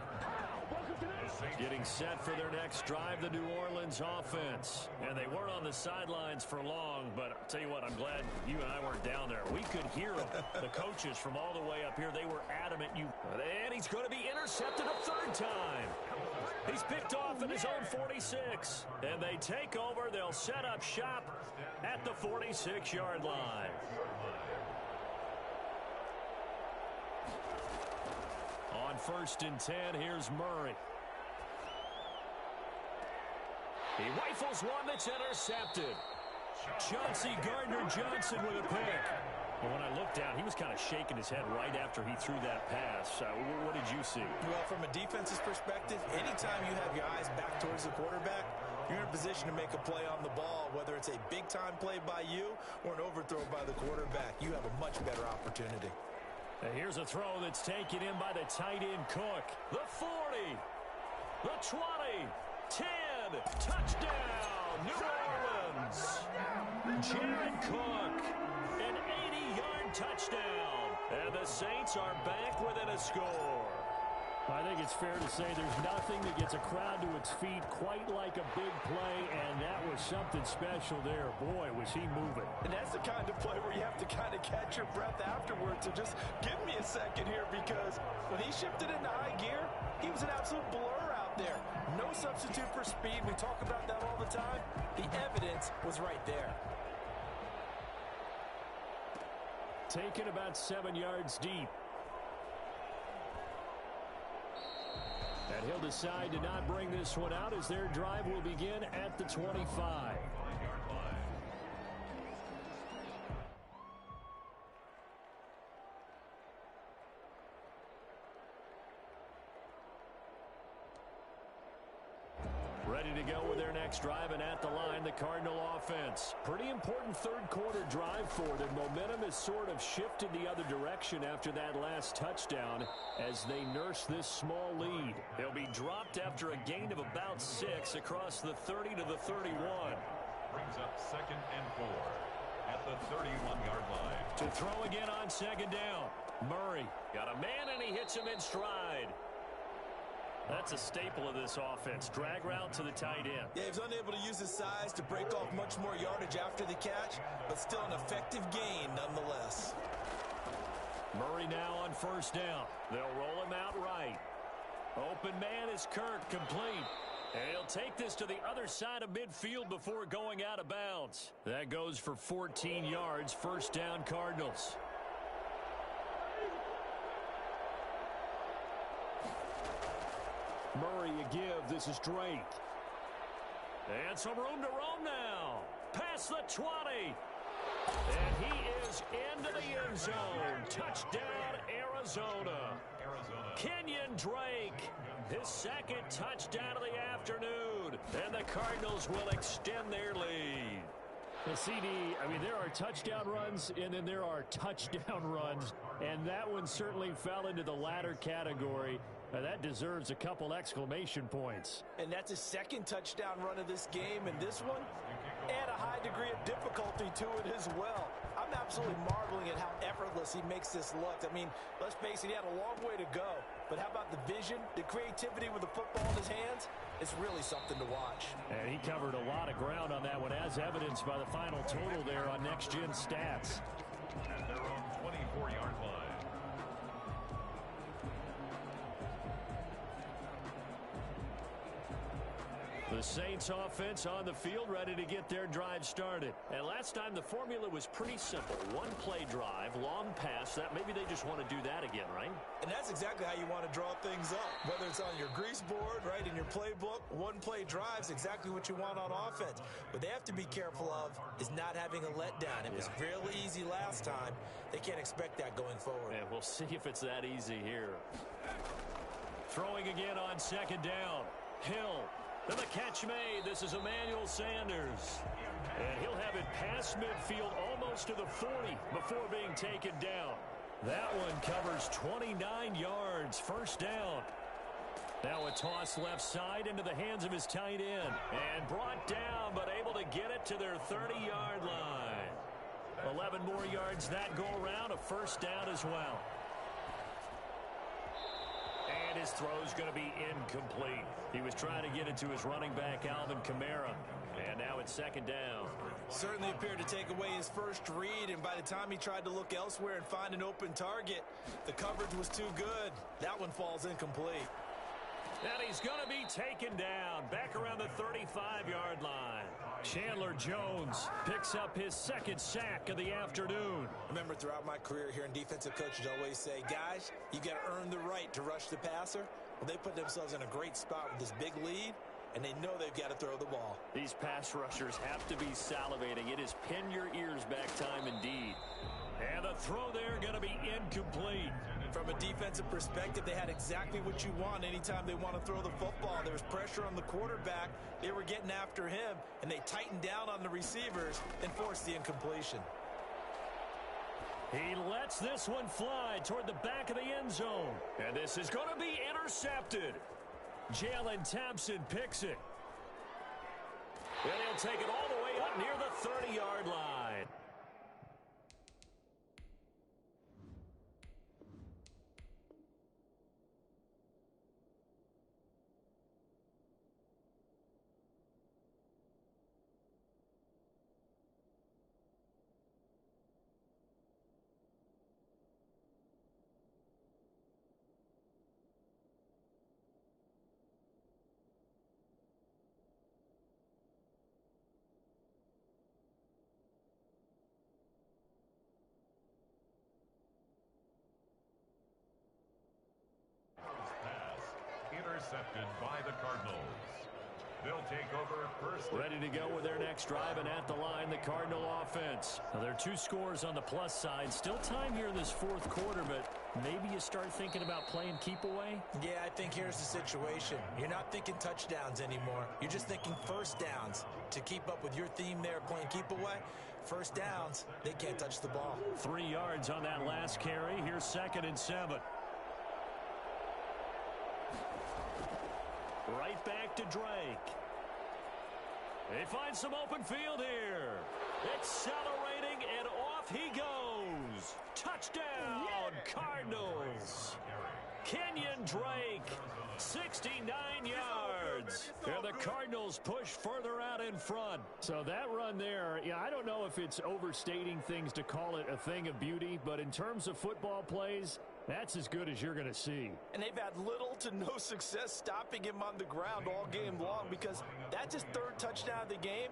S1: Getting set for their next drive, the New Orleans offense. And they weren't on the sidelines for long, but I'll tell you what, I'm glad you and I weren't down there. We could hear them. The coaches from all the way up here, they were adamant. And he's going to be intercepted a 3rd time. He's picked off at his own 46. And they take over. They'll set up shop at the 46-yard line. On 1st and 10, here's Murray. He rifles one that's intercepted. Chauncey Gardner-Johnson with a pick. Well, when I looked down, he was kind of shaking his head right after he threw that pass. What did you see?
S4: Well, from a defense's perspective, anytime you have your eyes back towards the quarterback, you're in a position to make a play on the ball, whether it's a big-time play by you or an overthrow by the quarterback. You have a much better opportunity.
S1: And here's a throw that's taken in by the tight end Cook. The 40, the 20, 10, touchdown, New Orleans. Jared Cook, an 80-yard touchdown. And the Saints are back within a score. I think it's fair to say there's nothing that gets a crowd to its feet quite like a big play, and that was something special there. Boy, was he moving.
S4: And that's the kind of play where you have to kind of catch your breath afterwards. So just give me a second here, because when he shifted into high gear, he was an absolute blur out there. No substitute for speed. We talk about that all the time. The evidence was right there.
S1: Taken about 7 yards deep. And he'll decide to not bring this one out as their drive will begin at the 25. Ready to go with their next drive, and at the line, the Cardinal offense. Pretty important third quarter drive for them. Momentum has sort of shifted the other direction after that last touchdown as they nurse this small lead. They'll be dropped after a gain of about 6 across the 30 to the 31.
S2: Brings up 2nd and 4 at the 31-yard line.
S1: To throw again on 2nd down. Murray got a man, and he hits him in stride. That's a staple of this offense. Drag route to the tight end.
S4: Yeah, he was unable to use his size to break off much more yardage after the catch, but still an effective gain nonetheless.
S1: Murray now on 1st down. They'll roll him out right. Open man is Kirk, complete. And he'll take this to the other side of midfield before going out of bounds. That goes for 14 yards. 1st down, Cardinals. Murray a give. This is Drake. And some room to roam now. Past the 20. And he is into the end zone. Touchdown, Arizona. Kenyon Drake. His 2nd touchdown of the afternoon. And the Cardinals will extend their lead. The CD, I mean, there are touchdown runs, and then there are touchdown runs. And that one certainly fell into the latter category. That deserves a couple exclamation points.
S4: And that's his 2nd touchdown run of this game, and this one, add a high degree of difficulty to it as well. I'm absolutely marveling at how effortless he makes this look. I mean, let's face it, he had a long way to go. But how about the vision, the creativity with the football in his hands? It's really something to watch.
S1: And he covered a lot of ground on that one, as evidenced by the final total there on Next Gen Stats.
S2: At their own 24-yard line.
S1: The Saints offense on the field, ready to get their drive started. And last time the formula was pretty simple. One play drive, long pass. That maybe they just want to do that again, right?
S4: And that's exactly how you want to draw things up. Whether it's on your grease board, right, in your playbook, one play drive is exactly what you want on offense. What they have to be careful of is not having a letdown. It was really easy last time. They can't expect that going forward.
S1: And we'll see if it's that easy here. Throwing again on 2nd down. Hill. And the catch made. This is Emmanuel Sanders. And he'll have it past midfield almost to the 40 before being taken down. That one covers 29 yards. 1st down. Now a toss left side into the hands of his tight end. And brought down, but able to get it to their 30-yard line. 11 more yards that go around. A 1st down as well. And his throw's going to be incomplete. He was trying to get it to his running back, Alvin Kamara. And now it's 2nd down.
S4: Certainly appeared to take away his first read, and by the time he tried to look elsewhere and find an open target, the coverage was too good. That one falls incomplete.
S1: And he's going to be taken down back around the 35-yard line. Chandler Jones picks up his 2nd sack of the afternoon.
S4: Remember, throughout my career here in defensive coaches always say, guys, you got to earn the right to rush the passer. Well, they put themselves in a great spot with this big lead, and they know they've got to throw the ball.
S1: These pass rushers have to be salivating. It is pin your ears back time indeed. And the throw there going to be incomplete.
S4: From a defensive perspective, they had exactly what you want anytime they want to throw the football. There was pressure on the quarterback. They were getting after him, and they tightened down on the receivers and forced the incompletion.
S1: He lets this one fly toward the back of the end zone. And this is going to be intercepted. Jalen Thompson picks it. And he'll take it all the way up near the 30-yard line.
S2: They'll take over first.
S1: Ready to go with their next drive, and at the line, the Cardinal offense. Now, there are 2 scores on the plus side. Still time here in this fourth quarter, but maybe you start thinking about playing keep away?
S4: Yeah, I think here's the situation. You're not thinking touchdowns anymore. You're just thinking first downs. To keep up with your theme there, playing keep away, first downs, they can't touch the ball.
S1: 3 yards on that last carry. Here's 2nd and 7. Right back to Drake. They find some open field here. Accelerating, and off he goes. Touchdown, Cardinals. Kenyon Drake, 69 yards. And the Cardinals push further out in front. So that run there, yeah, I don't know if it's overstating things to call it a thing of beauty, but in terms of football plays, that's as good as you're going to see.
S4: And they've had little to no success stopping him on the ground all game long, because that's his 3rd touchdown of the game,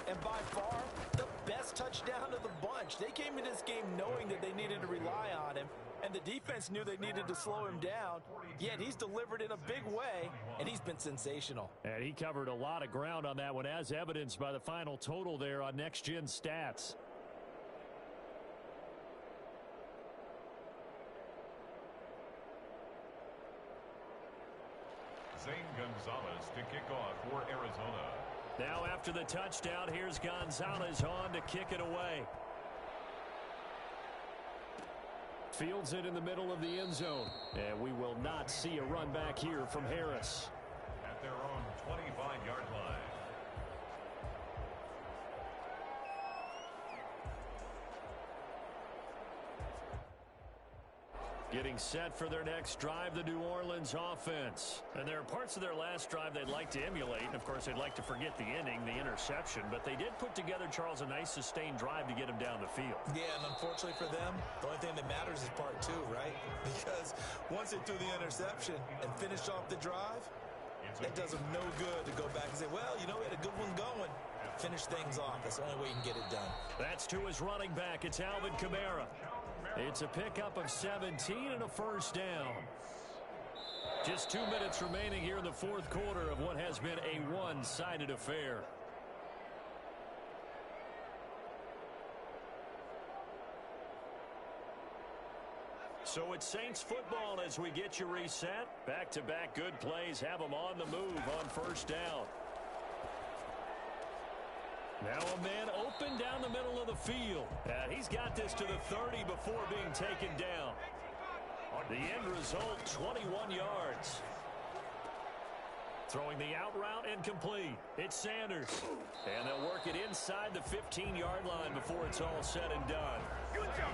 S4: and by far the best touchdown of the bunch. They came in this game knowing that they needed to rely on him, and the defense knew they needed to slow him down, yet he's delivered in a big way, and he's been sensational.
S1: And he covered a lot of ground on that one, as evidenced by the final total there on Next Gen Stats.
S2: Zane Gonzalez to kick off for Arizona.
S1: Now after the touchdown, here's Gonzalez on to kick it away. Fields it in the middle of the end zone. And we will not see a run back here from Harris.
S2: At their own 25-yard line.
S1: Getting set for their next drive, the New Orleans offense. And there are parts of their last drive they'd like to emulate. Of course, they'd like to forget the ending, the interception. But they did put together, Charles, a nice sustained drive to get him down the field.
S4: Yeah, and unfortunately for them, the only thing that matters is part 2, right? Because once they threw the interception and finished off the drive, it does them no good to go back and say, well, you know, we had a good one going. Finish things off. That's the only way you can get it done.
S1: That's to his running back. It's Alvin Kamara. It's a pickup of 17 and a first down. Just 2 minutes remaining here in the fourth quarter of what has been a one-sided affair. So it's Saints football as we get you reset. Back-to-back good plays have them on the move on first down. Now a man open down the middle of the field. And he's got this to the 30 before being taken down. The end result, 21 yards. Throwing the out route and complete. It's Sanders. And they'll work it inside the 15-yard line before it's all said and done.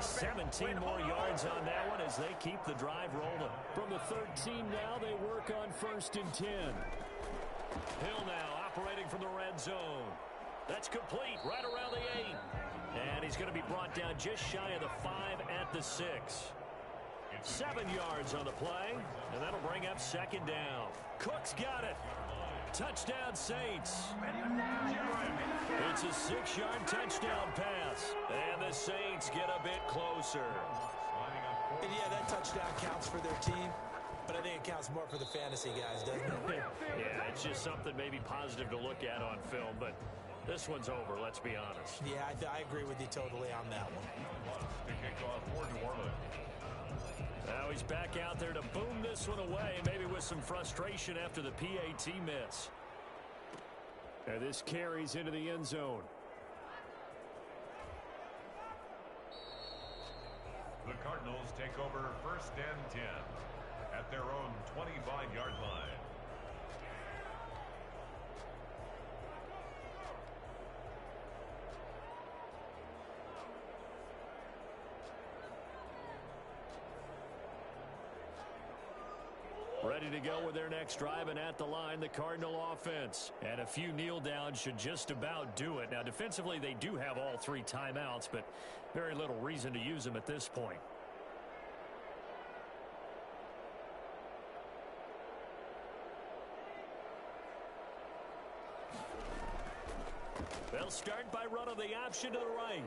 S1: 17 more yards on that one as they keep the drive rolling. From the 13 now, they work on 1st and 10. Hill now operating from the red zone. That's complete right around the 8. And he's going to be brought down just shy of the 5 at the 6. 7 yards on the play, and that'll bring up 2nd down. Cook's got it. Touchdown, Saints. It's a 6-yard touchdown pass, and the Saints get a bit closer.
S4: And yeah, that touchdown counts for their team, but I think it counts more for the fantasy guys, doesn't it?
S1: Yeah, it's just something maybe positive to look at on film, but this one's over, let's be honest.
S4: Yeah, I agree with you totally on that one.
S2: To kick off for New Orleans.
S1: Now he's back out there to boom this one away, maybe with some frustration after the PAT miss. And this carries into the end zone.
S2: The Cardinals take over 1st and 10 at their own 25-yard line.
S1: Ready to go with their next drive, and at the line, the Cardinal offense. And a few kneel downs should just about do it. Now, defensively, they do have all 3 timeouts, but very little reason to use them at this point. They'll start by running the option to the right.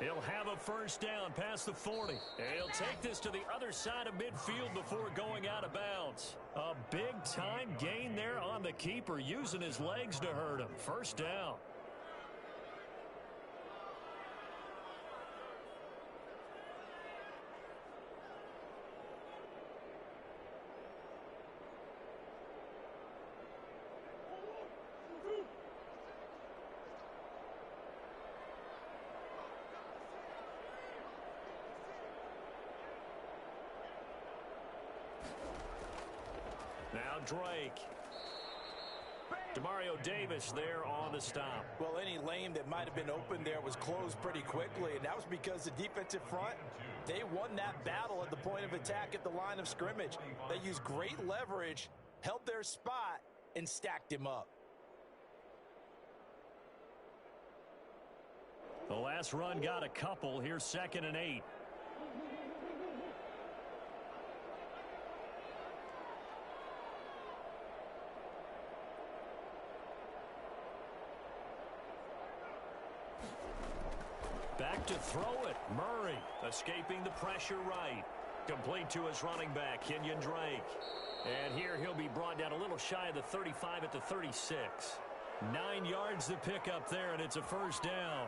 S1: He'll have a first down past the 40. He'll take this to the other side of midfield before going out of bounds. A big-time gain there on the keeper, using his legs to hurt him. First down. Now Drake. Demario Davis there on the stop.
S4: Well, any lane that might have been open there was closed pretty quickly, and that was because the defensive front, they won that battle at the point of attack at the line of scrimmage. They used great leverage, held their spot, and stacked him up.
S1: The last run got a couple. Here's 2nd and 8. Back to throw it. Murray escaping the pressure right. Complete to his running back, Kenyon Drake. And here he'll be brought down a little shy of the 35 at the 36. 9 yards to pick up there, and it's a first down.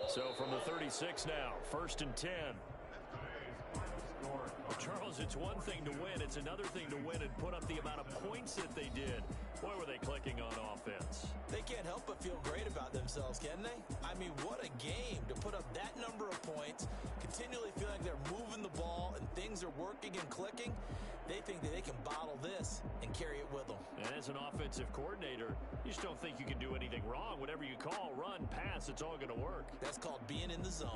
S1: So from the 36 now, 1st and 10. Charles, it's one thing to win. It's another thing to win and put up the amount of points that they did. Boy, were they clicking on offense.
S4: They can't help but feel great about themselves, can they? I mean, what a game to put up that number of points, continually feel like they're moving the ball and things are working and clicking. They think that they can bottle this and carry it with them.
S1: And as an offensive coordinator, you just don't think you can do anything wrong. Whatever you call, run, pass, it's all going to work.
S4: That's called being in the zone.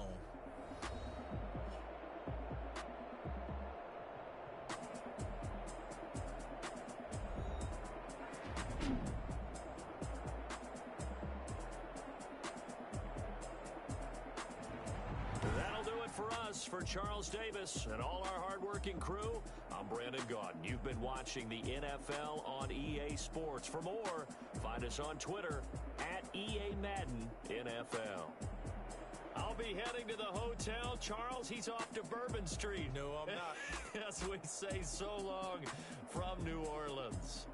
S1: That'll do it for us. For Charles Davis and all our hardworking crew, I'm Brandon Gaudin. You've been watching the NFL on EA Sports. For more, find us on Twitter at EA Madden NFL. I'll be heading to the hotel. Charles, he's off to Bourbon Street.
S4: No, I'm not.
S1: As we say so long from New Orleans.